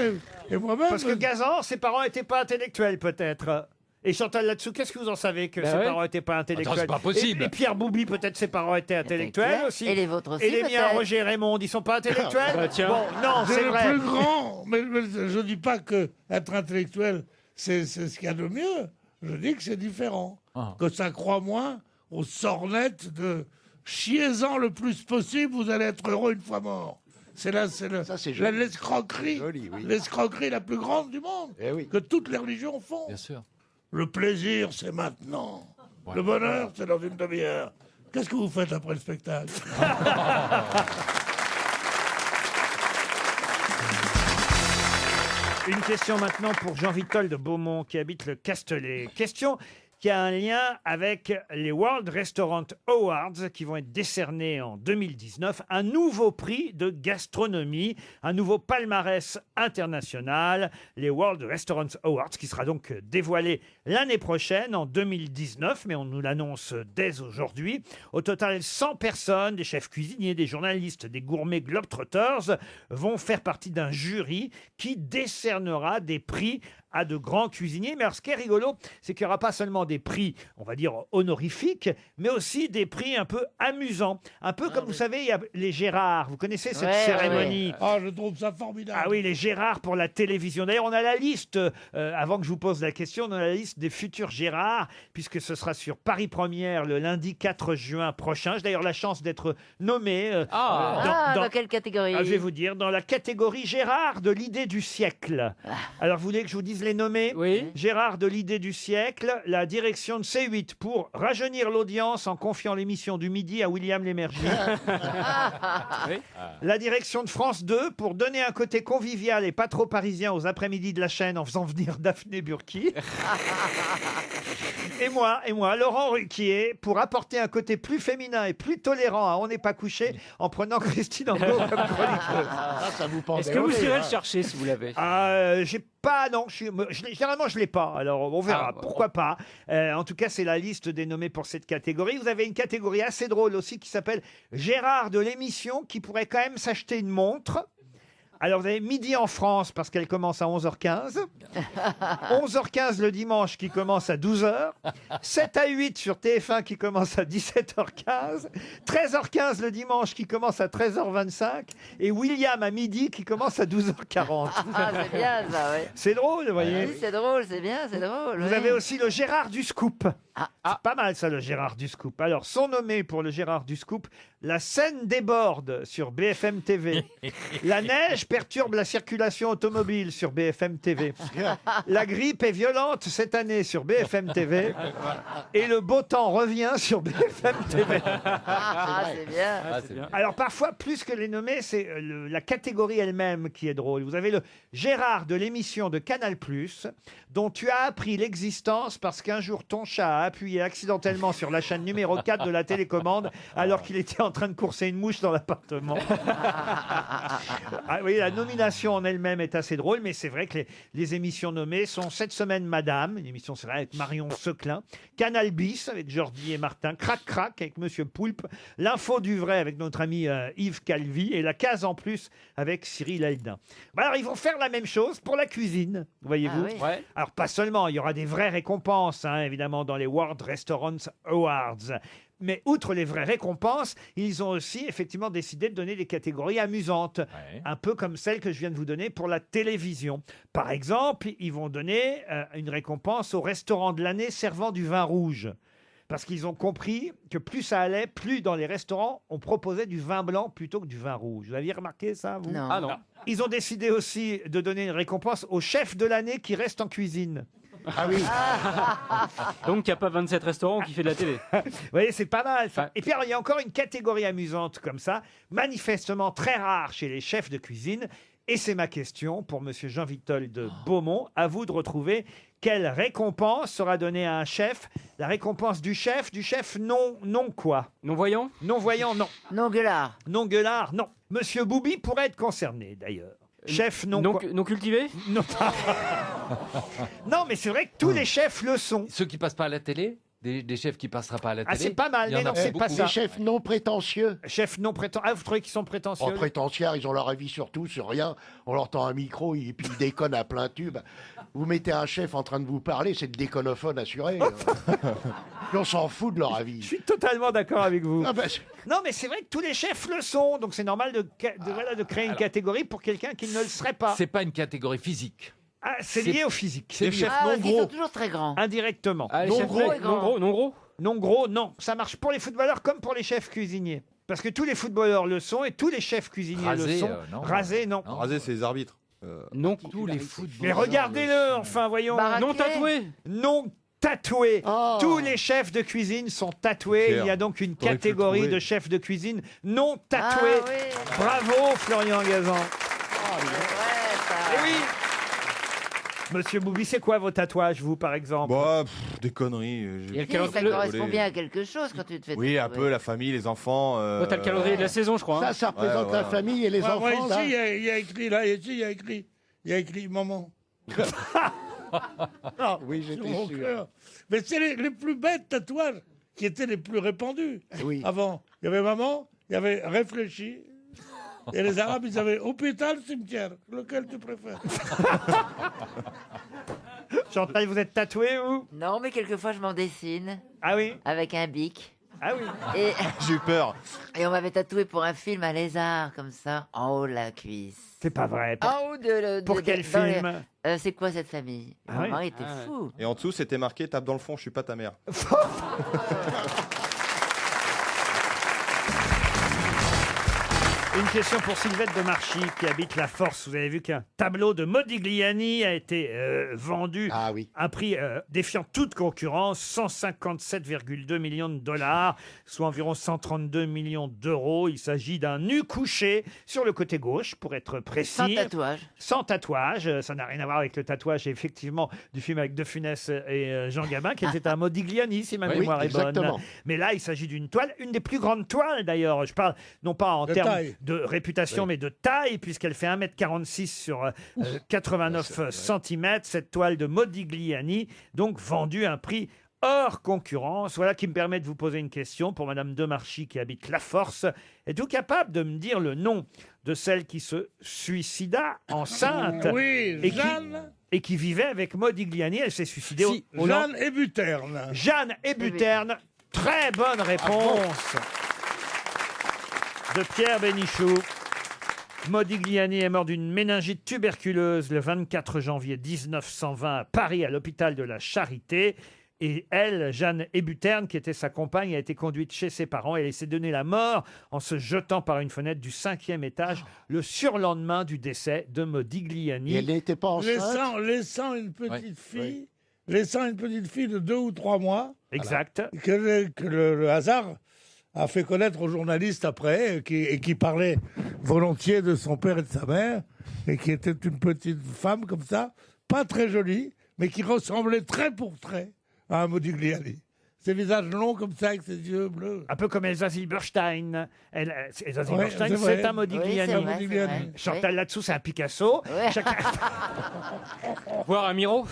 Speaker 8: et moi-même.
Speaker 2: Parce que Gazan, ses parents n'étaient pas intellectuels peut-être. Et Chantal là-dessous, qu'est-ce que vous en savez que
Speaker 6: Bah
Speaker 2: ses
Speaker 6: ouais.
Speaker 2: parents n'étaient pas intellectuels?
Speaker 7: c'est pas possible.
Speaker 2: Et Pierre Boubi, peut-être ses parents étaient intellectuels aussi.
Speaker 5: Et les vôtres aussi,
Speaker 2: Et les miens,
Speaker 5: peut-être.
Speaker 2: Roger et Raymond, ils sont pas intellectuels?
Speaker 6: Bah, tiens.
Speaker 2: Bon, non,
Speaker 8: C'est
Speaker 2: c'est
Speaker 8: le
Speaker 2: vrai.
Speaker 8: plus grand, mais je dis pas que être intellectuel, c'est ce qu'il y a de mieux. Je dis que c'est différent.
Speaker 7: Ah.
Speaker 8: Que ça croit moins aux sornettes de chiez-en le plus possible, vous allez être heureux une fois mort. C'est
Speaker 3: Ça, c'est joli.
Speaker 8: l'escroquerie,
Speaker 3: Joli, oui.
Speaker 8: l'escroquerie la plus grande du monde,
Speaker 3: Eh oui.
Speaker 8: que toutes les religions font.
Speaker 7: bien sûr.
Speaker 8: Le plaisir, c'est maintenant. Le bonheur, c'est dans une demi-heure. Qu'est-ce que vous faites après le spectacle?
Speaker 2: Une question maintenant pour Jean-Vitol de Beaumont qui habite le Castellet. Question qui a un lien avec les World Restaurant Awards qui vont être décernés en 2019. Un nouveau prix de gastronomie, un nouveau palmarès international, les World Restaurant Awards qui sera donc dévoilé l'année prochaine en 2019, mais on nous l'annonce dès aujourd'hui. Au total, 100 personnes, des chefs cuisiniers, des journalistes, des gourmets globetrotters vont faire partie d'un jury qui décernera des prix à de grands cuisiniers. Mais alors, ce qui est rigolo, c'est qu'il n'y aura pas seulement des prix, on va dire, honorifiques, mais aussi des prix un peu amusants. Un peu comme, vous savez, il y a les Gérards. Vous connaissez cette cérémonie?
Speaker 8: Ah, je trouve ça formidable.
Speaker 2: Ah oui, les Gérards pour la télévision. D'ailleurs, on a la liste, avant que je vous pose la question, on a la liste des futurs Gérards, puisque ce sera sur Paris Première le lundi 4 juin prochain. J'ai d'ailleurs la chance d'être nommé
Speaker 5: dans quelle catégorie?
Speaker 2: je vais vous dire, dans la catégorie Gérard de l'idée du siècle. Alors, vous voulez que je vous dise les nommés?
Speaker 6: Oui.
Speaker 2: Gérard de l'idée du siècle, la direction de C8 pour rajeunir l'audience en confiant l'émission du midi à William Lémergie.
Speaker 6: Oui.
Speaker 2: La direction de France 2 pour donner un côté convivial et pas trop parisien aux après-midi de la chaîne en faisant venir Daphné Burki. Et moi, Laurent Ruquier, pour apporter un côté plus féminin et plus tolérant à On n'est pas couché en prenant Christine Angot comme chroniqueuse.
Speaker 3: Ah, ça vous pendait
Speaker 6: Est-ce que vous
Speaker 3: au nez,
Speaker 6: irez
Speaker 3: hein.
Speaker 6: le chercher si vous l'avez?
Speaker 2: J'ai pas, non. Généralement, je l'ai pas. Alors, on verra. Pourquoi pas. En tout cas, c'est la liste des nommés pour cette catégorie. Vous avez une catégorie assez drôle aussi qui s'appelle Gérard de l'émission, qui pourrait quand même s'acheter une montre. Alors, vous avez Midi en France, parce qu'elle commence à 11h15. 11h15 le dimanche, qui commence à 12h. 7 à 8 sur TF1, qui commence à 17h15. 13h15 le dimanche, qui commence à 13h25. Et William à midi, qui commence à 12h40.
Speaker 5: Ah, c'est bien ça, oui.
Speaker 2: C'est drôle, vous voyez.
Speaker 5: Oui, c'est drôle, c'est bien, c'est drôle.
Speaker 2: Vous
Speaker 5: oui.
Speaker 2: avez aussi le Gérard du Scoop. C'est pas mal ça, le Gérard du Scoop. Alors, sont nommés pour le Gérard du Scoop La Seine déborde sur BFM TV. La neige perturbe la circulation automobile sur BFM TV. La grippe est violente cette année sur BFM TV. Et le beau temps revient sur BFM TV.
Speaker 5: C'est bien.
Speaker 2: Alors parfois, plus que les nommés, c'est la catégorie elle-même qui est drôle. Vous avez le Gérard de l'émission de Canal+, dont tu as appris l'existence parce qu'un jour ton chat a appuyé accidentellement sur la chaîne numéro 4 de la télécommande alors qu'il était en train de courser une mouche dans l'appartement. Oui, la nomination en elle-même est assez drôle, mais c'est vrai que les émissions nommées sont cette semaine Madame, une émission c'est vrai avec Marion Seclin, Canal Bis avec Jordi et Martin, Crac Crac avec Monsieur Poulpe, L'info du vrai avec notre ami Yves Calvi et La case en plus avec Cyril Eldin. Alors ils vont faire la même chose pour la cuisine, voyez-vous.
Speaker 5: Ah oui.
Speaker 6: Ouais.
Speaker 2: Alors pas seulement, il y aura des vraies récompenses, évidemment, dans les World Restaurants Awards. Mais outre les vraies récompenses, ils ont aussi effectivement décidé de donner des catégories amusantes, un peu comme celle que je viens de vous donner pour la télévision. Par exemple, ils vont donner une récompense au restaurant de l'année servant du vin rouge. Parce qu'ils ont compris que plus ça allait, plus dans les restaurants, on proposait du vin blanc plutôt que du vin rouge. Vous aviez remarqué ça, vous?
Speaker 5: Non.
Speaker 6: Ah non.
Speaker 2: Ils ont décidé aussi de donner une récompense au chef de l'année qui reste en cuisine.
Speaker 3: Ah oui.
Speaker 6: Donc il n'y a pas 27 restaurants qui fait de la télé.
Speaker 2: Vous voyez, c'est pas mal. Ça.
Speaker 6: Ouais.
Speaker 2: Et puis, alors, il y a encore une catégorie amusante comme ça, manifestement très rare chez les chefs de cuisine. Et c'est ma question pour Monsieur Jean-Victor de Beaumont. À vous de retrouver quelle récompense sera donnée à un chef. La récompense du chef non quoi?
Speaker 6: Non-voyant?
Speaker 2: Non-voyant, non.
Speaker 5: Non gueulard.
Speaker 2: Non-gueulard, non. Monsieur Boubi pourrait être concerné, d'ailleurs. Chef non quoi?
Speaker 6: Non cultivé?
Speaker 2: Non. Non, mais c'est vrai que tous les chefs le sont.
Speaker 7: Ceux qui passent pas à la télé, des chefs qui passera pas à la télé.
Speaker 2: Ah, c'est pas mal,
Speaker 7: Il y en
Speaker 2: mais
Speaker 7: a
Speaker 2: non, c'est pas
Speaker 7: beaucoup.
Speaker 2: ça.
Speaker 3: Des chefs non prétentieux.
Speaker 2: Chef non prétentieux. Ah, vous trouvez qu'ils sont prétentieux?
Speaker 3: En prétentiaires, ils ont leur avis sur tout, sur rien. On leur tend un micro et puis ils déconnent à plein tube. Vous mettez un chef en train de vous parler, c'est le déconnophone assuré. Puis on s'en fout de leur avis.
Speaker 2: Je suis totalement d'accord avec vous.
Speaker 3: Ah ben,
Speaker 2: Non, mais c'est vrai que tous les chefs le sont, donc c'est normal de créer une catégorie pour quelqu'un qui ne le serait pas.
Speaker 7: C'est pas une catégorie physique.
Speaker 2: Ah, c'est lié au physique.
Speaker 7: C'est lié.
Speaker 5: Ah, parce qu'ils sont toujours très grands.
Speaker 2: Indirectement.
Speaker 6: Ah, les
Speaker 2: non
Speaker 6: chefs
Speaker 2: gros,
Speaker 6: non gros, non gros.
Speaker 2: non gros, non. Ça marche pour les footballeurs comme pour les chefs cuisiniers. Parce que tous les footballeurs le sont et tous les chefs cuisiniers le
Speaker 7: Rasé,
Speaker 2: sont.
Speaker 7: non.
Speaker 2: Rasé, non.
Speaker 4: Raser, c'est les arbitres.
Speaker 6: Non.
Speaker 7: Tous les footballeurs.
Speaker 2: Mais regardez-le, enfin, voyons.
Speaker 5: Baraqué.
Speaker 6: Non tatoué.
Speaker 2: Non tatoué.
Speaker 3: Oh.
Speaker 2: Tous les chefs de cuisine sont tatoués.
Speaker 4: Pierre,
Speaker 2: Il y a donc une
Speaker 4: t'aurais pu le
Speaker 2: catégorie
Speaker 4: trouver.
Speaker 2: de chefs de cuisine non tatoués.
Speaker 5: Ah oui.
Speaker 2: Bravo, Florian Gazan.
Speaker 5: C'est vrai, ça.
Speaker 2: Eh oui. Monsieur Boubi, c'est quoi vos tatouages, vous, par exemple?
Speaker 4: Bah, des conneries.
Speaker 6: Il y a le
Speaker 5: Si,
Speaker 6: calendrier.
Speaker 5: ça correspond bien à quelque chose quand tu te fais
Speaker 4: Oui, un
Speaker 5: tatouer.
Speaker 4: peu la famille, les enfants.
Speaker 6: Oh, t'as le calendrier de la saison, je crois. hein.
Speaker 3: ça représente la famille et les
Speaker 8: Ouais,
Speaker 3: enfants.
Speaker 8: ouais,
Speaker 3: là.
Speaker 8: ici, il y a écrit, là, ici, il y a écrit maman.
Speaker 3: Ah, oui,
Speaker 8: Sur
Speaker 3: j'étais
Speaker 8: mon
Speaker 3: sûr.
Speaker 8: cœur. Mais c'est les plus bêtes tatouages qui étaient les plus répandus.
Speaker 3: Oui.
Speaker 8: Avant, il y avait maman, il y avait réfléchi. Et les Arabes, ils avaient hôpital, cimetière. Lequel tu préfères?
Speaker 2: Chantal, vous êtes tatoué, vous?
Speaker 5: Non, mais quelquefois je m'en dessine
Speaker 2: Ah oui?
Speaker 5: avec un bic.
Speaker 2: Ah oui.
Speaker 5: Et,
Speaker 4: J'ai eu peur.
Speaker 5: et on m'avait tatoué pour un film un lézard comme ça en haut de la cuisse.
Speaker 2: C'est pas vrai.
Speaker 5: En haut de
Speaker 2: Pour quel
Speaker 5: dans les-
Speaker 2: film?
Speaker 5: C'est quoi cette famille?
Speaker 2: Ah
Speaker 5: Mon
Speaker 2: oui.
Speaker 5: mari était
Speaker 6: Ah ouais.
Speaker 5: fou.
Speaker 4: Et en dessous, c'était marqué tape dans le fond, je suis pas ta mère.
Speaker 2: Une question pour Sylvette de Marchy qui habite la Force. Vous avez vu qu'un tableau de Modigliani a été vendu
Speaker 3: Ah oui.
Speaker 2: à un prix défiant toute concurrence, 157,2 millions de dollars, soit environ 132 millions d'euros. Il s'agit d'un nu couché sur le côté gauche, pour être précis.
Speaker 5: Sans tatouage.
Speaker 2: Sans tatouage. Ça n'a rien à voir avec le tatouage, effectivement, du film avec De Funès et Jean Gabin, qui était un Modigliani, si ma mémoire est bonne.
Speaker 3: exactement.
Speaker 2: Mais là, il s'agit d'une toile, une des plus grandes toiles, d'ailleurs. Je parle non pas en
Speaker 8: De
Speaker 2: termes
Speaker 8: taille.
Speaker 2: de réputation, mais de taille, puisqu'elle fait 1m46 sur 89 cm. Cette toile de Modigliani, donc vendue à un prix hors concurrence. Voilà qui me permet de vous poser une question pour Madame Demarchy qui habite La Force. Êtes-vous capable de me dire le nom de celle qui se suicida enceinte
Speaker 8: Oui,
Speaker 2: et
Speaker 8: Jeanne.
Speaker 2: et qui vivait avec Modigliani? Elle s'est suicidée
Speaker 8: Jeanne Hébuterne.
Speaker 2: Jeanne Hébuterne. Très bonne réponse de Pierre Bénichou. Modigliani est mort d'une méningite tuberculeuse le 24 janvier 1920 à Paris, à l'hôpital de la Charité. Et elle, Jeanne Hébuterne, qui était sa compagne, a été conduite chez ses parents. Elle s'est donné la mort en se jetant par une fenêtre du 5e étage le surlendemain du décès de Modigliani.
Speaker 3: Et elle n'était pas enceinte.
Speaker 8: Laissant une petite fille, laissant une petite fille de 2 ou 3 mois.
Speaker 2: Exact.
Speaker 8: Que le hasard a fait connaître aux journalistes après, et qui parlait volontiers de son père et de sa mère, et qui était une petite femme comme ça, pas très jolie, mais qui ressemblait trait pour trait à un Modigliani. Ses visages longs comme ça, avec ses yeux bleus.
Speaker 2: Un peu comme Elsa Zilberstein. Elsa Zilberstein,
Speaker 8: c'est vrai.
Speaker 2: c'est un Modigliani.
Speaker 8: Oui, c'est vrai.
Speaker 2: Chantal là-dessous, c'est un Picasso.
Speaker 5: Ouais.
Speaker 2: Chacun...
Speaker 6: Voir un Miro.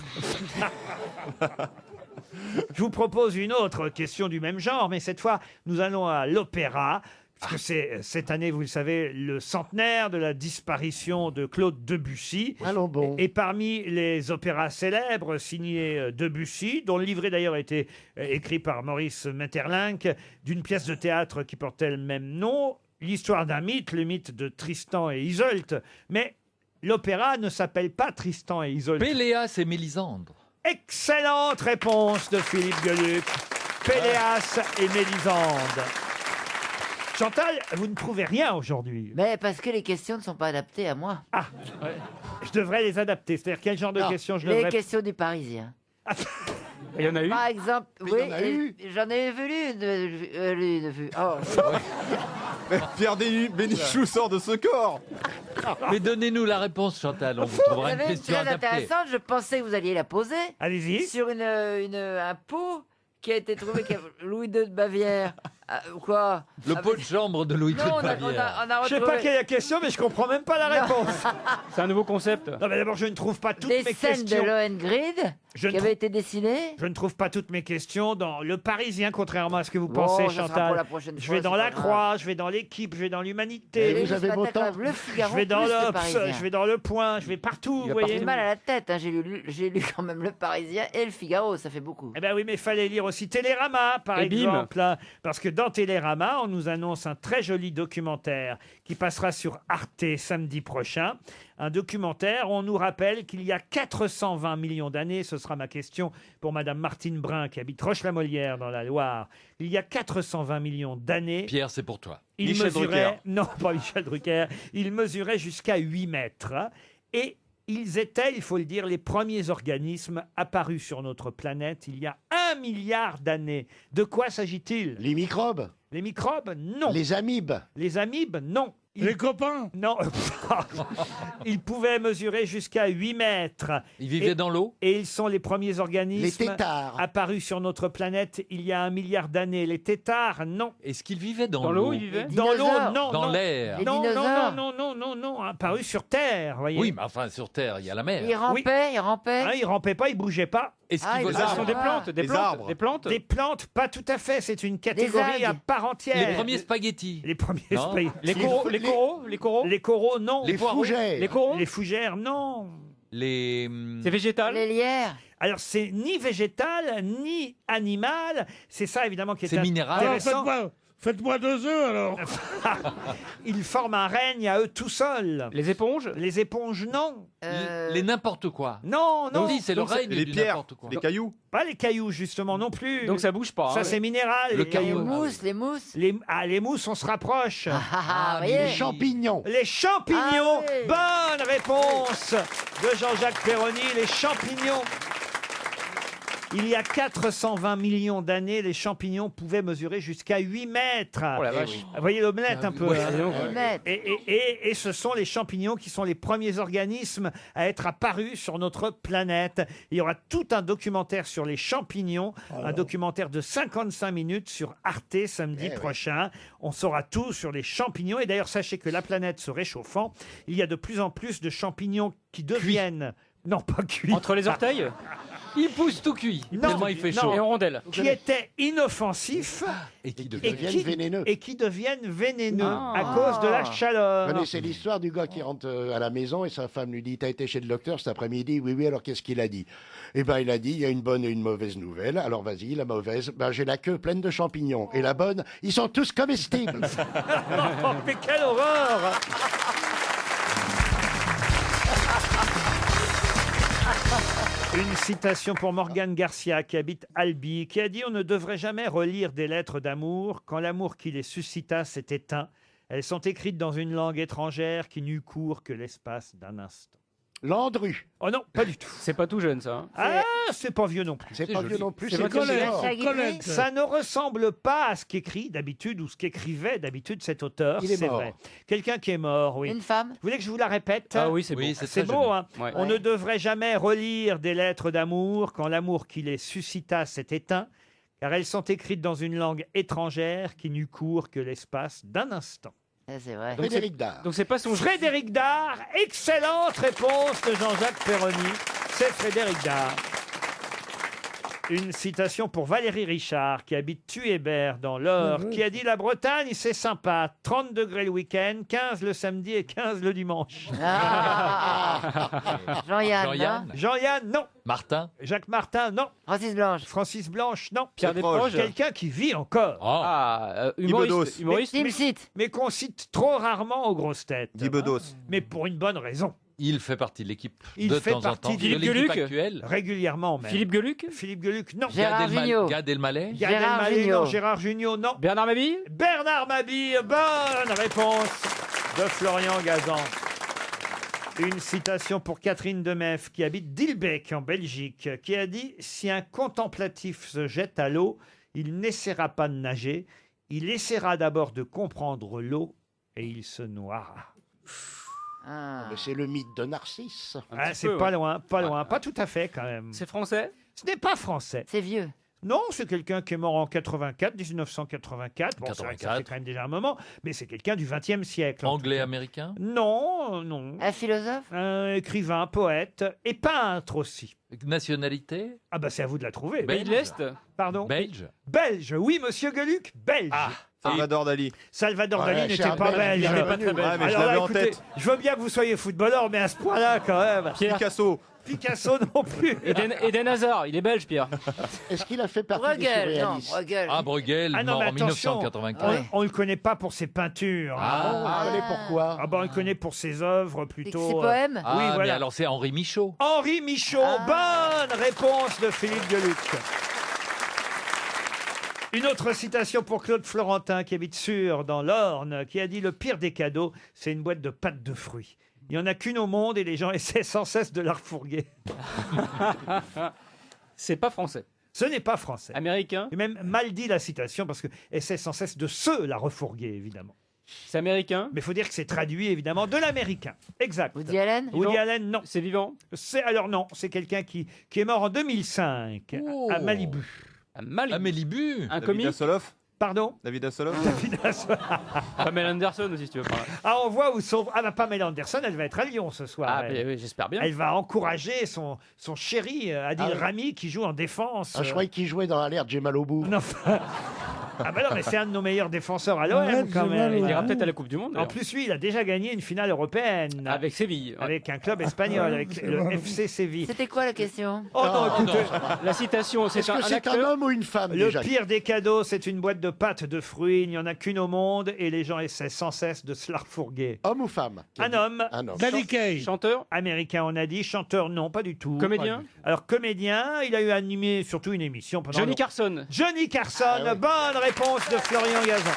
Speaker 2: Je vous propose une autre question du même genre, mais cette fois, nous allons à l'opéra. Parce que c'est cette année, vous le savez, le centenaire de la disparition de Claude Debussy.
Speaker 3: Allons bon.
Speaker 2: Et parmi les opéras célèbres signés Debussy, dont le livret d'ailleurs a été écrit par Maurice Maeterlinck, d'une pièce de théâtre qui portait le même nom, l'histoire d'un mythe, le mythe de Tristan et Isolde. Mais l'opéra ne s'appelle pas Tristan et Isolde.
Speaker 7: Péléas et Mélisandre.
Speaker 2: Excellente réponse de Philippe Gueluc. Péléas et Mélisande. Chantal, vous ne trouvez rien aujourd'hui.
Speaker 5: Mais parce que les questions ne sont pas adaptées à moi.
Speaker 2: Ah, je devrais les adapter. C'est-à-dire quel genre de
Speaker 5: Non,
Speaker 2: questions je
Speaker 5: les
Speaker 2: devrais...
Speaker 5: questions du Parisien.
Speaker 6: Il y en a eu.
Speaker 5: Par exemple,
Speaker 3: Mais
Speaker 5: oui,
Speaker 3: il y en a eu.
Speaker 5: j'en ai vu l'une. Oh.
Speaker 4: Pierre Bénichou sort de ce corps.
Speaker 7: Mais donnez-nous la réponse, Chantal. On vous
Speaker 5: Vous
Speaker 7: trouvera une
Speaker 5: savez,
Speaker 7: question
Speaker 5: très
Speaker 7: adaptée.
Speaker 5: intéressante, je pensais que vous alliez la poser.
Speaker 2: Allez-y.
Speaker 5: Sur un pot qui a été trouvé par Louis II de Bavière. Quoi?
Speaker 7: Le pot de chambre de Louis II
Speaker 5: Non,
Speaker 7: de Bavière.
Speaker 5: on a
Speaker 2: Je sais
Speaker 5: retrouvé
Speaker 2: pas quelle est la question, mais je comprends même pas la réponse.
Speaker 6: C'est un nouveau concept.
Speaker 2: Non, mais d'abord, je ne trouve pas toutes
Speaker 5: des
Speaker 2: mes
Speaker 5: scènes
Speaker 2: questions.
Speaker 5: de Lohengrin
Speaker 2: Je
Speaker 5: qui
Speaker 2: ne
Speaker 5: avaient
Speaker 2: trouve-
Speaker 5: été dessinées.
Speaker 2: Je ne trouve pas toutes mes questions dans Le Parisien, contrairement à ce que vous
Speaker 5: Bon,
Speaker 2: pensez,
Speaker 5: ça sera
Speaker 2: Chantal.
Speaker 5: pour la prochaine
Speaker 2: Je
Speaker 5: fois,
Speaker 2: vais dans
Speaker 5: c'est
Speaker 2: La
Speaker 5: pas grave.
Speaker 2: Croix, je vais dans L'Équipe, je vais dans
Speaker 3: Et
Speaker 2: l'Humanité.
Speaker 3: vous avez
Speaker 5: ce
Speaker 3: vos
Speaker 5: matin,
Speaker 3: temps.
Speaker 5: Le Figaro,
Speaker 2: Je vais dans
Speaker 5: plus Le
Speaker 2: l'Obs,
Speaker 5: Parisien.
Speaker 2: je vais dans Le Point, je vais partout, vous
Speaker 5: J'ai
Speaker 2: voyez.
Speaker 5: mal à la tête, hein. J'ai lu quand même Le Parisien et Le Figaro, ça fait beaucoup.
Speaker 2: Eh ben oui, mais il fallait lire aussi Télérama, par
Speaker 6: Et bim.
Speaker 2: exemple. Hein, parce que dans Télérama, on nous annonce un très joli documentaire qui passera sur Arte samedi prochain. Un documentaire où on nous rappelle qu'il y a 420 millions d'années, ce sera ma question pour Madame Martine Brun qui habite Roche-la-Molière dans la Loire. Il y a 420 millions d'années,
Speaker 7: Pierre, c'est pour toi.
Speaker 2: il
Speaker 4: Michel
Speaker 2: mesurait,
Speaker 4: Drucker.
Speaker 2: non pas Michel Drucker, il mesurait jusqu'à 8 mètres. Et ils étaient, il faut le dire, les premiers organismes apparus sur notre planète il y a 1 milliard d'années. De quoi s'agit-il?
Speaker 3: Les microbes.
Speaker 2: Les microbes? Non.
Speaker 3: Les amibes.
Speaker 2: Les amibes? Non.
Speaker 8: Les copains.
Speaker 2: Non. Ils pouvaient mesurer jusqu'à 8 mètres.
Speaker 7: Il vivait dans l'eau.
Speaker 2: Et ils sont les premiers organismes
Speaker 3: Les têtards.
Speaker 2: apparus sur notre planète il y a 1 milliard d'années. Les têtards? Non.
Speaker 7: Est-ce qu'il vivait dans
Speaker 6: Dans
Speaker 7: l'eau
Speaker 6: l'eau, il vivait.
Speaker 2: Dans l'eau?
Speaker 5: dinosaures.
Speaker 2: Non.
Speaker 7: Dans
Speaker 2: non.
Speaker 7: l'air.
Speaker 5: Les
Speaker 2: Non, non, non,
Speaker 5: dinosaures.
Speaker 2: non, apparus sur Terre, voyez.
Speaker 7: Oui, mais enfin, sur Terre, il y a la mer.
Speaker 5: Il rampait, il rampait.
Speaker 2: Hein, ils rampaient pas, ils bougeaient pas.
Speaker 7: Est-ce
Speaker 5: Ah,
Speaker 7: qu'il
Speaker 5: il
Speaker 7: volait
Speaker 6: Ce sont des
Speaker 5: Ah.
Speaker 6: plantes, des
Speaker 4: Des
Speaker 6: plantes,
Speaker 4: arbres.
Speaker 6: des plantes.
Speaker 2: Des plantes, pas tout à fait. C'est une catégorie à
Speaker 5: algues.
Speaker 2: part entière.
Speaker 7: Les premiers spaghettis.
Speaker 2: Les premiers
Speaker 7: Non.
Speaker 2: spaghettis.
Speaker 6: Les coraux, les coraux, les coraux.
Speaker 2: Les coraux, non.
Speaker 3: Les fougères.
Speaker 6: Les coraux.
Speaker 2: Les fougères, non.
Speaker 7: Les.
Speaker 6: C'est végétal.
Speaker 5: Les lierres.
Speaker 2: Alors, c'est ni végétal, ni animal. C'est ça, évidemment, qui est
Speaker 7: C'est minéral.
Speaker 8: Alors
Speaker 2: intéressant.
Speaker 8: faites-moi 2 œufs alors.
Speaker 2: Ils forment un règne à eux tout seuls.
Speaker 6: Les éponges.
Speaker 2: Les éponges, non.
Speaker 7: Les n'importe quoi.
Speaker 2: Non, non.
Speaker 7: Donc, si, c'est le
Speaker 2: Donc,
Speaker 7: règne
Speaker 4: Les
Speaker 7: du
Speaker 4: pierres,
Speaker 7: n'importe quoi.
Speaker 4: les cailloux.
Speaker 2: Pas les cailloux, justement, non plus.
Speaker 6: Donc ça bouge pas.
Speaker 2: Ça,
Speaker 6: hein.
Speaker 2: c'est minéral.
Speaker 7: Le
Speaker 2: Les-
Speaker 5: Les
Speaker 7: caillou.
Speaker 5: mousses, les mousses.
Speaker 2: les mousses, on se rapproche.
Speaker 5: Ah, vous
Speaker 3: Les
Speaker 5: voyez.
Speaker 3: champignons.
Speaker 2: Les champignons.
Speaker 5: Ah oui.
Speaker 2: Bonne réponse de Jean-Jacques Perroni. Les champignons. Il y a 420 millions d'années, les champignons pouvaient mesurer jusqu'à 8 mètres.
Speaker 6: Oh la vache.
Speaker 2: Vous voyez l'omelette un peu.
Speaker 6: Oui,
Speaker 2: hein.
Speaker 6: dis donc.
Speaker 2: Et ce sont les champignons qui sont les premiers organismes à être apparus sur notre planète. Il y aura tout un documentaire sur les champignons, un documentaire de 55 minutes sur Arte samedi prochain. On saura tout sur les champignons. Et d'ailleurs, sachez que la planète se réchauffant, il y a de plus en plus de champignons qui deviennent... Non, pas cuits.
Speaker 6: Entre les orteils, il pousse tout cuit.
Speaker 2: Non,
Speaker 6: Tellement il fait
Speaker 2: non.
Speaker 6: chaud. Et en rondelle.
Speaker 2: Qui étaient inoffensifs
Speaker 3: Et qui deviennent vénéneux.
Speaker 2: et qui deviennent vénéneux à cause de la chaleur.
Speaker 3: Vous connaissez l'histoire du gars qui rentre à la maison et sa femme lui dit « T'as été chez le docteur cet après-midi ?» « Oui, oui, alors qu'est-ce qu'il a dit ?» Eh ben, il a dit « Il y a une bonne et une mauvaise nouvelle. Alors vas-y, la mauvaise, ben, j'ai la queue pleine de champignons. Et la bonne, ils sont tous comestibles. »
Speaker 2: Oh, mais quelle horreur! Une citation pour Morgane Garcia, qui habite Albi, qui a dit « On ne devrait jamais relire des lettres d'amour quand l'amour qui les suscita s'est éteint. Elles sont écrites dans une langue étrangère qui n'eut cours que l'espace d'un instant. »
Speaker 3: Landru.
Speaker 2: Oh non, pas du tout.
Speaker 6: C'est pas tout jeune, ça. Hein.
Speaker 2: Ah, c'est pas vieux non plus.
Speaker 3: C'est pas vieux non plus,
Speaker 6: C'est
Speaker 3: c'est
Speaker 8: Colette.
Speaker 2: Ça ne ressemble pas à ce qu'écrit d'habitude ou ce qu'écrivait d'habitude cet auteur.
Speaker 3: Il est
Speaker 2: c'est
Speaker 3: mort.
Speaker 2: vrai. Quelqu'un qui est mort, oui.
Speaker 5: Une femme.
Speaker 2: Vous voulez que je vous la répète?
Speaker 6: Ah oui, c'est beau.
Speaker 2: C'est beau, hein.
Speaker 6: Ouais.
Speaker 2: On ne devrait jamais relire des lettres d'amour quand l'amour qui les suscita s'est éteint, car elles sont écrites dans une langue étrangère qui n'eut cours que l'espace d'un instant.
Speaker 5: C'est vrai.
Speaker 3: Frédéric Dard.
Speaker 6: Donc c'est pas son
Speaker 2: Frédéric Dard, excellente réponse de Jean-Jacques Perroni. C'est Frédéric Dard. Une citation pour Valérie Richard, qui habite Thuébert dans l'Eure, qui a dit « La Bretagne, c'est sympa. 30 degrés le week-end, 15 le samedi et 15 le dimanche.
Speaker 5: Jean-Yann.
Speaker 7: Jean-Yann.
Speaker 2: Jean-Yann, non.
Speaker 7: Martin.
Speaker 2: Jacques Martin, non.
Speaker 5: Francis Blanche.
Speaker 2: Francis Blanche, non.
Speaker 6: Pierre Desproges.
Speaker 2: Quelqu'un qui vit encore.
Speaker 6: Humoriste. Humoriste.
Speaker 5: Tim Sit.
Speaker 2: Mais qu'on cite trop rarement aux grosses têtes.
Speaker 4: Guy Bedos.
Speaker 2: Mais pour une bonne raison.
Speaker 7: Il fait partie de l'équipe
Speaker 2: Il
Speaker 7: de
Speaker 2: fait
Speaker 7: temps en
Speaker 2: partie
Speaker 7: temps.
Speaker 2: de
Speaker 7: De
Speaker 6: Philippe
Speaker 7: l'équipe
Speaker 6: Gueluc.
Speaker 7: actuelle.
Speaker 2: Régulièrement même.
Speaker 6: Philippe Gueluc.
Speaker 2: Philippe Gueluc, non.
Speaker 5: Gérard Jugnot.
Speaker 7: Gad Elmaleh.
Speaker 2: Gad
Speaker 5: Gérard
Speaker 2: Elmaleh,
Speaker 5: Jugnot.
Speaker 2: non. Gérard Jugnot, non.
Speaker 6: Bernard Mabille.
Speaker 2: Bernard Mabille, bonne réponse de Florian Gazan. Une citation pour Catherine Demef, qui habite Dilbeek en Belgique, qui a dit « Si un contemplatif se jette à l'eau, il n'essaiera pas de nager, il essaiera d'abord de comprendre l'eau et il se noiera. »
Speaker 3: Mais c'est le mythe de Narcisse.
Speaker 2: Ah, c'est pas loin, pas loin, pas tout à fait quand même.
Speaker 6: C'est français.
Speaker 2: Ce n'est pas français.
Speaker 5: C'est vieux.
Speaker 2: Non, c'est quelqu'un qui est mort en 84, 1984. Bon, c'est vrai que ça
Speaker 7: 84.
Speaker 2: fait quand même déjà un moment, mais c'est quelqu'un du XXe siècle.
Speaker 7: Anglais, américain.
Speaker 2: Non, non.
Speaker 5: Un philosophe.
Speaker 2: Un écrivain, poète et peintre aussi.
Speaker 7: Nationalité.
Speaker 2: Ah bah c'est à vous de la trouver.
Speaker 6: Pays de l'Est.
Speaker 2: Pardon.
Speaker 7: Belge.
Speaker 2: Belge, oui, monsieur Gueluc, belge.
Speaker 4: Salvador Dali.
Speaker 2: Salvador Dali
Speaker 3: Ouais,
Speaker 2: n'était
Speaker 3: c'est un
Speaker 2: pas
Speaker 3: Belge,
Speaker 2: belge.
Speaker 3: il est
Speaker 6: pas très belge.
Speaker 4: Ouais, mais je
Speaker 2: Alors là,
Speaker 4: l'avais en
Speaker 2: écoutez,
Speaker 4: tête.
Speaker 2: je veux bien que vous soyez footballeur, mais à ce point-là, quand même.
Speaker 4: Picasso.
Speaker 2: Picasso non plus.
Speaker 6: Eden Hazard. Il est belge, Pierre.
Speaker 3: Est-ce qu'il a fait partie des
Speaker 5: Bruegel. Non,
Speaker 3: surréalistes?
Speaker 5: Bruegel.
Speaker 7: Ah, Bruegel,
Speaker 2: Ah non,
Speaker 7: mort
Speaker 2: mais
Speaker 7: en
Speaker 2: attention,
Speaker 7: 1984.
Speaker 2: on le connaît pas pour ses peintures.
Speaker 3: Ah, mais pourquoi?
Speaker 2: Ah bah on le connaît pour ses œuvres
Speaker 5: C'est
Speaker 2: plutôt.
Speaker 5: ses poèmes.
Speaker 7: Ah,
Speaker 2: oui,
Speaker 7: mais
Speaker 2: voilà.
Speaker 7: alors c'est Henri Michaud.
Speaker 2: Henri Michaud, bonne réponse de Philippe Gueluc. Une autre citation pour Claude Florentin, qui habite Sur, dans l'Orne, qui a dit « Le pire des cadeaux, c'est une boîte de pâtes de fruits. Il n'y en a qu'une au monde et les gens essaient sans cesse de la refourguer.
Speaker 6: C'est pas français. »
Speaker 2: Ce n'est pas français.
Speaker 6: Américain.
Speaker 2: Et même mal dit la citation, parce que essaie sans cesse de se la refourguer, évidemment.
Speaker 6: C'est américain.
Speaker 2: Mais il faut dire que c'est traduit, évidemment, de l'américain. Exact.
Speaker 5: Woody Allen.
Speaker 2: Woody Allen, non.
Speaker 6: C'est vivant.
Speaker 2: Alors non, c'est quelqu'un qui est mort en 2005
Speaker 7: Oh.
Speaker 2: à Malibu.
Speaker 6: À Malibu.
Speaker 7: Amélie
Speaker 6: Un
Speaker 4: David
Speaker 6: comique.
Speaker 4: Hasselhoff.
Speaker 2: Pardon?
Speaker 4: David Hasselhoff.
Speaker 6: Pamela Anderson aussi, si tu veux.
Speaker 2: Ah, on voit où sont... Ah, bah, Pamela Anderson, elle va être à Lyon ce soir.
Speaker 6: Ah,
Speaker 2: elle.
Speaker 6: oui, j'espère bien.
Speaker 2: Elle va encourager son chéri, Adil
Speaker 3: Ah oui.
Speaker 2: Rami, qui joue en défense.
Speaker 3: Ah, je croyais qu'il jouait dans l'alerte, j'ai mal au bout.
Speaker 2: Non, ah bah non, mais c'est un de nos meilleurs défenseurs à l'OM
Speaker 8: Arrête,
Speaker 2: quand
Speaker 8: j'ai mal
Speaker 2: même.
Speaker 8: au
Speaker 6: Il ira peut-être à la Coupe du Monde.
Speaker 2: En
Speaker 6: d'ailleurs.
Speaker 2: plus, lui, il a déjà gagné une finale européenne.
Speaker 6: Avec Séville. Ouais.
Speaker 2: Avec un club espagnol, avec
Speaker 8: c'est
Speaker 2: le
Speaker 8: bon.
Speaker 2: FC Séville.
Speaker 5: C'était quoi la question?
Speaker 2: Oh non, écoutez,
Speaker 6: La citation, c'est
Speaker 3: Est-ce
Speaker 6: un
Speaker 3: que c'est un
Speaker 6: acteur.
Speaker 3: homme ou une femme
Speaker 2: le
Speaker 3: déjà?
Speaker 2: pire des cadeaux, c'est une boîte de pâtes de fruits. Il n'y en a qu'une au monde et les gens essaient sans cesse de se la refourguer.
Speaker 3: Homme ou femme?
Speaker 2: Un homme,
Speaker 3: Un homme.
Speaker 8: Danny Kaye.
Speaker 6: Chanteur.
Speaker 2: américain, on a dit. Chanteur, non, pas du tout.
Speaker 6: Comédien.
Speaker 2: Alors, comédien, il a eu animé surtout une émission pendant.
Speaker 6: Johnny Carson.
Speaker 2: Johnny Carson,
Speaker 3: Ah oui.
Speaker 2: bonne réponse de Florian Gazan.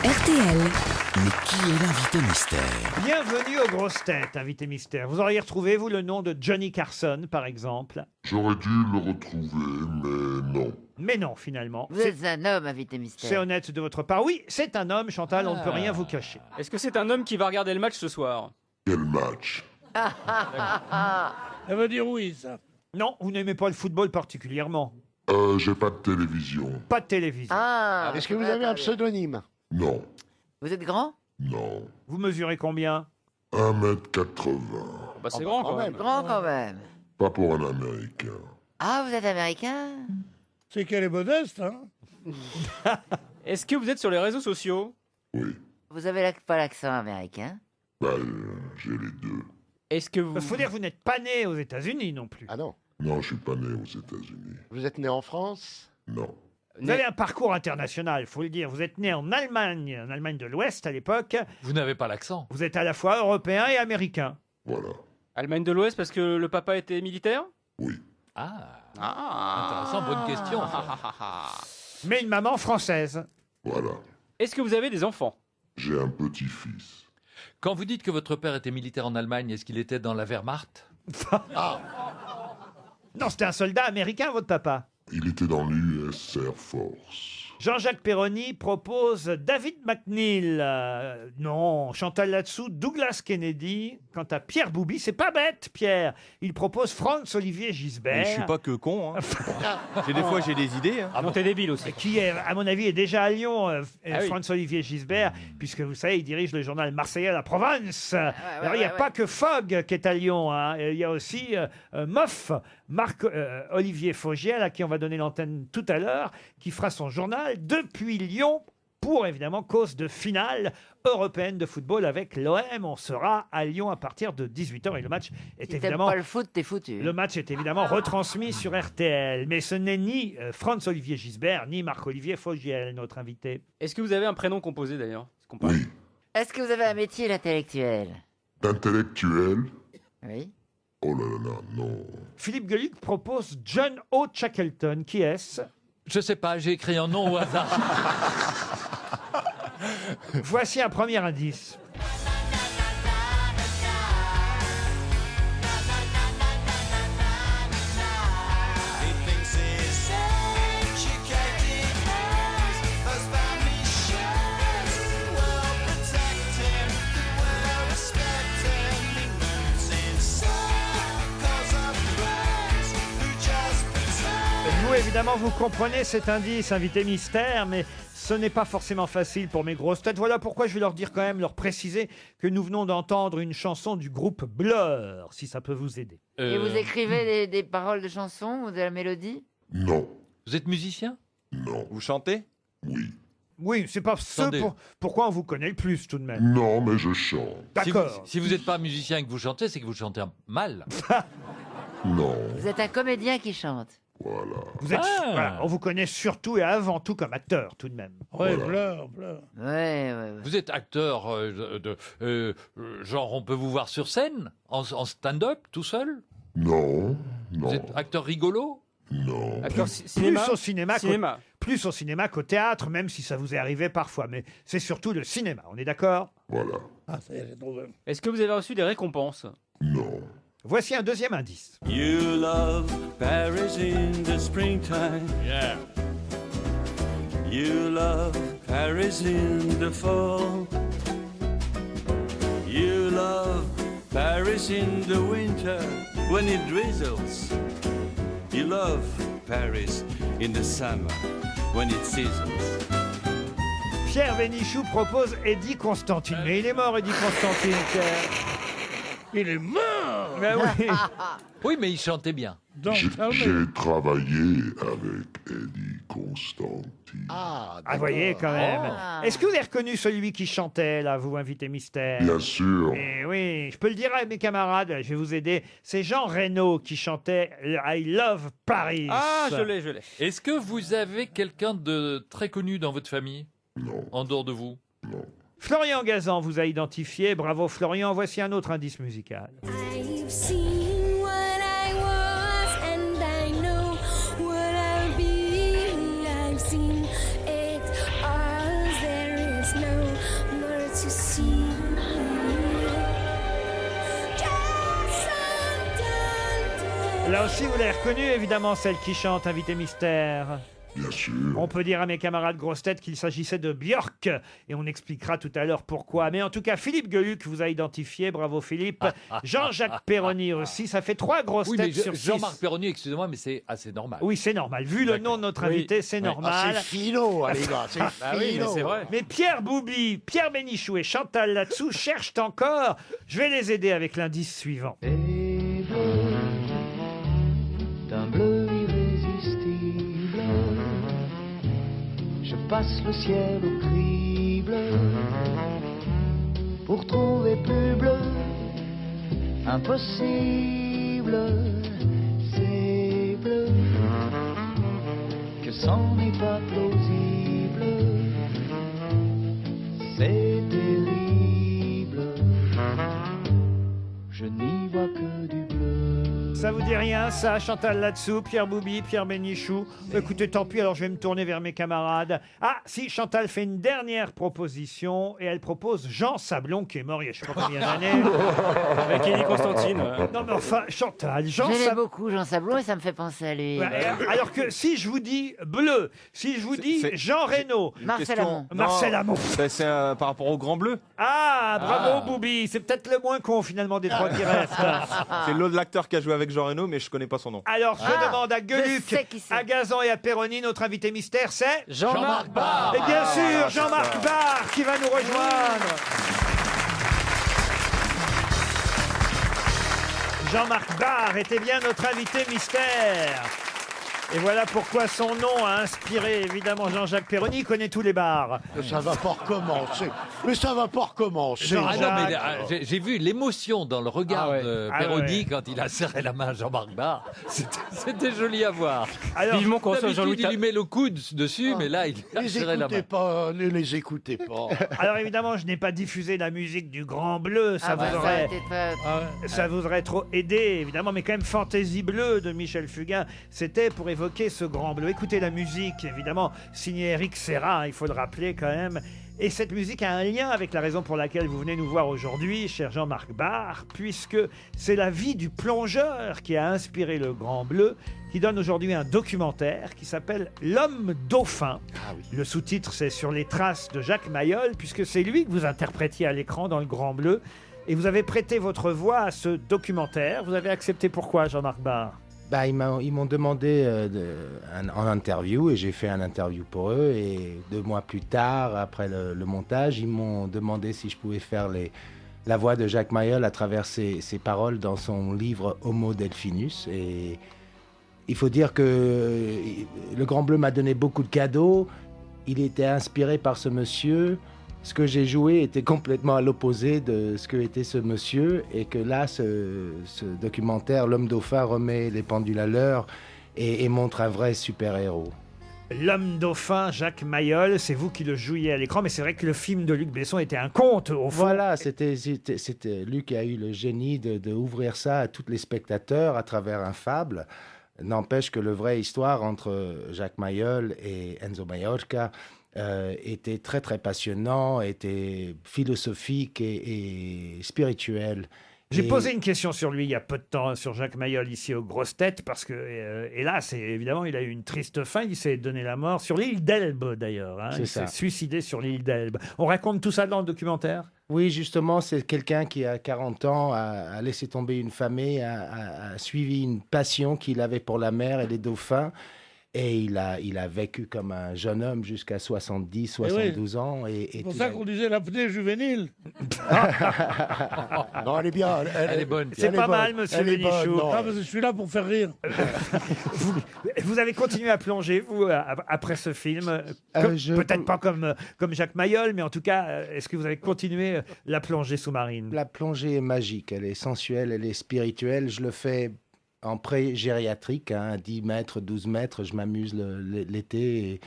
Speaker 9: RTL,
Speaker 1: Mais qui est l'invité mystère?
Speaker 2: Bienvenue aux grosses têtes, invité mystère. Vous auriez retrouvé, vous, le nom de Johnny Carson, par exemple?
Speaker 13: J'aurais dû le retrouver, mais non.
Speaker 2: Mais non, finalement.
Speaker 5: Vous êtes un homme, invité mystère.
Speaker 2: C'est honnête de votre part. Oui, c'est un homme, Chantal, on ne peut rien vous cacher.
Speaker 6: Est-ce que c'est un homme qui va regarder le match ce soir?
Speaker 13: Quel match?
Speaker 8: Elle veut dire oui, ça.
Speaker 2: Non, vous n'aimez pas le football particulièrement.
Speaker 13: J'ai pas de télévision.
Speaker 2: Pas de télévision.
Speaker 5: Ah,
Speaker 3: Est-ce que vous avez un pseudonyme?
Speaker 13: Non,
Speaker 5: vous êtes grand?
Speaker 13: non.
Speaker 2: Vous mesurez combien?
Speaker 13: 1m80.
Speaker 6: Bah, c'est grand quand même.
Speaker 5: Grand quand même.
Speaker 13: Pas pour un Américain.
Speaker 5: Ah, vous êtes américain?
Speaker 8: C'est qu'elle est modeste, hein.
Speaker 6: Est-ce que vous êtes sur les réseaux sociaux?
Speaker 13: Oui.
Speaker 5: Vous avez pas l'accent américain?
Speaker 13: Bah, j'ai les deux.
Speaker 6: Est-ce que vous...
Speaker 2: Il faut dire que vous n'êtes pas né aux États-Unis non plus.
Speaker 3: Ah non.
Speaker 13: Non, je suis pas né aux États-Unis.
Speaker 3: Vous êtes né en France?
Speaker 13: Non.
Speaker 2: Vous avez un parcours international, il faut le dire. Vous êtes né en Allemagne de l'Ouest à l'époque.
Speaker 7: Vous n'avez pas l'accent.
Speaker 2: Vous êtes à la fois européen et américain.
Speaker 13: Voilà.
Speaker 6: Allemagne de l'Ouest parce que le papa était militaire?
Speaker 13: Oui.
Speaker 7: Intéressant, bonne question.
Speaker 2: Mais une maman française.
Speaker 13: Voilà.
Speaker 6: Est-ce que vous avez des enfants?
Speaker 13: J'ai un petit-fils.
Speaker 7: Quand vous dites que votre père était militaire en Allemagne, est-ce qu'il était dans la Wehrmacht?
Speaker 2: Non, c'était un soldat américain, votre papa.
Speaker 13: Il était dans l'US Air Force.
Speaker 2: Jean-Jacques Perroni propose David McNeil. Non, Chantal là-dessous, Douglas Kennedy. Quant à Pierre Bouby, c'est pas bête, Pierre. Il propose Franz-Olivier Gisbert.
Speaker 4: Mais je suis pas que con. Hein. Des fois, j'ai des idées. Hein.
Speaker 6: Ah bon, t'es débile aussi.
Speaker 2: Qui, à mon avis, est déjà à Lyon,
Speaker 6: oui.
Speaker 2: Franz-Olivier Gisbert, puisque vous savez, il dirige le journal marseillais La Provence. Alors, il n'y a
Speaker 5: ouais.
Speaker 2: pas que Fogg qui est à Lyon. Hein. Il y a aussi Moff, Marc-Olivier Fogiel, à qui on va donner l'antenne tout à l'heure, qui fera son journal depuis Lyon pour, évidemment, cause de finale européenne de football avec l'OM. On sera à Lyon à partir de 18h et le match est
Speaker 5: Si
Speaker 2: évidemment...
Speaker 5: t'aimes pas le foot, t'es foutu.
Speaker 2: Le match est évidemment retransmis sur RTL, mais ce n'est ni Franz-Olivier Gisbert, ni Marc-Olivier Fogiel, notre invité.
Speaker 6: Est-ce que vous avez un prénom composé d'ailleurs?
Speaker 13: Oui.
Speaker 5: Est-ce que vous avez un métier intellectuel?
Speaker 13: Intellectuel?
Speaker 5: Oui.
Speaker 13: Oh là là, non.
Speaker 2: Philippe Gueluc propose John O. Shackleton. Qui est-ce?
Speaker 7: Je sais pas, j'ai écrit un nom au hasard.
Speaker 2: Voici un premier indice. Vous, évidemment, vous comprenez cet indice, invité mystère, mais ce n'est pas forcément facile pour mes grosses têtes. Voilà pourquoi je vais leur dire quand même, leur préciser que nous venons d'entendre une chanson du groupe Blur, si ça peut vous aider.
Speaker 5: Et vous écrivez des paroles de chansons ou de la mélodie?
Speaker 13: Non.
Speaker 7: Vous êtes musicien?
Speaker 13: Non.
Speaker 4: Vous chantez?
Speaker 13: Oui.
Speaker 2: Oui, c'est pas ce
Speaker 7: Attendez.
Speaker 2: pourquoi on vous connaît le plus, tout de même.
Speaker 13: Non, mais je chante.
Speaker 2: D'accord.
Speaker 7: Si vous n'êtes pas musicien et que vous chantez, c'est que vous chantez mal.
Speaker 13: Non.
Speaker 5: Vous êtes un comédien qui chante.
Speaker 13: Voilà.
Speaker 2: Vous êtes, voilà, on vous connaît surtout et avant tout comme acteur, tout de même.
Speaker 8: Ouais,
Speaker 13: Voilà.
Speaker 8: Blur.
Speaker 5: Ouais.
Speaker 7: Vous êtes acteur genre on peut vous voir sur scène en stand-up tout seul?
Speaker 13: Non.
Speaker 7: Vous êtes acteur rigolo?
Speaker 13: Non.
Speaker 6: Acteur
Speaker 2: Plus au cinéma,
Speaker 6: Cinéma.
Speaker 2: plus au cinéma qu'au théâtre, même si ça vous est arrivé parfois. Mais c'est surtout le cinéma, on est d'accord?
Speaker 13: Voilà.
Speaker 8: Ah, ça y est, j'ai trouvé.
Speaker 6: Est-ce que vous avez reçu des récompenses?
Speaker 13: Non.
Speaker 2: Voici un deuxième indice.
Speaker 14: You love Paris in the springtime.
Speaker 7: Yeah.
Speaker 14: You love Paris in the fall. You love Paris in the winter when it drizzles. You love Paris in the summer when it seasons.
Speaker 2: Pierre Bénichou propose Eddie Constantine. Mais il est mort, Eddie Constantine, Pierre.
Speaker 8: Il est mort.
Speaker 2: Mais oui.
Speaker 7: Oui, mais il chantait bien.
Speaker 13: J'ai travaillé avec Eddie Constantine.
Speaker 2: Ah, voyez quand même. Est-ce que vous avez reconnu celui qui chantait, là, vous, invité mystère?
Speaker 13: Bien sûr.
Speaker 2: Eh oui, je peux le dire à mes camarades, je vais vous aider. C'est Jean Reno qui chantait I Love Paris.
Speaker 6: Ah, je l'ai.
Speaker 7: Est-ce que vous avez quelqu'un de très connu dans votre famille?
Speaker 13: Non.
Speaker 7: En dehors de vous?
Speaker 13: Non.
Speaker 2: Florian Gazan vous a identifié. Bravo Florian. Voici un autre indice musical.
Speaker 15: I've seen what I was and I know what I'll be. I've seen it all. There is no more to
Speaker 2: Là aussi, vous l'avez reconnue, évidemment, celle qui chante Invité Mystère.
Speaker 13: Bien sûr.
Speaker 2: On peut dire à mes camarades grosses têtes qu'il s'agissait de Björk, et on expliquera tout à l'heure pourquoi. Mais en tout cas, Philippe Gueluc vous a identifié, bravo Philippe. Jean-Jacques Perroni aussi, ça fait 3 grosses
Speaker 7: Oui, mais
Speaker 2: têtes sur 6.
Speaker 7: Jean-Marc Perroni, excusez-moi, mais c'est assez normal.
Speaker 2: Oui, c'est normal. Vu le nom de notre invité, c'est normal.
Speaker 3: Ah, c'est philo, les gars, c'est
Speaker 7: Bah oui, mais
Speaker 3: philo.
Speaker 7: c'est vrai.
Speaker 2: Mais Pierre Boubi, Pierre Bénichou et Chantal Latsou cherchent encore. Je vais les aider avec l'indice suivant.
Speaker 16: D'un bleu irrésistible, je passe le ciel au crible pour trouver plus bleu. Impossible, c'est bleu, que c'en n'est pas plausible, c'est terrible, je n'y vois que du bleu.
Speaker 2: Ça vous dit rien, ça, Chantal Latsou, Pierre Boubi, Pierre Bénichou? Écoutez, tant pis, alors je vais me tourner vers mes camarades. Ah, si, Chantal fait une dernière proposition, et elle propose Jean Sablon, qui est mort il y a je sais pas combien d'années.
Speaker 6: Avec Élie Constantine.
Speaker 2: Non, mais enfin, Chantal, Jean
Speaker 5: J'aimais
Speaker 2: Sablon.
Speaker 5: beaucoup Jean Sablon et ça me fait penser à lui.
Speaker 2: Alors que si je vous dis bleu, si je vous dis Jean Reno,
Speaker 5: Marcel Amont.
Speaker 2: Marcel Amont.
Speaker 4: C'est par rapport au Grand Bleu.
Speaker 2: Ah, bravo Boubi, c'est peut-être le moins con finalement des trois qui restent.
Speaker 4: C'est l'autre l'acteur qui a joué avec Jean Reno, mais je connais pas son nom.
Speaker 2: Alors je demande à
Speaker 5: je
Speaker 2: Gueluc,
Speaker 5: sais qui c'est.
Speaker 2: à Gazan et à Perroni, notre invité mystère, c'est
Speaker 7: Jean-Marc Barr.
Speaker 2: Et bien sûr, Jean-Marc Barr qui va nous rejoindre. Jean-Marc Barr était bien notre invité mystère. Et voilà pourquoi son nom a inspiré évidemment Jean-Jacques Perroni. Il connaît tous les bars.
Speaker 3: Ça va pas recommencer. Mais ça va pas recommencer.
Speaker 7: Ah non, mais j'ai vu l'émotion dans le regard de
Speaker 2: Ah
Speaker 7: Perroni
Speaker 2: ouais.
Speaker 7: quand il a serré la main à Jean-Marc Barr. C'était joli à voir.
Speaker 2: Alors,
Speaker 6: Vivement qu'on reçoive
Speaker 7: D'habitude,
Speaker 6: Jean-Louis
Speaker 7: il lui met le coude dessus, mais là, il a
Speaker 3: Les
Speaker 7: serré la main.
Speaker 3: écoutez pas, ne les écoutez pas.
Speaker 2: Alors évidemment, je n'ai pas diffusé la musique du Grand Bleu. Ça,
Speaker 5: Ah bah,
Speaker 2: vous,
Speaker 5: ça
Speaker 2: aurait,
Speaker 5: aurait été pas-
Speaker 2: ça vous aurait trop aidé, évidemment. Mais quand même, Fantaisie Bleue de Michel Fugain, c'était pour évoquer ce Grand Bleu. Écoutez la musique, évidemment, signée Eric Serra, il faut le rappeler quand même. Et cette musique a un lien avec la raison pour laquelle vous venez nous voir aujourd'hui, cher Jean-Marc Barr, puisque c'est la vie du plongeur qui a inspiré le Grand Bleu, qui donne aujourd'hui un documentaire qui s'appelle L'Homme Dauphin. Le sous-titre, c'est Sur les traces de Jacques Mayol, puisque c'est lui que vous interprétiez à l'écran dans le Grand Bleu. Et vous avez prêté votre voix à ce documentaire. Vous avez accepté pourquoi, Jean-Marc Barr?
Speaker 17: Ils m'ont demandé en interview et j'ai fait un interview pour eux. Et 2 mois plus tard, après le montage, ils m'ont demandé si je pouvais faire la voix de Jacques Mayol à travers ses paroles dans son livre Homo Delphinus. Et il faut dire que le Grand Bleu m'a donné beaucoup de cadeaux. Il était inspiré par ce monsieur. Ce que j'ai joué était complètement à l'opposé de ce que était ce monsieur, et que là, ce documentaire, L'Homme Dauphin, remet les pendules à l'heure et montre un vrai super-héros.
Speaker 2: L'Homme Dauphin, Jacques Mayol, c'est vous qui le jouiez à l'écran, mais c'est vrai que le film de Luc Besson était un conte, au fond.
Speaker 17: Voilà, c'était Luc qui a eu le génie de ouvrir ça à tous les spectateurs à travers un fable. N'empêche que la vraie histoire entre Jacques Mayol et Enzo Maiorca était très très passionnant, était philosophique et spirituel.
Speaker 2: J'ai
Speaker 17: Et-
Speaker 2: posé une question sur lui il y a peu de temps, sur Jacques Mayol, ici aux Grosses Têtes, parce que, hélas, évidemment, il a eu une triste fin, il s'est donné la mort, sur l'île d'Elbe d'ailleurs. Hein.
Speaker 17: C'est
Speaker 2: Il
Speaker 17: ça.
Speaker 2: s'est suicidé sur l'île d'Elbe. On raconte tout ça dans le documentaire?
Speaker 17: Oui, justement, c'est quelqu'un qui, à 40 ans, a laissé tomber une famille, a suivi une passion qu'il avait pour la mer et les dauphins. Et il a vécu comme un jeune homme jusqu'à 70, 72 ans.
Speaker 8: C'est pour ça qu'on disait l'apnée juvénile.
Speaker 3: Non, elle est bien.
Speaker 7: Elle est bonne.
Speaker 2: C'est pas mal, monsieur Bénichou.
Speaker 8: Ah, parce que je suis là pour faire rire.
Speaker 2: Vous avez continué à plonger, vous, après ce film Peut-être pas comme Jacques Mayol, mais en tout cas, est-ce que vous avez continué la plongée sous-marine?
Speaker 17: La plongée est magique, elle est sensuelle, elle est spirituelle. Je le fais en pré-gériatrique, 10 mètres, 12 mètres. Je m'amuse l'été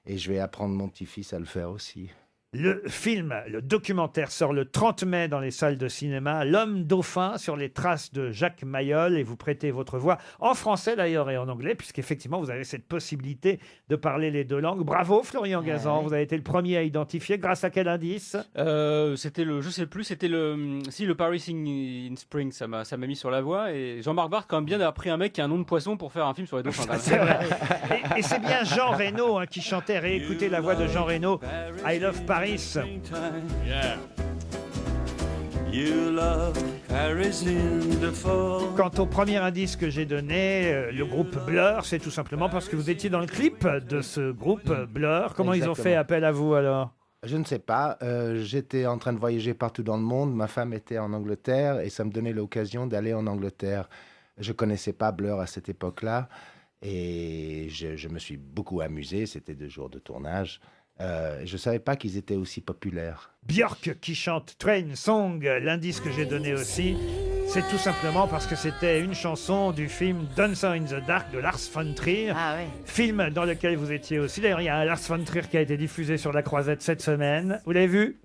Speaker 17: et je vais apprendre mon petit-fils à le faire aussi.
Speaker 2: Le film, le documentaire sort le 30 mai dans les salles de cinéma. L'homme dauphin sur les traces de Jacques Mayol. Et vous prêtez votre voix en français d'ailleurs et en anglais, puisqu'effectivement vous avez cette possibilité de parler les deux langues. Bravo Florian Gazan, vous avez été le premier à identifier. Grâce à quel indice?
Speaker 6: C'était je sais plus, c'était le Paris in Spring, ça m'a mis sur la voie. Et Jean-Marc Barthes, quand même bien d'avoir pris un mec qui a un nom de poisson pour faire un film sur les dauphins.
Speaker 2: C'est vrai. Et c'est bien Jean Reno qui chantait. Réécoutez la voix de Jean Reno. I Love Paris.
Speaker 14: Yeah. You love Paris in the fall.
Speaker 2: Quant au premier indice que j'ai donné, le groupe Blur, c'est tout simplement parce que vous étiez dans le clip de ce groupe Blur. Comment ils ont fait appel à vous alors?
Speaker 17: Je ne sais pas. J'étais en train de voyager partout dans le monde. Ma femme était en Angleterre et ça me donnait l'occasion d'aller en Angleterre. Je ne connaissais pas Blur à cette époque-là et je me suis beaucoup amusé. C'était 2 jours de tournage. Je ne savais pas qu'ils étaient aussi populaires.
Speaker 2: Björk qui chante Train Song, l'indice que j'ai donné aussi, c'est tout simplement parce que c'était une chanson du film Dancer in the Dark de Lars von Trier, film dans lequel vous étiez aussi. D'ailleurs, il y a un Lars von Trier qui a été diffusé sur la Croisette cette semaine. Vous l'avez vu?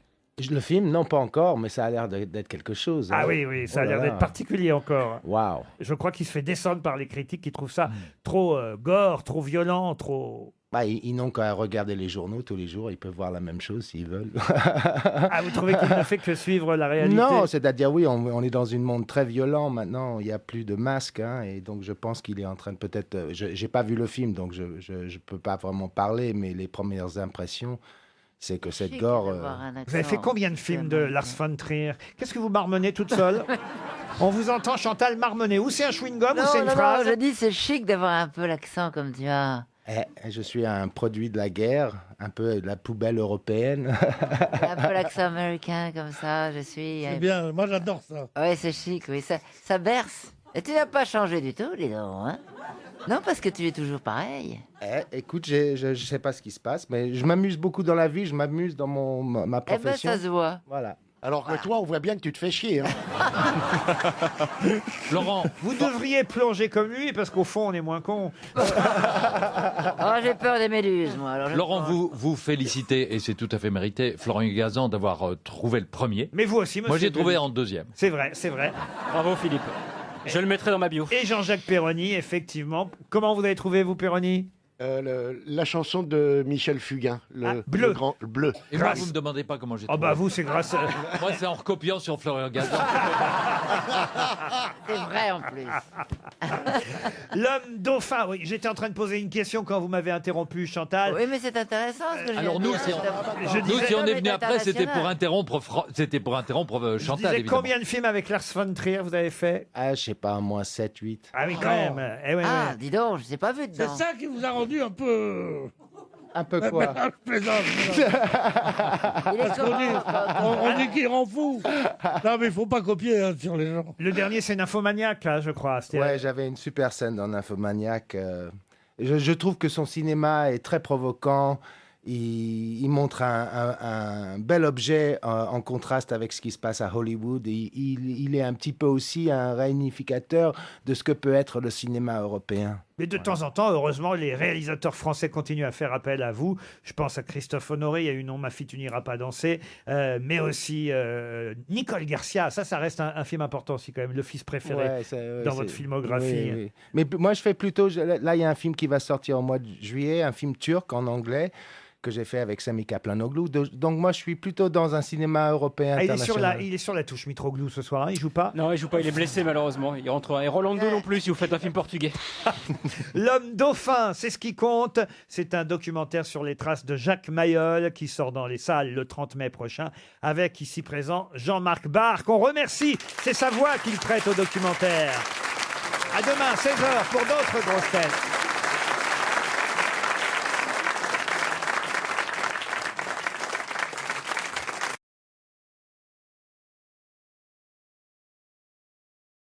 Speaker 17: Le film, non, pas encore, mais ça a l'air d'être quelque chose.
Speaker 2: Ah oui, ça a l'air d'être particulier encore.
Speaker 17: Waouh.
Speaker 2: Je crois qu'il se fait descendre par les critiques qui trouvent ça trop gore, trop violent, trop...
Speaker 17: Ils n'ont qu'à regarder les journaux tous les jours, ils peuvent voir la même chose s'ils veulent.
Speaker 2: Ah, vous trouvez qu'il ne fait que suivre la réalité?
Speaker 17: Non, c'est-à-dire oui, on est dans un monde très violent maintenant, il n'y a plus de masques, et donc je pense qu'il est en train de peut-être... je n'ai pas vu le film, donc je ne peux pas vraiment parler, mais les premières impressions, c'est que cette gore...
Speaker 2: Vous avez fait combien de films de Lars von Trier? Qu'est-ce que vous marmonnez toute seule? On vous entend, Chantal, marmonner. Ou c'est un chewing-gum ou c'est une phrase?
Speaker 5: Non, je dis c'est chic d'avoir un peu l'accent comme tu as.
Speaker 17: Je suis un produit de la guerre, un peu de la poubelle européenne.
Speaker 5: Un peu l'accent américain comme ça, je suis...
Speaker 8: C'est bien, moi j'adore ça.
Speaker 5: Oui, c'est chic, oui, ça berce. Et tu n'as pas changé du tout, dis donc, hein? Non, parce que tu es toujours pareil.
Speaker 17: Écoute, je sais pas ce qui se passe, mais je m'amuse beaucoup dans la vie, je m'amuse dans ma profession.
Speaker 5: Eh ben, ça se voit.
Speaker 17: Voilà.
Speaker 3: Alors que toi, on voit bien que tu te fais chier. Hein.
Speaker 6: Laurent,
Speaker 2: vous devriez plonger comme lui, parce qu'au fond, on est moins con.
Speaker 5: Oh, j'ai peur des méduses, moi. Alors
Speaker 7: Laurent, vous félicitez, et c'est tout à fait mérité, Florian Gazan d'avoir trouvé le premier.
Speaker 2: Mais vous aussi, monsieur.
Speaker 7: Moi, j'ai trouvé
Speaker 2: Denis.
Speaker 7: en deuxième.
Speaker 2: C'est vrai, c'est vrai.
Speaker 6: Bravo Philippe. Je le mettrai dans ma bio.
Speaker 2: Et Jean-Jacques Perroni, effectivement. Comment vous avez trouvé, vous, Perroni?
Speaker 3: La chanson de Michel Fugain,
Speaker 2: Bleu.
Speaker 3: le grand Bleu.
Speaker 7: Et moi, vous ne me demandez pas comment j'ai
Speaker 2: Oh
Speaker 7: trouvé.
Speaker 2: bah vous, c'est grâce à...
Speaker 7: Moi, c'est en recopiant sur Florian Gazan.
Speaker 5: C'est vrai en plus.
Speaker 2: L'homme dauphin, oui, j'étais en train de poser une question quand vous m'avez interrompu, Chantal.
Speaker 5: Oui, mais c'est intéressant ce que je
Speaker 7: Alors nous, si on est venu après, c'était pour interrompre
Speaker 2: Je
Speaker 7: Chantal,
Speaker 2: disais,
Speaker 7: évidemment.
Speaker 2: combien de films avec Lars von Trier vous avez fait?
Speaker 17: Je sais pas, au moins 7, 8.
Speaker 2: Ah oui, quand même. Eh ouais,
Speaker 5: Ah,
Speaker 2: ouais.
Speaker 5: dis donc, je ne t'ai pas vu
Speaker 8: C'est
Speaker 5: dedans.
Speaker 8: ça qui vous a rendu un peu...
Speaker 17: Un peu quoi?
Speaker 8: Je plaisante. Parce qu'on dit, on dit qu'il rend fou. Non, mais il faut pas copier sur les gens.
Speaker 2: Le dernier, c'est Nymphomaniac, là, je crois. C'était-
Speaker 17: Ouais, j'avais une super scène dans Nymphomaniac. Je trouve que son cinéma est très provoquant. Il montre un bel objet en contraste avec ce qui se passe à Hollywood. Il est un petit peu aussi un réunificateur de ce que peut être le cinéma européen.
Speaker 2: Mais de temps en temps, heureusement, les réalisateurs français continuent à faire appel à vous. Je pense à Christophe Honoré, il y a eu Non, ma fille, tu n'iras pas danser, mais aussi Nicole Garcia. Ça reste un film important aussi, quand même, le fils préféré
Speaker 17: Ouais,
Speaker 2: dans votre filmographie.
Speaker 17: Oui, oui. Mais moi, je fais plutôt... Là, il y a un film qui va sortir au mois de juillet, un film turc en anglais, que j'ai fait avec Sami Kaplanoglu. Donc moi, je suis plutôt dans un cinéma européen
Speaker 2: Ah,
Speaker 17: international.
Speaker 2: il est sur la touche, Mitroglou, ce soir. Hein, il joue pas?
Speaker 6: Non, il joue pas, il est blessé malheureusement. Il rentre. Et Rolando non plus, si vous faites un film portugais.
Speaker 2: L'homme dauphin, c'est ce qui compte. C'est un documentaire sur les traces de Jacques Mayol qui sort dans les salles le 30 mai prochain avec ici présent Jean-Marc Barr, qu'on remercie. C'est sa voix qu'il prête au documentaire. À demain, 16h, pour d'autres grosses têtes.